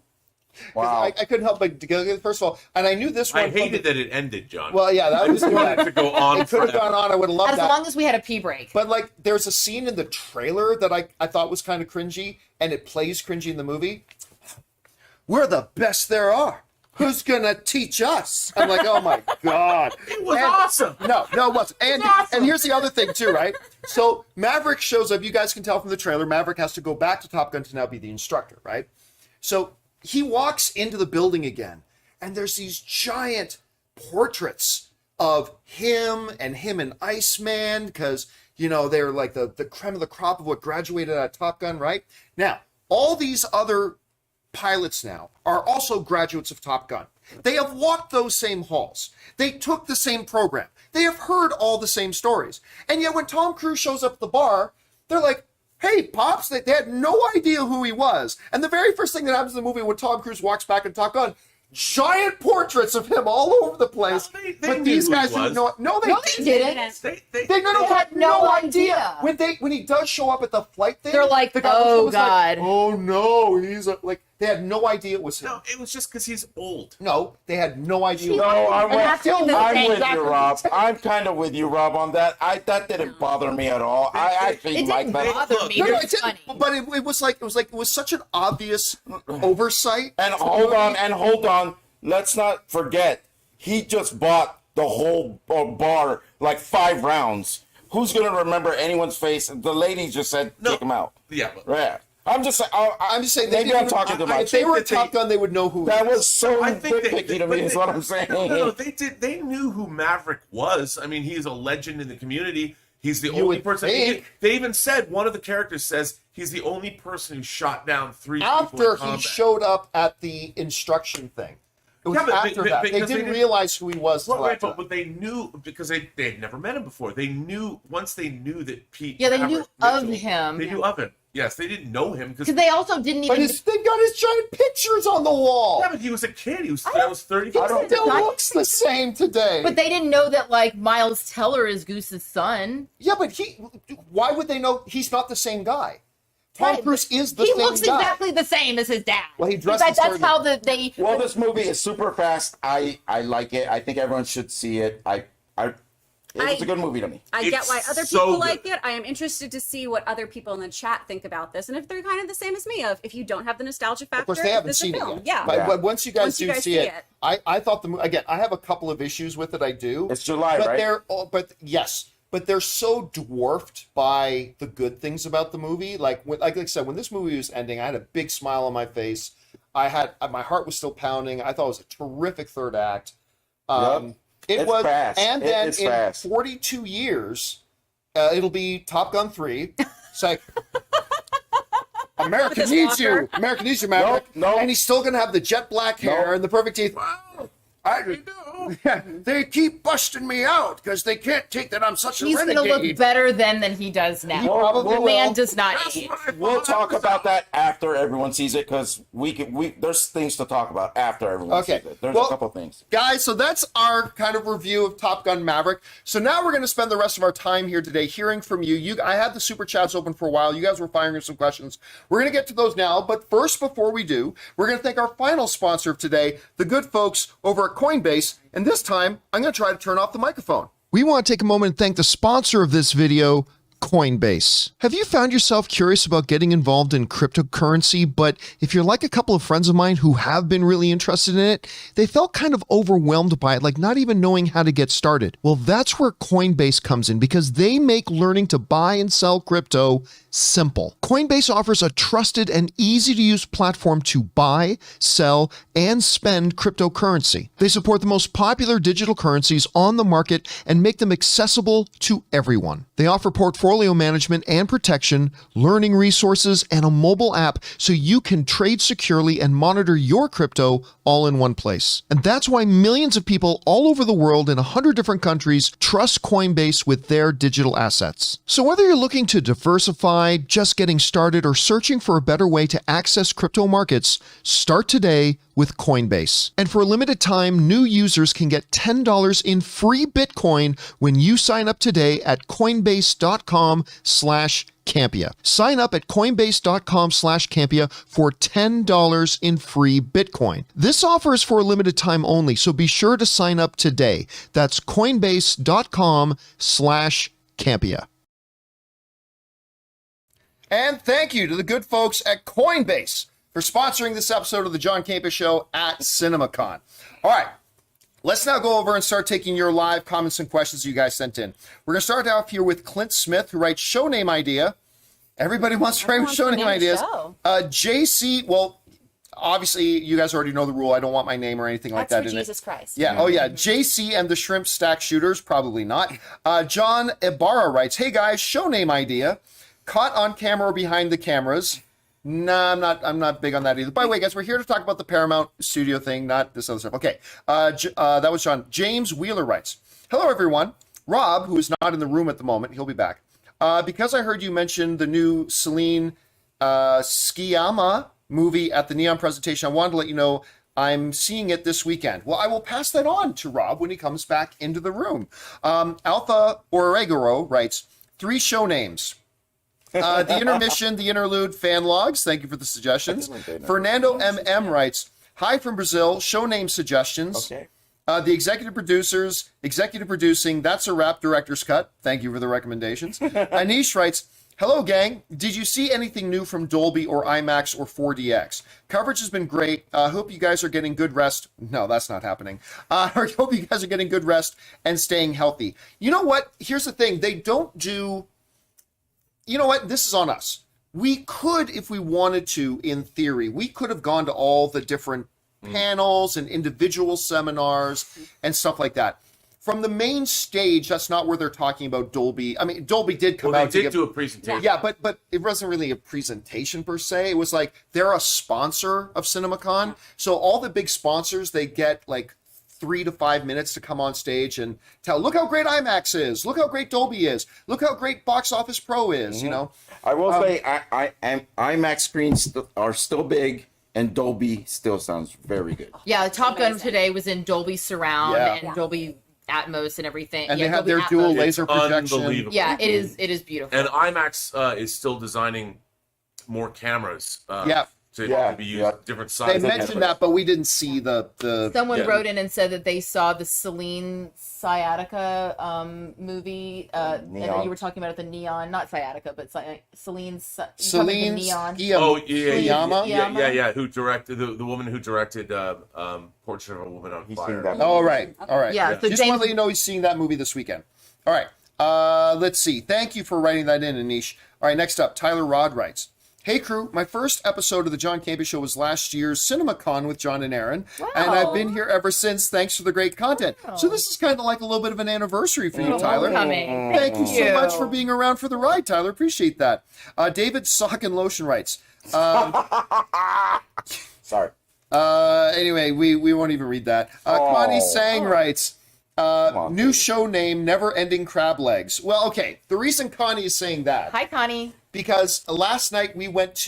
Wow.
I couldn't help but to go, first of all, and I knew this one.
I hated that it ended, John.
Well, yeah, that was
I wanted to go on
It could have
forever.
gone on. I would have loved
As
that.
long as we had a pee break.
But like, there's a scene in the trailer that I thought was kind of cringy, and it plays cringy in the movie. We're the best there are. Who's gonna teach us? I'm like, oh my god,
It was awesome.
No, it wasn't. And
awesome.
and here's the other thing too, right? So Maverick shows up. You guys can tell from the trailer. Maverick has to go back to Top Gun to now be the instructor, right? So he walks into the building again, and there's these giant portraits of him and Iceman, because they're like the creme of the crop of what graduated out of Top Gun, right? Now, all these other pilots now are also graduates of Top Gun. They have walked those same halls. They took the same program. They have heard all the same stories. And yet when Tom Cruise shows up at the bar, they're like, hey, Pops, they had no idea who he was. And the very first thing that happens in the movie when Tom Cruise walks back in Top Gun, giant portraits of him all over the place.
No, they
but
knew
these
who he
guys didn't
was.
know. No, they didn't.
didn't.
They
Had
no idea.
When he does show up at the flight thing,
They're like,
the guy
oh,
was like,
God.
oh no, they had no idea it was him.
No, it was just because he's old.
No, they had no idea.
No, I'm
that's
with,
the
I'm
thing.
with you, Rob. I'm kind of with you, Rob, on that. That didn't bother me at all. I actually
It
like
didn't
that.
bother
Look,
me.
No,
It
no,
was
it didn't.
funny.
But it was such an obvious oversight.
And hold on. Let's not forget, he just bought the whole bar, like 5 rounds. Who's gonna remember anyone's face? The lady just said,
No.
"Take him out."
Yeah, but
Yeah. I'm just saying.
I'm just saying.
Maybe I'm talking too much.
If they were
I
at
think
Top Gun, they would know who.
That was so
I think
nitpicky to me. Is what I'm saying.
No, they did. They knew who Maverick was. I mean, he's a legend in the community. He's the only
would
person.
think.
They even said, one of the characters says he's the only person who shot down 3 people
After
in
he
combat.
showed up at the instruction thing. It was
Yeah, but-
after
but-
that. They
because they
didn't
didn't-
realize who he was.
Well,
till
right,
after
but they knew because they had never met him before. They knew once they knew that Pete.
Yeah, they
Maverick
knew of
Mitchell-
him.
They knew of him. Yes, they didn't know him because.
Because they also didn't
But
even.
they got his giant pictures on the wall.
Yeah, but he was a kid. He was 30.
He still looks the same today.
But they didn't know that, like, Miles Teller is Goose's son.
Yeah, but why would they know he's not the same guy? Tom
Right,
Cruise is the
He
same
looks
guy.
exactly the same as his dad.
Well, he dressed
That-
as
That's
Terry.
how they.
Well, this movie is super fast. I like it. I think everyone should see it. It was a good movie to me.
I get why
It's
other
so
people
good.
like it. I am interested to see what other people in the chat think about this, and if they're kind of the same as me. If you don't have the nostalgia factor,
Of course, they haven't
this is a
seen it
film.
yet.
Yeah.
But once you guys
Once you
do
guys
see
see
it,
it.
I thought again, I have a couple of issues with it. I do.
It's July,
but
right?
But they're so dwarfed by the good things about the movie. Like I said, when this movie was ending, I had a big smile on my face. My heart was still pounding. I thought it was a terrific third act.
Yep.
It
It's
was,
fast.
and then
It's
in
fast.
42 years, it'll be Top Gun 3. It's like America
With his
needs you.
walker.
America needs you, Maverick.
Nope.
And he's still gonna have the jet black hair
Nope.
and the perfect teeth.
Wow.
I,
You know.
They keep busting me out because they can't take that I'm such
He's
a
going to
renegade.
look better then than he does now.
probably
The man
will.
does not age.
We'll talk about that after everyone sees it, because there's things to talk about after everyone sees it. There's a couple things.
Guys, so that's our kind of review of Top Gun Maverick. So now we're going to spend the rest of our time here today hearing from you. I had the super chats open for a while. You guys were firing in some questions. We're going to get to those now, but first, before we do, we're going to thank our final sponsor of today, the good folks over at Coinbase. And this time, I'm going to try to turn off the microphone.
We want to take a moment and thank the sponsor of this video, Coinbase. Have you found yourself curious about getting involved in cryptocurrency, but if you're like a couple of friends of mine who have been really interested in it, they felt kind of overwhelmed by it, like not even knowing how to get started? Well, that's where Coinbase comes in, because they make learning to buy and sell crypto simple. Coinbase offers a trusted and easy-to-use platform to buy, sell, and spend cryptocurrency. They support the most popular digital currencies on the market and make them accessible to everyone. They offer portfolio management and protection, learning resources, and a mobile app so you can trade securely and monitor your crypto all in one place. And that's why millions of people all over the world in 100 different countries trust Coinbase with their digital assets. So whether you're looking to diversify, just getting started, or searching for a better way to access crypto markets, start today with Coinbase. And for a limited time, new users can get $10 in free Bitcoin when you sign up today at coinbase.com/Campea. Sign up at coinbase.com/Campea for $10 in free Bitcoin. This offer is for a limited time only, so be sure to sign up today. That's coinbase.com/Campea.
And thank you to the good folks at Coinbase for sponsoring this episode of the John Campea Show at CinemaCon. All right, let's now go over and start taking your live comments and questions you guys sent in. We're going to start off here with Clint Smith, who writes show name idea. Everybody wants to write show name ideas. JC, well, obviously, you guys already know the rule. I don't want my name or anything like that in
Jesus Christ.
Yeah. Oh, yeah. JC and the Shrimp Stack Shooters. Probably not. John Ibarra writes, hey, guys, show name idea. Caught on camera or behind the cameras. Nah, I'm not big on that either. By the way, guys, we're here to talk about the Paramount Studio thing, not this other stuff. Okay. That was John. James Wheeler writes, hello, everyone. Rob, who is not in the room at the moment, he'll be back. Because I heard you mention the new Celine Sciamma movie at the Neon presentation, I wanted to let you know I'm seeing it this weekend. Well, I will pass that on to Rob when he comes back into the room. Alpha Oregoro writes, 3 show names. The intermission, the interlude, fan logs. Thank you for the suggestions. Fernando MM writes, hi from Brazil, show name suggestions.
Okay.
The executive producers, executive producing, that's a wrap, director's cut. Thank you for the recommendations. Anish writes, hello, gang. Did you see anything new from Dolby or IMAX or 4DX? Coverage has been great. Hope you guys are getting good rest. No, that's not happening. I hope you guys are getting good rest and staying healthy. You know what? Here's the thing. They don't do... You know what? This is on us. We could, if we wanted to, in theory, we could have gone to all the different panels and individual seminars and stuff like that. From the main stage, that's not where they're talking about Dolby. I mean, Dolby did come out.
They did do a presentation.
Yeah, but it wasn't really a presentation per se. It was like they're a sponsor of CinemaCon. So all the big sponsors, they get like 3 to 5 minutes to come on stage and tell, look how great IMAX is, look how great Dolby is, look how great Box Office Pro is, you know.
I will say IMAX screens are still big, and Dolby still sounds very good.
Yeah, Top Gun today was in Dolby Surround and
Yeah.
Dolby Atmos and everything.
And
yeah,
they have
Dolby
their dual
Atmos.
laser projection.
Unbelievable.
Yeah, it is beautiful.
And IMAX is still designing more cameras. To be used different
They
sizes.
mentioned that, but we didn't see the
Someone wrote in and said that they saw the Celine Sciatica movie, and then you were talking about it, the Neon, not Sciatica, but Celine's Neon.
Sciamma.
Yeah. Who directed the woman who directed Portrait of a Woman on
He's
Fire.
seen that.
Oh, right. All right.
Yeah, so
Just want
James-
to let you know he's seeing that movie this weekend. All right. Let's see. Thank you for writing that in, Anish. All right, next up, Tyler Rod writes, hey, crew, my first episode of the John Campea Show was last year's CinemaCon with John and Aaron, and I've been here ever since. Thanks for the great content. So this is kind of like a little bit of an anniversary for you, Tyler.
Homecoming.
Thank you so much for being around for the ride, Tyler. Appreciate that. David Sock and Lotion writes,
Sorry.
Anyway, we won't even read that. Connie Sang writes, new show name, Never Ending Crab Legs. Well, okay. The reason Connie is saying that.
Hi, Connie.
Because last night we went,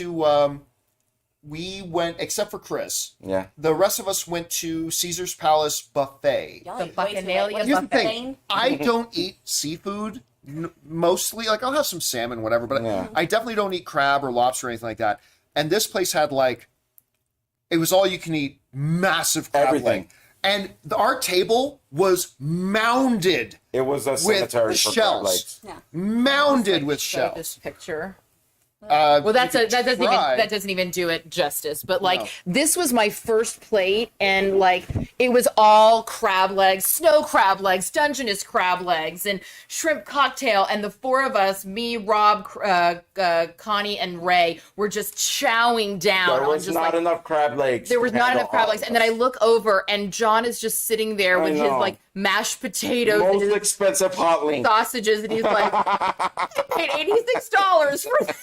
except for Chris.
Yeah.
The rest of us went to Caesar's Palace Buffet.
The Bacchanalia
Here's the
buffet.
thing. I don't eat seafood mostly. Like, I'll have some salmon, whatever, but I definitely don't eat crab or lobster or anything like that. And this place had, like, it was all you can eat, massive crab
Everything.
leg. And our table was mounded
It was a
with
cemetery for crab
shells.
legs.
Yeah.
Mounded with
Show
shells.
this picture.
Well,
Well, that doesn't even do it justice. But like,
No.
this was my first plate, and like, it was all crab legs, snow crab legs, Dungeness crab legs, and shrimp cocktail. And the four of us, me, Rob, Connie, and Ray, were just chowing down.
There
on
was
just
not
like,
enough crab legs.
there was
to
not
handle
enough crab
all
legs.
of
And then I
us.
look over, and John is just sitting there with his
know.
like mashed potatoes and
Most
his
expensive hot link.
sausages, and he's like, I paid $86 for this.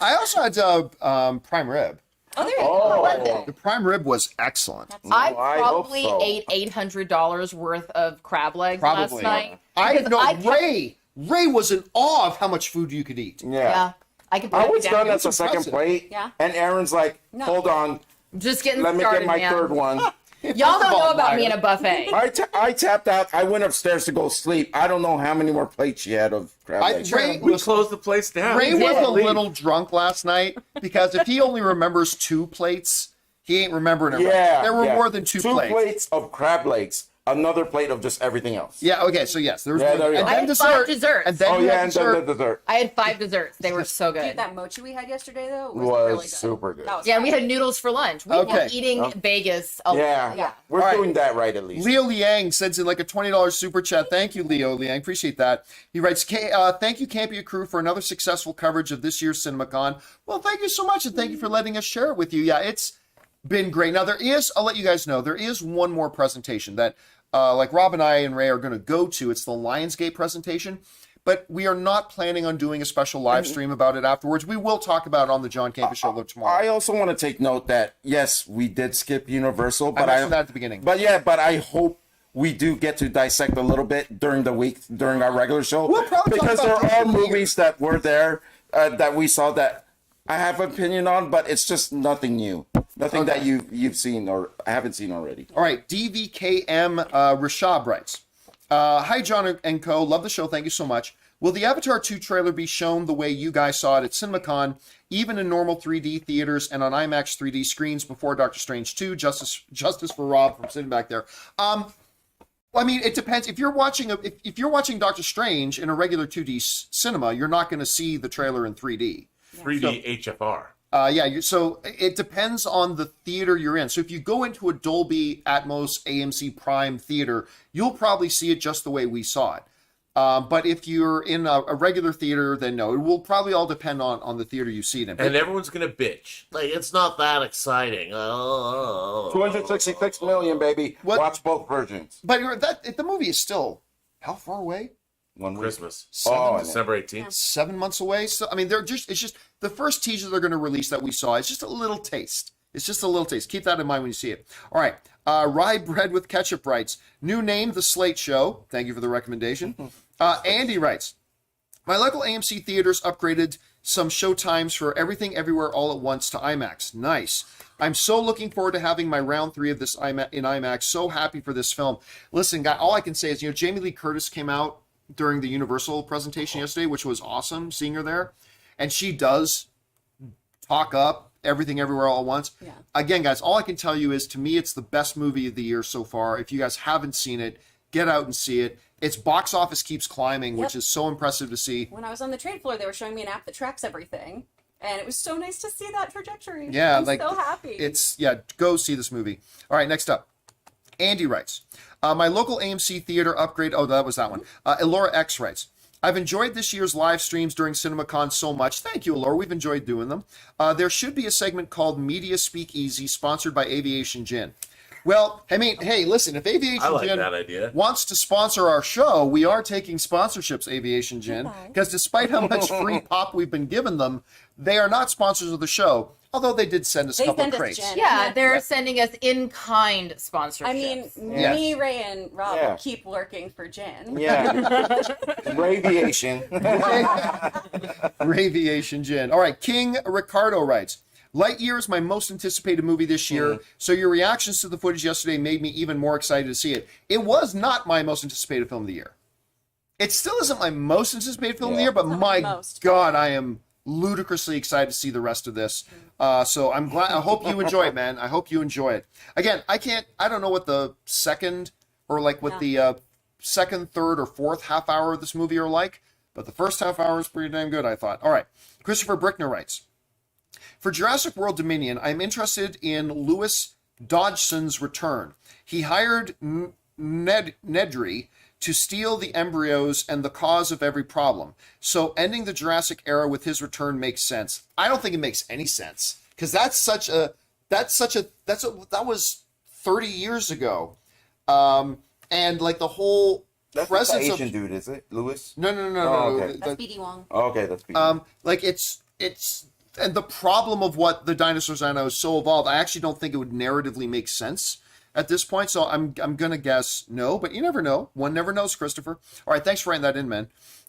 I also had prime rib.
Oh, there you go. I love
Oh,
The prime rib was excellent.
I
I hope
probably
so.
ate $800 worth of crab legs last
Probably.
night.
I
because
know
kept-
Ray was in awe of how much food you could eat.
Yeah, I could.
I
break
was
it down.
done at the
It's
second
impressive.
plate.
Yeah.
And Aaron's like,
No.
hold on,
Just getting
let me
started,
get my
man.
third one.
Y'all don't know about me in
liar.
a buffet.
I tapped out. I went upstairs to go sleep. I don't know how many more plates she had of crab legs.
Ray
We
was,
closed the place down.
Ray was
did.
a little drunk last night because if he only remembers 2 plates, he ain't remembering it.
Yeah.
Right. There were
yeah.
more than 2 plates.
plates of crab legs. Another plate of just everything else.
Yeah, okay, so yes, there was
Yeah, there you
and
go.
then
I had 5 desserts.
And then
Oh
you
yeah,
had
and
dessert.
then the dessert
I had 5 desserts. They were so
Dude,
good.
that mochi we had yesterday though
was
really good.
super good.
That was
Yeah, and we
fun.
had noodles for lunch. We've
Okay.
been eating Vegas a lot.
Yeah,
Yeah.
we're
All right.
doing that right at least.
Leo Liang sends in like a $20 super chat. Thank you, Leo Liang. Appreciate that. He writes, thank you, Campea crew, for another successful coverage of this year's CinemaCon. Well, thank you so much, and thank you for letting us share it with you. Yeah, it's been great. Now, I'll let you guys know, there is one more presentation that, like Rob and I and Ray are going to go to. It's the Lionsgate presentation. But we are not planning on doing a special live stream about it afterwards. We will talk about it on the John Campea Show tomorrow.
I also want to take note that yes, we did skip Universal, but
I mentioned that at the beginning.
But I hope we do get to dissect a little bit during the week during our regular show.
We'll probably talk
because
about
there are
this in the
movies that were there that we saw that I have an opinion on, but it's just nothing new, nothing that you've seen or haven't seen already.
All right, DVKM Rashab writes, hi, John and co. Love the show. Thank you so much. Will the Avatar 2 trailer be shown the way you guys saw it at CinemaCon, even in normal 3D theaters and on IMAX 3D screens before Doctor Strange 2? Justice for Rob from sitting back there. I mean, it depends. If you're watching if you're watching Doctor Strange in a regular 2D cinema, you're not going to see the trailer in 3D.
3D HFR.
So it depends on the theater you're in. So if you go into a Dolby Atmos AMC Prime theater, you'll probably see it just the way we saw it. But if you're in a regular theater, then no. It will probably all depend on the theater you see it in.
And everyone's going to bitch. Like, it's not that exciting. Oh.
266 million, baby.
What?
Watch both versions.
But the movie is still how far away?
1 week.
Christmas.
Oh,
December 18th.
7 months away. So I mean, it's just the first teaser they're going to release that we saw. It's just a little taste. It's just a little taste. Keep that in mind when you see it. All right. Rye Bread with Ketchup writes, new name, The Slate Show. Thank you for the recommendation. Andy writes, my local AMC theaters upgraded some show times for Everything Everywhere All at Once to IMAX. Nice. I'm so looking forward to having my round 3 of this in IMAX. So happy for this film. Listen, guy, all I can say is, Jamie Lee Curtis came out during the Universal presentation yesterday, which was awesome seeing her there. And she does talk up Everything Everywhere All at Once.
Yeah.
Again, guys, all I can tell you is, to me, it's the best movie of the year so far. If you guys haven't seen it, get out and see it. Its box office keeps climbing, which is so impressive to see.
When I was on the trade floor, they were showing me an app that tracks everything. And it was so nice to see that trajectory.
Yeah,
I'm
like
so happy.
go see this movie. All right, next up. Andy writes, my local AMC theater upgrade. Oh, that was that one. Elora X writes, I've enjoyed this year's live streams during CinemaCon so much. Thank you, Elora. We've enjoyed doing them. There should be a segment called Media Speakeasy, sponsored by Aviation Gin. Well, I mean, hey, listen, if Aviation
I like
Gin
that idea.
wants to sponsor our show, we are taking sponsorships, Aviation Gin, because despite how much free pop we've been giving them, they are not sponsors of the show. Although they did send us a
They
couple
send
of
us
crates.
gin.
Yeah, they're sending us in-kind sponsorships.
I mean,
Yes.
me, Ray, and Rob
Yeah.
will keep lurking for gin.
Yeah. Radiation.
Raviation Gin. All right, King Ricardo writes, Lightyear is my most anticipated movie this year, so your reactions to the footage yesterday made me even more excited to see it. It was not my most anticipated film of the year. It still isn't my most anticipated film of the year, but
Not
my
most.
God, I am ludicrously excited to see the rest of this. So I'm glad. I hope you enjoy it, man. I hope you enjoy it. Again, I don't know what the second or like what the second, third, or fourth half hour of this movie are like, but the first half hour is pretty damn good, I thought. All right. Christopher Brickner writes, for Jurassic World Dominion, I'm interested in Lewis Dodgson's return. He hired Nedry to steal the embryos and the cause of every problem. So ending the Jurassic era with his return makes sense. I don't think it makes any sense because that was 30 years ago. And like the whole
That's the
presence
Asian
of
dude, is it? Lewis?
no.
okay.
That's BD Wong.
Oh, okay, that's beautiful.
Like it's and the problem of what the dinosaurs I know is so evolved. I actually don't think it would narratively make sense at this point. So I'm gonna guess no, but you never know. One never knows, Christopher. All right, thanks for writing that in, man.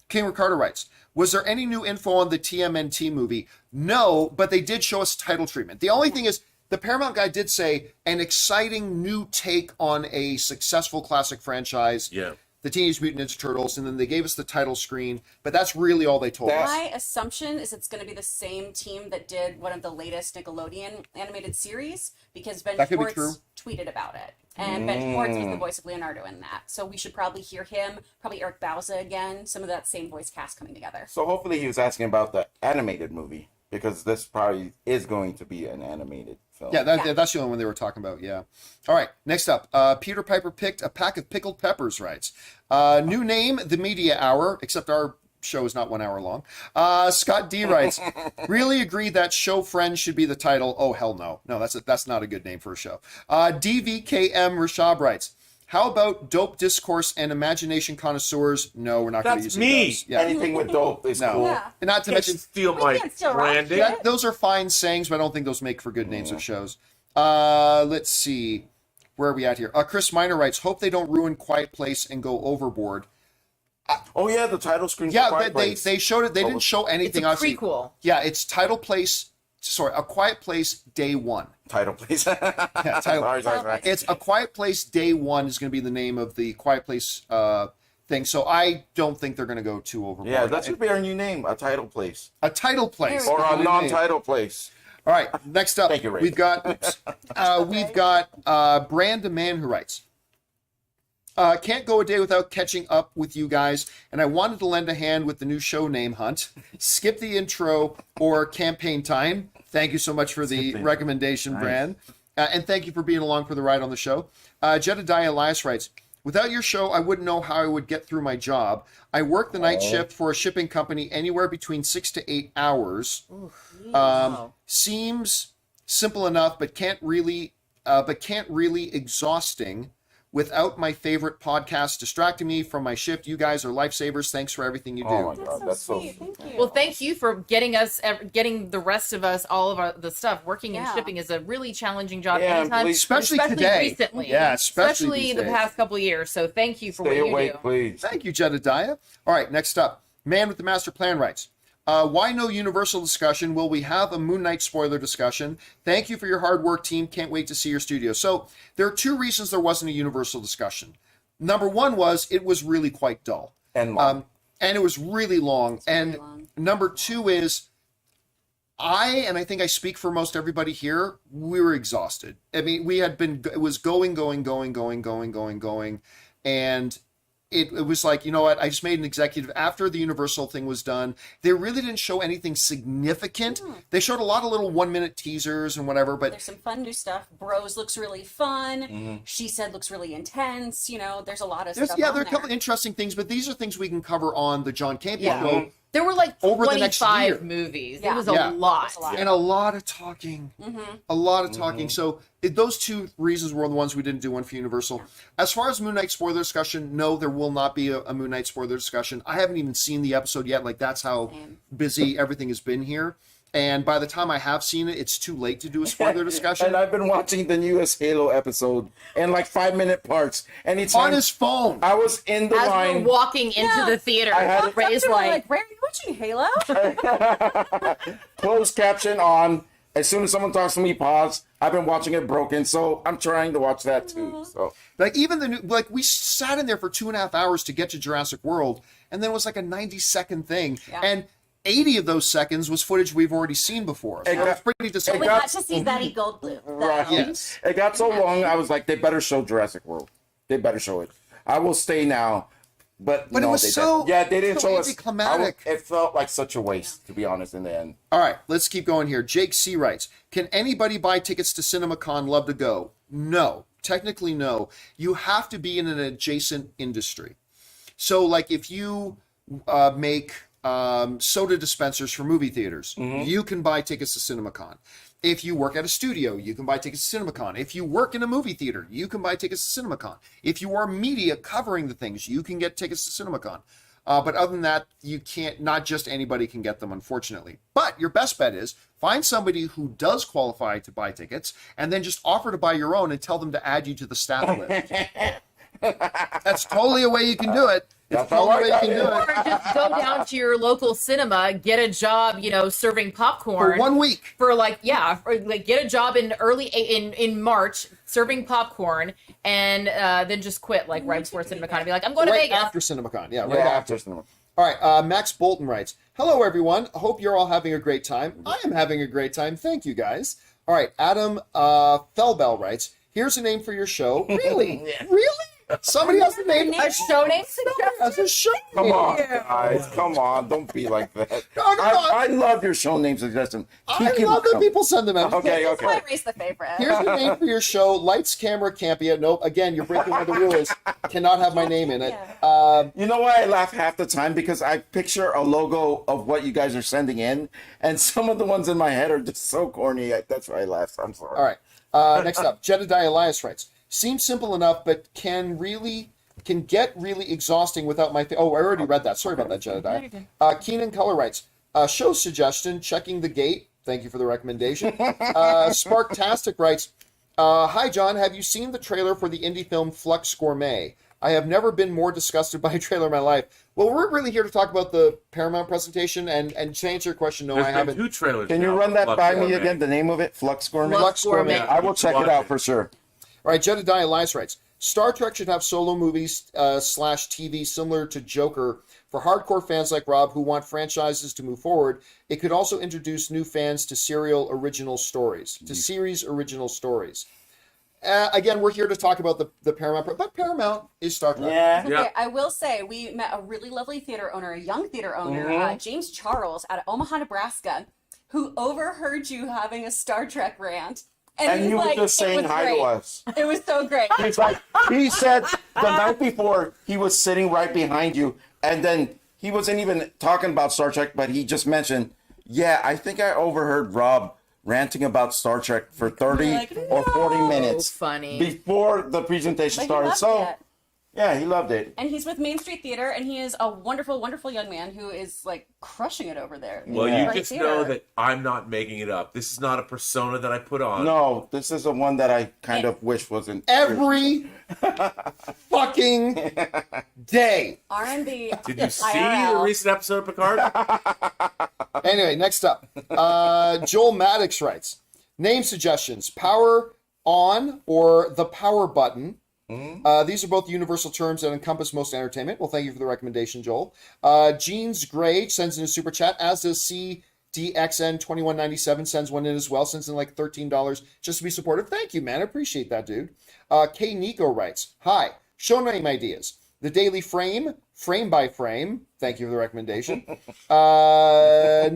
King Ricardo writes, was there any new info on the TMNT movie? No, but they did show us title treatment. The only thing is the Paramount guy did say an exciting new take on a successful classic franchise.
Yeah.
The Teenage Mutant Ninja Turtles, and then they gave us the title screen, but that's really all they told us.
My assumption is it's going to be the same team that did one of the latest Nickelodeon animated series because Ben
That could be true.
Schwartz tweeted about it. And Ben Schwartz was the voice of Leonardo in that. So we should probably hear him, probably Eric Bauza again, some of that same voice cast coming together.
So hopefully he was asking about the animated movie because this probably is going to be an animated film.
Yeah, that's the only one they were talking about, yeah. All right, next up. Peter Piper picked a pack of pickled peppers, writes. New name, The Media Hour, except our show is not 1 hour long. Scott D writes, really agree that Show Friends should be the title. Oh, hell no. No, that's not a good name for a show. DVKM Rashab writes, how about dope discourse and imagination connoisseurs? No, we're not going to use
That's me.
those. Yeah.
Anything with dope is
No.
cool.
Yeah.
And not to
Can't
mention,
steal my
can't steal rock
branding.
shit.
those are fine sayings, but I don't think those make for good names of shows. Let's see. Where are we at here? Chris Miner writes, hope they don't ruin Quiet Place and go overboard.
Oh yeah, the title screen. for
Yeah,
Quiet Place.
they showed it. They didn't show
It's
anything
a
else.
prequel.
Yeah, it's A Quiet Place Day One.
Title, please.
Yeah, title.
Sorry.
It's A Quiet Place Day One is going to be the name of the Quiet Place thing. So I don't think they're going to go too overboard.
Yeah, that should be our new name, a title place.
A title place.
There we
Or
go.
a non-title place.
All right, next up,
Thank you, Ray.
we've got Brand Man who writes, can't go a day without catching up with you guys, and I wanted to lend a hand with the new show name hunt. Skip the intro or campaign time. Thank you so much for the recommendation, Brand. And thank you for being along for the ride on the show. Jedediah Elias writes, without your show, I wouldn't know how I would get through my job. I work the night shift for a shipping company anywhere between 6 to 8 hours. Seems simple enough, but can't really exhausting. Without my favorite podcast distracting me from my shift, you guys are lifesavers. Thanks for everything you do.
Oh my god, that's so
sweet. Thank you.
Well, thank you for getting the rest of us all of the stuff. Working in
Yeah.
shipping is a really challenging job.
Yeah,
anytime,
please-
Especially today.
recently.
Yeah, especially these
the
days.
past couple of years. So thank you for
Stay
what you
awake,
do.
please.
Thank you, Jedediah. All right, next up. Man with the Master Plan writes, why no Universal discussion? Will we have a Moon Knight spoiler discussion? Thank you for your hard work, team. Can't wait to see your studio. So there are two reasons there wasn't a Universal discussion. Number one was it was really quite dull.
And long.
And it was really long. And
long.
number two is and I think I speak for most everybody here, we were exhausted. I mean, it was going. And it was like, you know what? I just made an executive after the Universal thing was done. They really didn't show anything significant. They showed a lot of little 1-minute teasers and whatever, but
There's some fun new stuff. Bros looks really fun. She Said looks really intense. You know, there's a lot of stuff.
there are
on
a couple interesting things, but these are things we can cover on the John Campea
Yeah.
show.
There were like
Over the next
25
year.
movies.
Yeah.
It was
Yeah.
a lot.
It was a lot.
And a lot of talking. A lot of talking. So those two reasons were the ones we didn't do one for Universal. As far as Moon Knight spoiler discussion, no, there will not be a Moon Knight spoiler discussion. I haven't even seen the episode yet. Like, that's how
Same.
busy everything has been here. And by the time I have seen it, it's too late to do a spoiler discussion.
And I've been watching the newest Halo episode in like 5-minute parts. Anytime
On his phone.
I was in the
As
line.
we're walking into the theater,
had-
Ray's
We're
like,
Ray, are you watching Halo?
Closed caption on. As soon as someone talks to me, pause. I've been watching it broken, so I'm trying to watch that too. So
Like even the new, like we sat in there for 2.5 hours to get to Jurassic World, and then it was like a 90-second thing, and 80 of those seconds was footage we've already seen before. So
It got-
it's pretty
We
disappointing.
got to see Betty Goldblum.
right,
Yes.
it got so long. I was like, they better show Jurassic World. They better show it. I will stay now. But
But it
no,
was
they
so-
didn't. Yeah, they didn't
so
show us.
anticlimactic.
It felt like such a waste, to be honest. In the end,
All right, let's keep going here. Jake C writes, can anybody buy tickets to CinemaCon? Love to go. No, technically no. You have to be in an adjacent industry. So like if you make soda dispensers for movie theaters, you can buy tickets to CinemaCon. If you work at a studio, you can buy tickets to CinemaCon. If you work in a movie theater, you can buy tickets to CinemaCon. If you are media covering the things, you can get tickets to CinemaCon. But other than that, you can't, not just anybody can get them, unfortunately. But your best bet is find somebody who does qualify to buy tickets and then just offer to buy your own and tell them to add you to the staff list. That's totally a way you can do it. It's
That's how
totally a way
I
you can do
or
it.
just go down to your local cinema, get a job, serving popcorn
For 1 week.
for get a job in March serving popcorn, and then just quit right before CinemaCon and be like, I'm going to
Right
Vegas.
after CinemaCon. Yeah, right
yeah,
after.
after cinema.
All right, Max Bolton writes, hello, everyone. I hope you're all having a great time. I am having a great time. Thank you, guys. All right, Adam Fellbell writes, here's a name for your show. Really? Really? Somebody has a name.
A show name
As a show
Come
name.
on, guys. Come on. Don't be like that.
No,
I love your show name suggestion.
I
Keep
love that
coming.
people send them out.
Okay,
That's why
okay.
Ray's the favorite.
Here's the name for your show. Lights, Camera, Campea. Nope. Again, you're breaking one of the rules. Cannot have my name in it.
You know why I laugh half the time? Because I picture a logo of what you guys are sending in, and some of the ones in my head are just so corny. That's why I laugh. I'm sorry.
All right. Next up, Jedediah Elias writes, seems simple enough, but can get really exhausting without my... Oh, I already read that. Sorry about that, Jedediah. Keenan Color writes, show suggestion, checking the gate. Thank you for the recommendation. Sparktastic writes, hi, John. Have you seen the trailer for the indie film Flux Gourmet? I have never been more disgusted by a trailer in my life. Well, we're really here to talk about the Paramount presentation, and to answer your question, no,
There's
I
been
haven't.
2 trailers.
Can you
now
run
for
that
Flux
by me
Gourmet.
again? The name of it? Flux Gourmet?
Flux Gourmet.
I will check it out for sure.
All right, Jedediah Elias writes, Star Trek should have solo movies / TV similar to Joker for hardcore fans like Rob who want franchises to move forward. It could also introduce new fans to series original stories. Again, we're here to talk about the Paramount, but Paramount is Star Trek.
Yeah.
Yeah.
Okay, I will say we met a really lovely theater owner, a young theater owner, James Charles, out of Omaha, Nebraska, who overheard you having a Star Trek rant.
And
he
you
was
were
like,
just
"It
saying
was
hi
great."
to us.
It was so great.
He's like, he said the night before he was sitting right behind you, and then he wasn't even talking about Star Trek, but he just mentioned, yeah, I think I overheard Rob ranting about Star Trek for 30
like,
or 40 minutes
So funny.
before the presentation
But he
started.
loved
So,
it.
yeah, he loved it.
And he's with Main Street Theater, and he is a wonderful, wonderful young man who is like crushing it over there.
Well,
Yeah.
you
Great
just
theater.
know that I'm not making it up. This is not a persona that I put on.
No, this is the one that I kind of wish wasn't.
Every fucking day.
R&B.
Did you see
IRL.
the recent episode of Picard?
Anyway, next up, Joel Maddox writes, name suggestions, power on or the power button. These are both universal terms that encompass most entertainment. Well, thank you for the recommendation, Joel. Jeans Gray sends in a super chat, as does CDXN2197 sends one in as well, sends in like $13 just to be supportive. Thank you, man. I appreciate that, dude. K. Nico writes, hi, show name ideas. The Daily Frame, frame by frame. Thank you for the recommendation.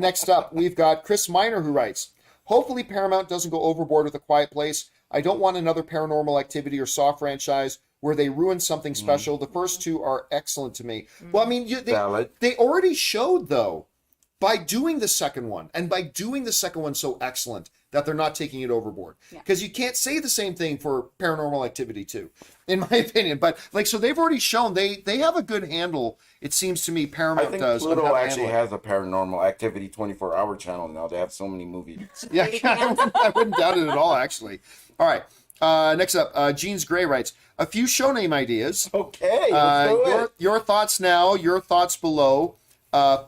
Next up, we've got Chris Miner who writes, hopefully Paramount doesn't go overboard with A Quiet Place. I don't want another Paranormal Activity or Saw franchise where they ruin something special. The first 2 are excellent to me. Well, I mean,
Valid.
they already showed, though, by doing the second one, and by doing the second one so excellent, that they're not taking it overboard.
Yeah.
Because you can't say the same thing for Paranormal Activity 2, in my opinion. But like, so they've already shown they have a good handle, it seems to me, Paramount
I think
does. on
Pluto
how to
actually
handle it.
has a Paranormal Activity 24-hour channel now. They have so many movies.
Yeah, I wouldn't doubt it at all, actually. All right. Next up, Jeans Gray writes, a few show name ideas.
Okay, let's do it.
Your thoughts now, your thoughts below.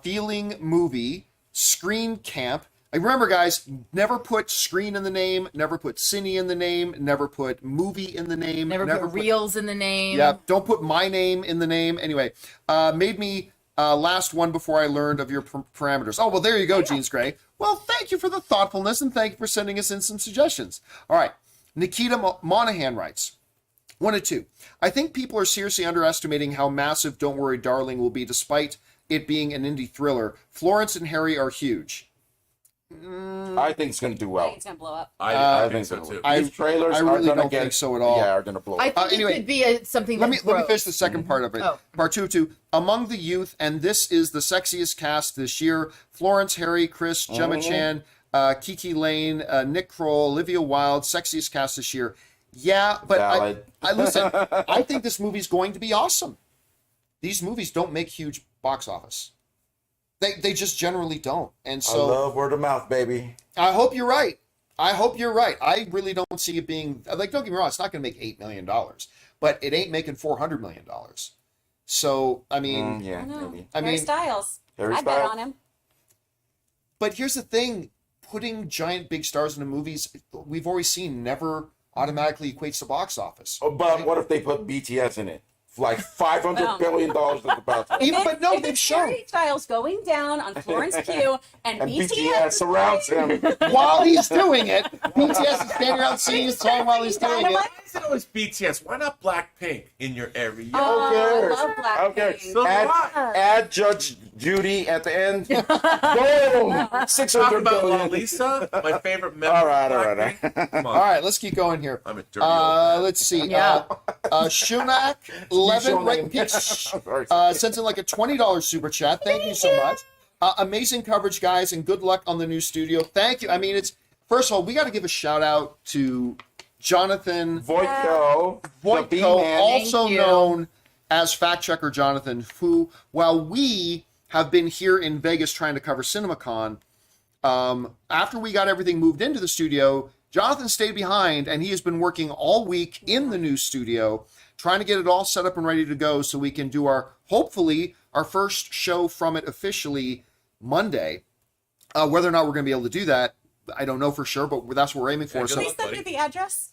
Feeling movie, Screen Camp. Like, remember, guys, never put screen in the name, never put cine in the name, never put movie in the name.
Never put reels in the name.
Yeah, don't put my name in the name. Anyway, made me last one before I learned of your parameters. Oh, well, there you go, Jeans Gray. Well, thank you for the thoughtfulness, and thank you for sending us in some suggestions. All right. Nikita Monahan writes, 1 of 2. I think people are seriously underestimating how massive Don't Worry Darling will be despite it being an indie thriller. Florence and Harry are huge.
I think it's going to do
I
well.
think it's gonna blow up.
I think so too.
These trailers
I really
are gonna
don't
get,
think so at all.
Yeah, are going to blow up.
I think
Anyway,
it could be something
Let me
that
finish the second part of it.
Oh.
Part 2 of 2. Among the youth, and this is the sexiest cast this year: Florence, Harry, Chris, Gemma Chan, Kiki Lane, Nick Kroll, Olivia Wilde. Sexiest cast this year. Yeah, but
Valid.
I listen. I think this movie's going to be awesome. These movies don't make huge box office. They just generally don't. And
I
so
love word of mouth, baby.
I hope you're right. I really don't see it being like, don't get me wrong, it's not going to make $8 million, but it ain't making $400 million. So, I mean,
Yeah,
I know.
maybe.
I
Harry
mean,
Styles.
Harry
I bet
Styles.
on him.
but here's the thing, putting giant big stars into movies, we've always seen, never automatically equates to box office.
Oh, but what if they put BTS in it? Like $500 billion at the box office.
Even, but no,
If
they've
it's
shown
Harry Styles going down on Florence Pugh and,
And
BTS
BTS surrounds him.
while he's doing it, BTS is standing around singing his song while he's doing it.
Dynamite.
Why is it always BTS? Why not Blackpink in your area?
Oh,
cares?
I love Blackpink.
Okay.
So do I.
Add Judge Judy at the end. Boom!
Talk
600
about
billion.
Lisa, my favorite member.
All right,
of
all right.
Blackpink. Come on.
All right, let's keep going here.
I'm a dirty old man.
Let's see.
Yeah.
Shunak 11
Show
right
name.
pitch
Sorry.
sends in like a $20 super chat. Thank you so much. Amazing coverage, guys, and good luck on the new studio. Thank you. I mean, it's first of all, we got to give a shout out to Jonathan
Voitko, the
Voitko,
B-man.
also
Thank you.
known as Fact Checker Jonathan, who, while we have been here in Vegas trying to cover CinemaCon, after we got everything moved into the studio, Jonathan stayed behind, and he has been working all week in the new studio, trying to get it all set up and ready to go so we can do hopefully, our first show from it officially Monday. Whether or not we're going to be able to do that, I don't know for sure, but that's what we're aiming for.
good
So,
luck.
Please send me the address.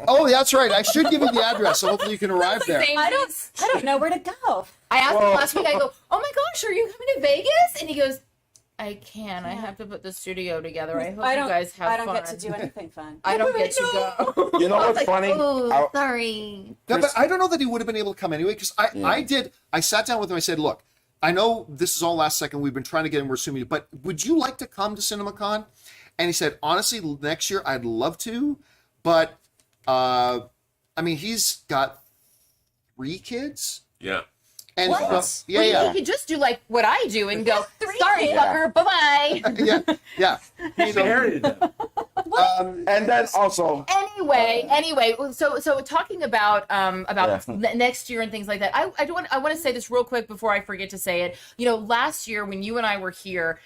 oh, that's right. I should give you the address, so hopefully you can arrive there.
I don't know where to go.
I asked him last week, I go, oh my gosh, are you coming to Vegas? And he goes, I can. I have to put the studio together. I hope
I
you
don't.
guys have
I don't
fun.
get to do anything fun.
I don't get to go.
You know what's funny?
Oh, sorry.
No, but I don't know that he would have been able to come anyway, because I sat down with him. I said, look, I know this is all last second. We've been trying to get him, we're assuming, but would you like to come to CinemaCon? And he said, honestly, next year I'd love to, but I mean, he's got 3 kids.
Yeah.
And
What?
yeah,
Well,
yeah.
He could just do like what I do and go,
3
sorry,
kids.
fucker, bye-bye.
yeah.
He inherited them.
And then also,
Anyway, so talking about next year and things like that. I want to say this real quick before I forget to say it. You know, last year when you and I were here,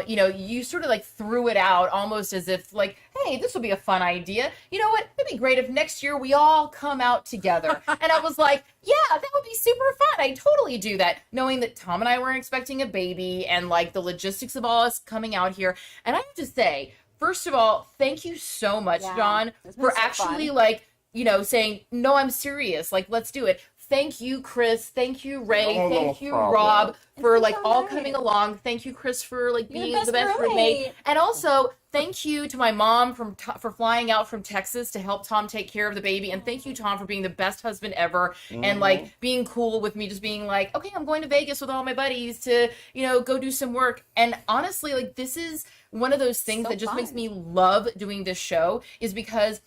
you know, you sort of like threw it out almost as if like, hey, this will be a fun idea. You know what? It'd be great if next year we all come out together. And I was like, yeah, that would be super fun. I'd totally do that, knowing that Tom and I weren't expecting a baby and like the logistics of all us coming out here. And I have to say, first of all, thank you so much,
Yeah,
John,
it's been
for
so
actually
fun.
like, you know, saying, no, I'm serious. Like, let's do it. Thank you, Chris. Thank you, Ray.
No
Thank you,
problem.
Rob, for
It's
like
so
all
nice.
coming along. Thank you, Chris, for like
You're the
being
best
the best
roommate.
roommate. And also, thank you to my mom for flying out from Texas to help Tom take care of the baby. And thank you, Tom, for being the best husband ever and like being cool with me, just being like, okay, I'm going to Vegas with all my buddies to, you know, go do some work. And honestly, like this is one of those things
So
that just makes
fun.
me love doing this show is because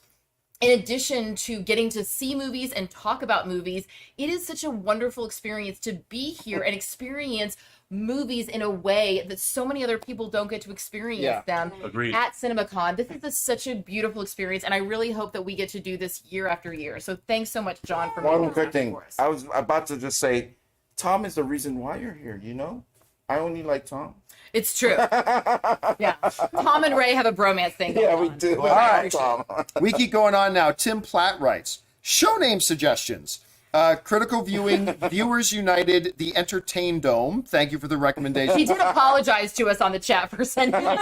in addition to getting to see movies and talk about movies, it is such a wonderful experience to be here and experience movies in a way that so many other people don't get to experience them
Agreed.
at CinemaCon. This is such a beautiful experience, and I really hope that we get to do this year after year. So thanks so much, John, for making
One
this
quick
happen
thing.
for us.
I was about to just say, Tom is the reason why you're here, you know? I only like Tom.
It's true. Yeah. Tom and Ray have a bromance thing going
Yeah, we
on.
do.
All
Hi, Tom.
We keep going on now. Tim Platt writes, show name suggestions. Critical viewing, Viewers United, The Entertain Dome. Thank you for the recommendation.
He did apologize to us on the chat for sending it.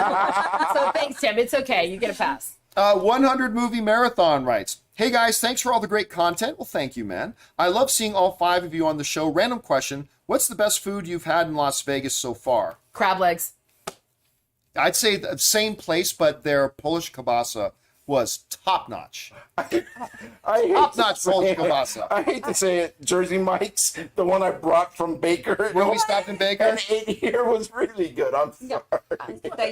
So thanks, Tim. It's okay. You get a pass.
100 Movie Marathon writes, hey guys, thanks for all the great content. Well, thank you, man. I love seeing all 5 of you on the show. Random question, what's the best food you've had in Las Vegas so far?
Crab legs.
I'd say the same place, but their Polish kielbasa was top-notch.
I hate
Top-notch
to
Polish
say it.
kielbasa.
I hate to say it. Jersey Mike's, the one I brought from Baker.
When we stopped in Baker?
And ate here was really good. I'm sorry.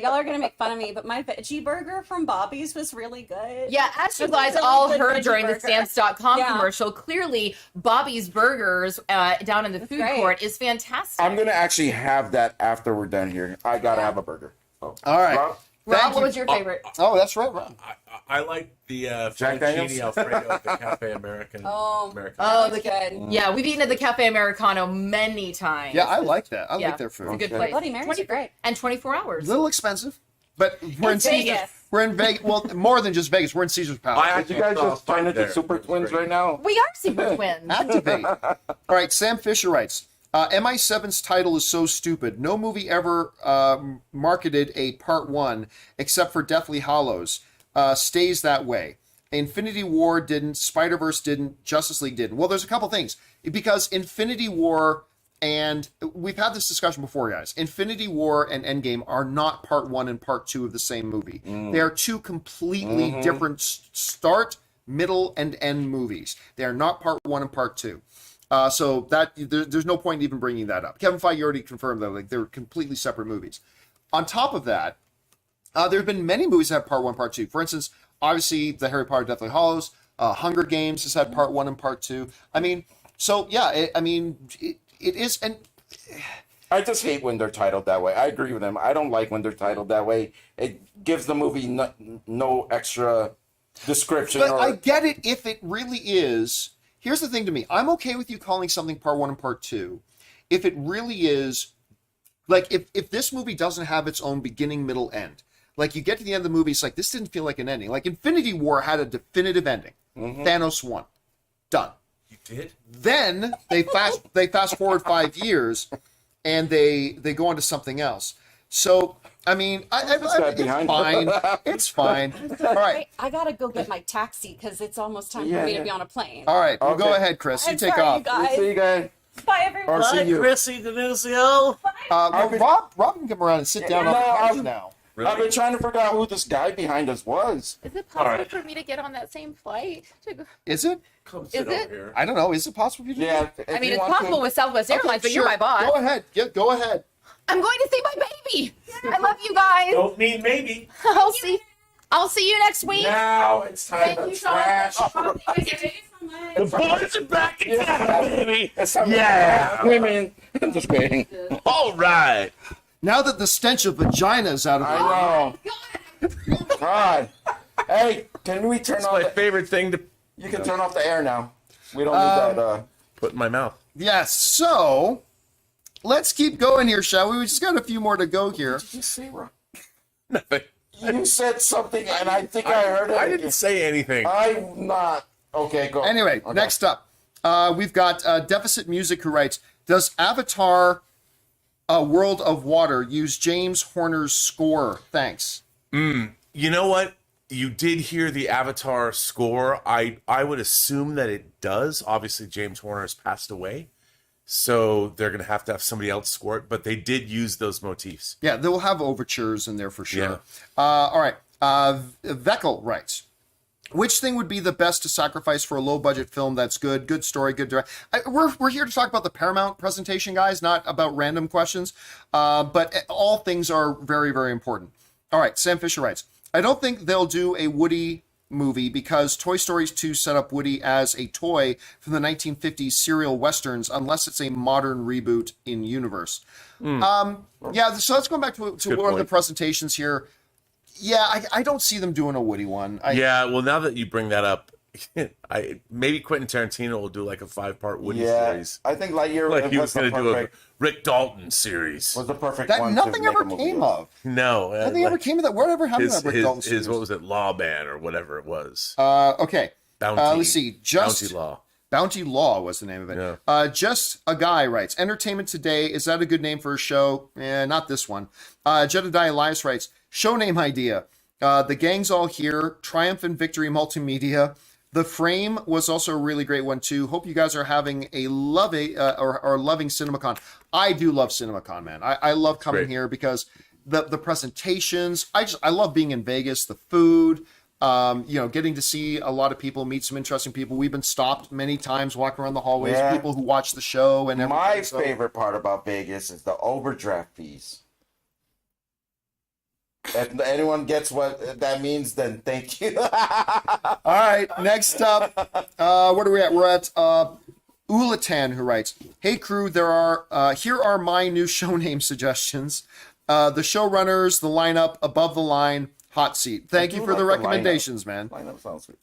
Y'all are gonna make fun of me, but my veggie burger from Bobby's was really good.
Yeah, as you
It was
guys
a really
all
good
heard
veggie
during the
burger.
Stamps.com
Yeah.
commercial, clearly Bobby's Burgers down in the food
great.
court is fantastic.
I'm going to actually have that after we're done here. I got to have a burger. So,
All right.
Rob?
Rob,
Thank
what
you.
was your favorite?
Oh, that's right, Rob.
I like the
Jack Daniels?
fettuccine Alfredo at the Cafe American. American.
Oh,
That's
the
good.
Yeah, we've eaten at the Cafe Americano many times.
Yeah, I like that. I
Yeah,
like their
It's a
food.
good
Okay.
place.
Bloody Marys are great.
And 24 hours.
A little expensive, but we're in
It's
Caesars.
Vegas.
We're in Vegas. Well, more than just Vegas. We're in Caesar's Palace.
I
Did you guys just turn into super twins right now?
We are super twins.
Activate. All right, Sam Fisher writes, MI7's title is so stupid. No movie ever marketed a part 1 except for Deathly Hallows. Stays that way. Infinity War didn't, Spider-Verse didn't, Justice League didn't. Well, there's a couple things. Because Infinity War and we've had this discussion before, guys. Infinity War and Endgame are not part 1 and part 2 of the same movie. They are two completely different start, middle, and end movies. They are not part 1 and part 2. So that there's no point in even bringing that up. Kevin Feige already confirmed that like they're completely separate movies. On top of that, there have been many movies that have part 1, part 2. For instance, obviously the Harry Potter Deathly Hallows, Hunger Games has had part 1 and part 2. I mean, so yeah, it is, and
I just hate when they're titled that way. I agree with them. I don't like when they're titled that way. It gives the movie no extra description.
but
or,
I get it if it really is. Here's the thing to me. I'm okay with you calling something part 1 and part 2 if it really is, like, if this movie doesn't have its own beginning, middle, end. Like, you get to the end of the movie, it's like, this didn't feel like an ending. Like, Infinity War had a definitive ending. Thanos won. Done.
You did?
Then they fast forward 5 years, and they go on to something else. So, I mean,
guy
it's
behind
fine. It's fine. All right.
Wait, I gotta go get my taxi because it's almost time
Yeah,
for me
yeah.
to be on a plane.
All right. Well, go
Okay.
ahead, Chris. You
I'm
take
sorry,
off.
you guys.
See you guys.
Bye, everyone.
Or see you.
Chrissy Denuncio.
Well, Rob can come around and sit down on
No,
the couch
I'm-
now.
I've been trying to figure out who this guy behind us was.
Is it possible
right.
for me to get on that same flight?
Is it?
Come sit
Is it?
over here.
I don't know. Is it possible for you to do
Yeah.
that?
I mean, it's possible with Southwest Airlines, but you're
Sure.
my boss.
Go ahead. Go ahead.
I'm going to see my baby. I love you guys.
Don't mean maybe.
I'll see you next week.
Now it's time
Thank
to
you,
trash.
Sean.
The boys are back in town, baby.
It's time
Yeah.
to women. I'm just kidding.
All right.
Now that the stench of vagina is out of the
I know. God. Hey, can we turn off
My
the...
favorite thing to
You can turn off the air now. We don't need that.
put in my mouth.
Yes. So let's keep going here, shall we? We just got a few more to go here.
You say, Rob?
Nothing.
You said something, and I think I heard it.
I didn't say anything.
I'm not. Okay, go.
Anyway,
Okay.
next up, we've got Deficit Music who writes, does Avatar World of Water use James Horner's score? Thanks.
You know what? You did hear the Avatar score. I would assume that it does. Obviously, James Horner has passed away, so they're going to have somebody else score it. But they did use those motifs.
Yeah, they will have overtures in there for sure.
Yeah.
All right. Veckel writes, which thing would be the best to sacrifice for a low-budget film that's good? Good story, good direct. We're here to talk about the Paramount presentation, guys, not about random questions. But all things are very, very important. All right, Sam Fisher writes, I don't think they'll do a Woody movie because Toy Story 2 set up Woody as a toy from the 1950s serial westerns, unless it's a modern reboot in universe. Yeah, so let's go back to one of the
point.
presentations here. Yeah, I don't see them doing a Woody one.
Yeah, well, now that you bring that up, maybe Quentin Tarantino will do like a 5-part Woody series.
I think Lightyear
Like he
was
was
the
going to do a
perfect,
Rick Dalton series.
was the perfect
That
one.
nothing
to make
ever
a movie
came
with.
of.
No,
Nothing ever came of that. Whatever happened to
his,
that Rick Dalton series?
what was it, Lawman or whatever it was.
Okay.
Bounty.
Let's see.
Bounty Law.
Bounty Law was the name of it.
Yeah.
Just a Guy writes, Entertainment Today, is that a good name for a show? Not this one. Jedediah Elias writes, show name idea. The Gang's All Here, Triumph and Victory Multimedia. The Frame was also a really great one too. Hope you guys are having a loving CinemaCon. I do love CinemaCon, man. I love coming here because the presentations. I love being in Vegas. The food. Getting to see a lot of people, meet some interesting people. We've been stopped many times walking around the hallways.
Yeah.
People who watch the show and everything.
My favorite part about Vegas is the overdraft fees. If anyone gets what that means, then thank you.
All right, next up, what are we at? We're at Ulatan, who writes, "Hey crew, here are my new show name suggestions. The showrunners, the lineup, above the line, hot seat. Thank you for the recommendations, man.
Lineup sounds good.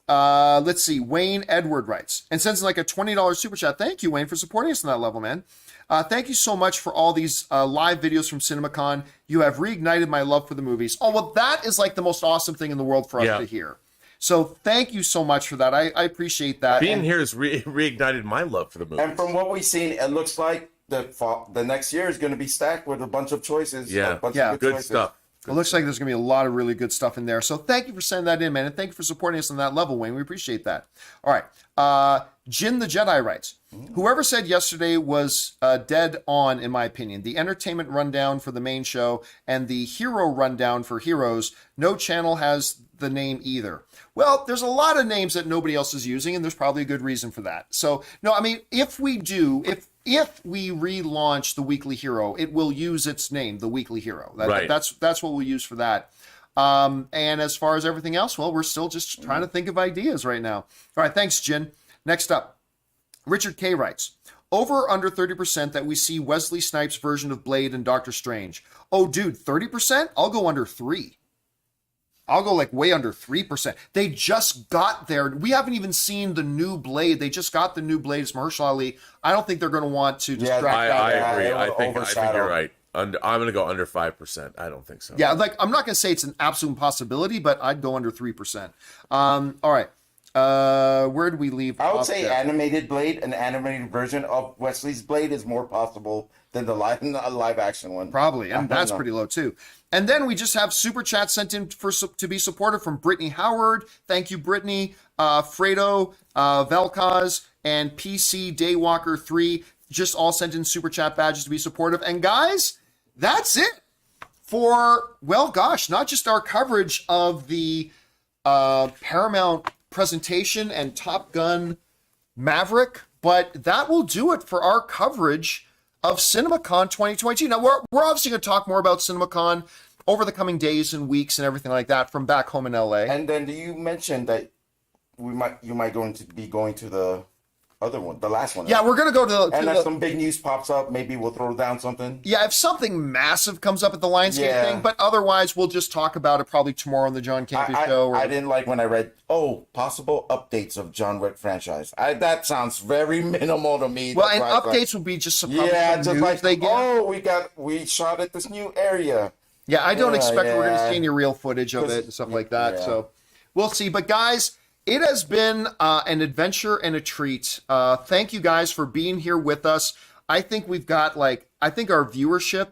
Let's see. Wayne Edward writes and sends like a $20 super chat. Thank you, Wayne, for supporting us on that level, man. Thank you so much for all these live videos from CinemaCon. You have reignited my love for the movies. Oh, well, that is like the most awesome thing in the world for us to hear. So thank you so much for that. I appreciate that.
Being here has reignited my love for the movies.
And from what we've seen, it looks like the next year is going to be stacked with a bunch of choices.
Yeah.
A bunch
Yeah.
of
Good
choices.
stuff.
It looks like there's going to be a lot of really good stuff in there. So thank you for sending that in, man. And thank you for supporting us on that level, Wayne. We appreciate that. All right. Jin the Jedi writes, whoever said yesterday was dead on, in my opinion. The entertainment rundown for the main show and the hero rundown for heroes. No channel has the name either. Well, there's a lot of names that nobody else is using, and there's probably a good reason for that. So, no, I mean, if we relaunch the Weekly Hero, it will use its name, the Weekly Hero. That's what we'll use for that. And as far as everything else, well, we're still just trying to think of ideas right now. All right, thanks, Jin. Next up, Richard K. writes, over or under 30% that we see Wesley Snipes' version of Blade and Doctor Strange. Oh, dude, 30%? I'll go under 3. I'll go like way under 3%. They just got there. We haven't even seen the new Blade. They just got the new Blade. It's Mahershala Ali. I don't think they're going to want to distract
I
that.
agree. I think you're right. I'm going to go under 5%. I don't think so.
Yeah, like I'm not going to say it's an absolute possibility, but I'd go under 3%. All right. Where do we leave?
I would say animated Blade, an animated version of Wesley's Blade is more possible than the live action one.
Probably, and that's pretty low too. And then we just have super chat sent in to be supported from Brittany Howard. Thank you, Brittany. Fredo, Velkaz, and PC Daywalker 3 just all sent in super chat badges to be supportive. And guys, that's it for, well, gosh, not just our coverage of the Paramount Presentation and Top Gun Maverick, but that will do it for our coverage of CinemaCon 2022. Now, we're obviously going to talk more about CinemaCon over the coming days and weeks and everything like that from back home in LA.
And then you mentioned that you might going to be going to the other one, the last one.
Yeah, we're going to go to
and if some big news pops up, maybe we'll throw down something.
Yeah, if something massive comes up at the Lionsgate thing, but otherwise we'll just talk about it probably tomorrow on the John Campea Show.
I didn't like when I read, possible updates of John Wick franchise. That sounds very minimal to me.
Well, and updates would be just some news
like,
they get.
we shot at this new area.
Yeah, I don't expect we're going to see any real footage of it and stuff like that. Yeah. So we'll see. But guys, it has been an adventure and a treat. Thank you guys for being here with us. I think we've got I think our viewership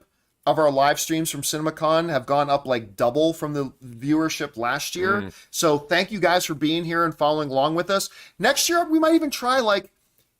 of our live streams from CinemaCon have gone up like double from the viewership last year. So thank you guys for being here and following along with us. Next year, we might even try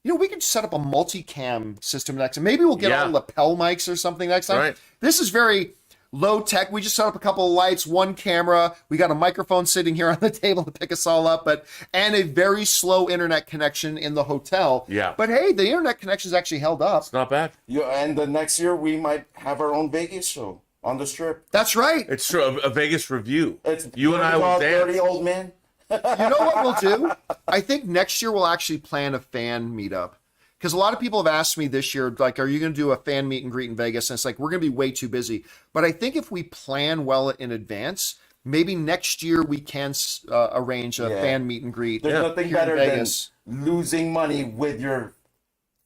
we could set up a multicam system next time. Maybe we'll get all lapel mics or something next time.
Right.
This is very low tech. We just set up a couple of lights, one camera. We got a microphone sitting here on the table to pick us all up, and a very slow internet connection in the hotel.
Yeah.
But hey, the internet connection's actually held up.
It's not bad.
And the next year we might have our own Vegas show on the Strip.
That's right.
It's true. A Vegas review.
It's
you and I will dance.
Dirty old man.
You know what we'll do? I think next year we'll actually plan a fan meetup. Because a lot of people have asked me this year, like, are you going to do a fan meet and greet in Vegas? And it's like, we're going to be way too busy. But I think if we plan well in advance, maybe next year we can arrange a fan meet and greet.
There's nothing
here in
better than
Vegas.
losing money with your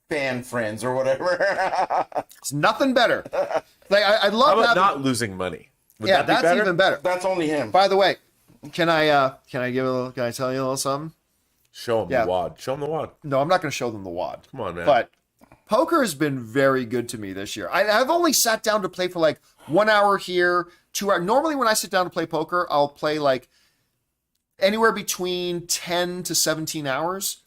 fan friends or whatever.
It's nothing better. Like, I love
How about
having-
not losing money? Would
yeah,
that be
that's
better?
even better.
That's only him.
By the way, can I tell you a little something?
Show them
Yeah.
the wad. Show them the wad.
No, I'm not going to show them the wad.
Come on, man.
But poker has been very good to me this year. I've only sat down to play for like 1 hour here, 2 hours. Normally when I sit down to play poker, I'll play like anywhere between 10 to 17 hours.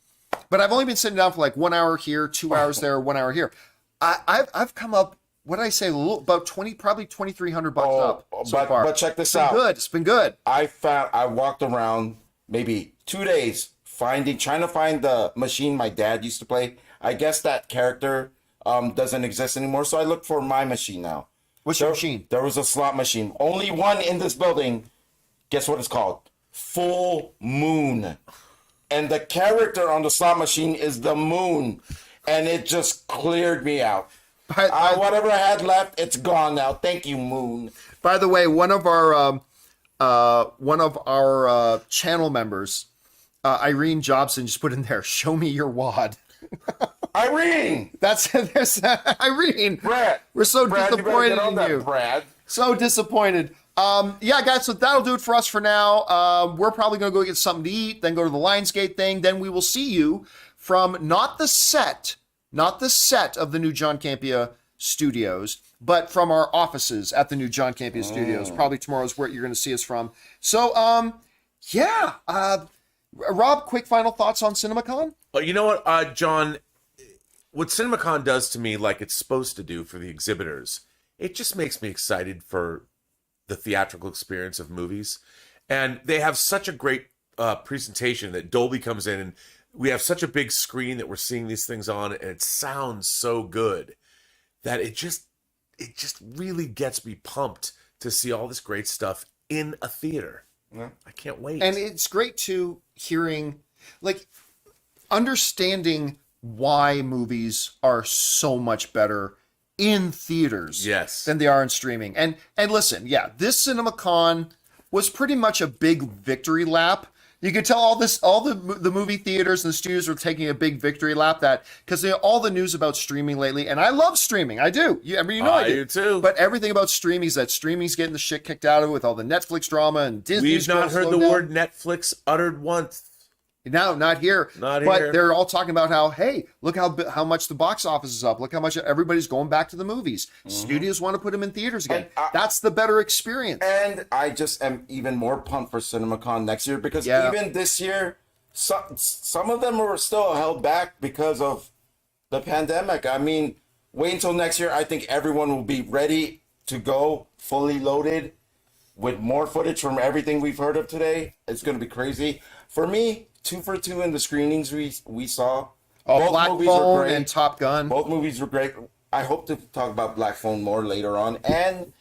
But I've only been sitting down for like 1 hour here, 2 hours there, 1 hour here. I've come up, what did I say, about probably $2,300 up so far.
But check this
It's been
out.
good. It's been good.
I walked around maybe 2 days trying to find the machine my dad used to play. I guess that character doesn't exist anymore, so I looked for my machine now.
What's your machine?
There was a slot machine. Only one in this building. Guess what it's called? Full Moon. And the character on the slot machine is the moon. And it just cleared me out. Whatever I had left, it's gone now. Thank you, Moon.
By the way, one of our channel members, Irene Jobson, just put in there, "Show me your wad."
Irene!
There's Irene.
Brad.
We're so
Brad, you better
disappointed
get on
in
that,
you.
Brad.
So disappointed. Yeah, guys, so that'll do it for us for now. We're probably going to go get something to eat, then go to the Lionsgate thing. Then we will see you from not the set of the new John Campea Studios, but from our offices at the new John Campea Studios. Probably tomorrow is where you're going to see us from. So, yeah. Rob, quick final thoughts on CinemaCon?
Well, you know what, John? What CinemaCon does to me, like it's supposed to do for the exhibitors, it just makes me excited for the theatrical experience of movies. And they have such a great presentation that Dolby comes in, and we have such a big screen that we're seeing these things on, and it sounds so good that it just really gets me pumped to see all this great stuff in a theater. Yeah. I can't wait.
And it's great too hearing, like, understanding why movies are so much better in theaters than they are in streaming. And listen, yeah, this CinemaCon was pretty much a big victory lap. You could tell all the movie theaters and the studios were taking a big victory lap, that because all the news about streaming lately, and I love streaming, I do. I do
too.
But everything about streaming is that streaming's getting the shit kicked out of it with all the Netflix drama and Disney's.
We've not heard the word Netflix uttered once.
No, not here.
Not
but
here.
They're all talking about how, hey, look how much the box office is up. Look how much everybody's going back to the movies. Studios want to put them in theaters again. That's the better experience.
And I just am even more pumped for CinemaCon next year, because even this year, some of them were still held back because of the pandemic. I mean, wait until next year. I think everyone will be ready to go, fully loaded, with more footage from everything we've heard of today. It's going to be crazy. For me, 2 for 2 in the screenings we saw. Both
Black
movies
Phone
were great.
and Top Gun.
Both movies were great. I hope to talk about Black Phone more later on, and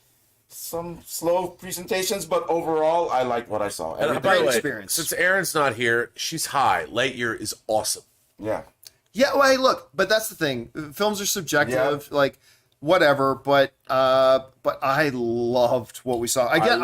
some slow presentations, but overall, I liked what I saw.
And by
great
the way,
experience.
since Erin's not here, she's high. Lightyear is awesome.
Yeah.
Yeah, well, hey, look, but that's the thing. Films are subjective, like whatever. But I loved what we saw. Again,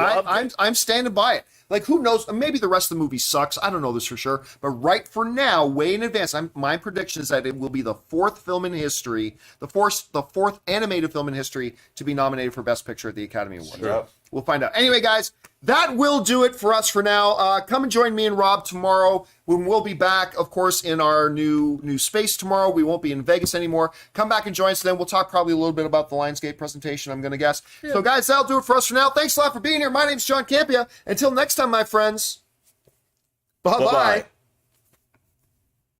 I'm standing by it. Like, who knows? Maybe the rest of the movie sucks. I don't know this for sure. But right for now, way in advance, my prediction is that it will be the fourth film in history, the fourth animated film in history to be nominated for Best Picture at the Academy Awards.
Sure.
We'll find out. Anyway, guys, that will do it for us for now. Come and join me and Rob tomorrow when we'll be back, of course, in our new space tomorrow. We won't be in Vegas anymore. Come back and join us then. We'll talk probably a little bit about the Lionsgate presentation, I'm going to guess. Yeah. So, guys, that'll do it for us for now. Thanks a lot for being here. My name's John Campea. Until next time, my friends. Bye-bye.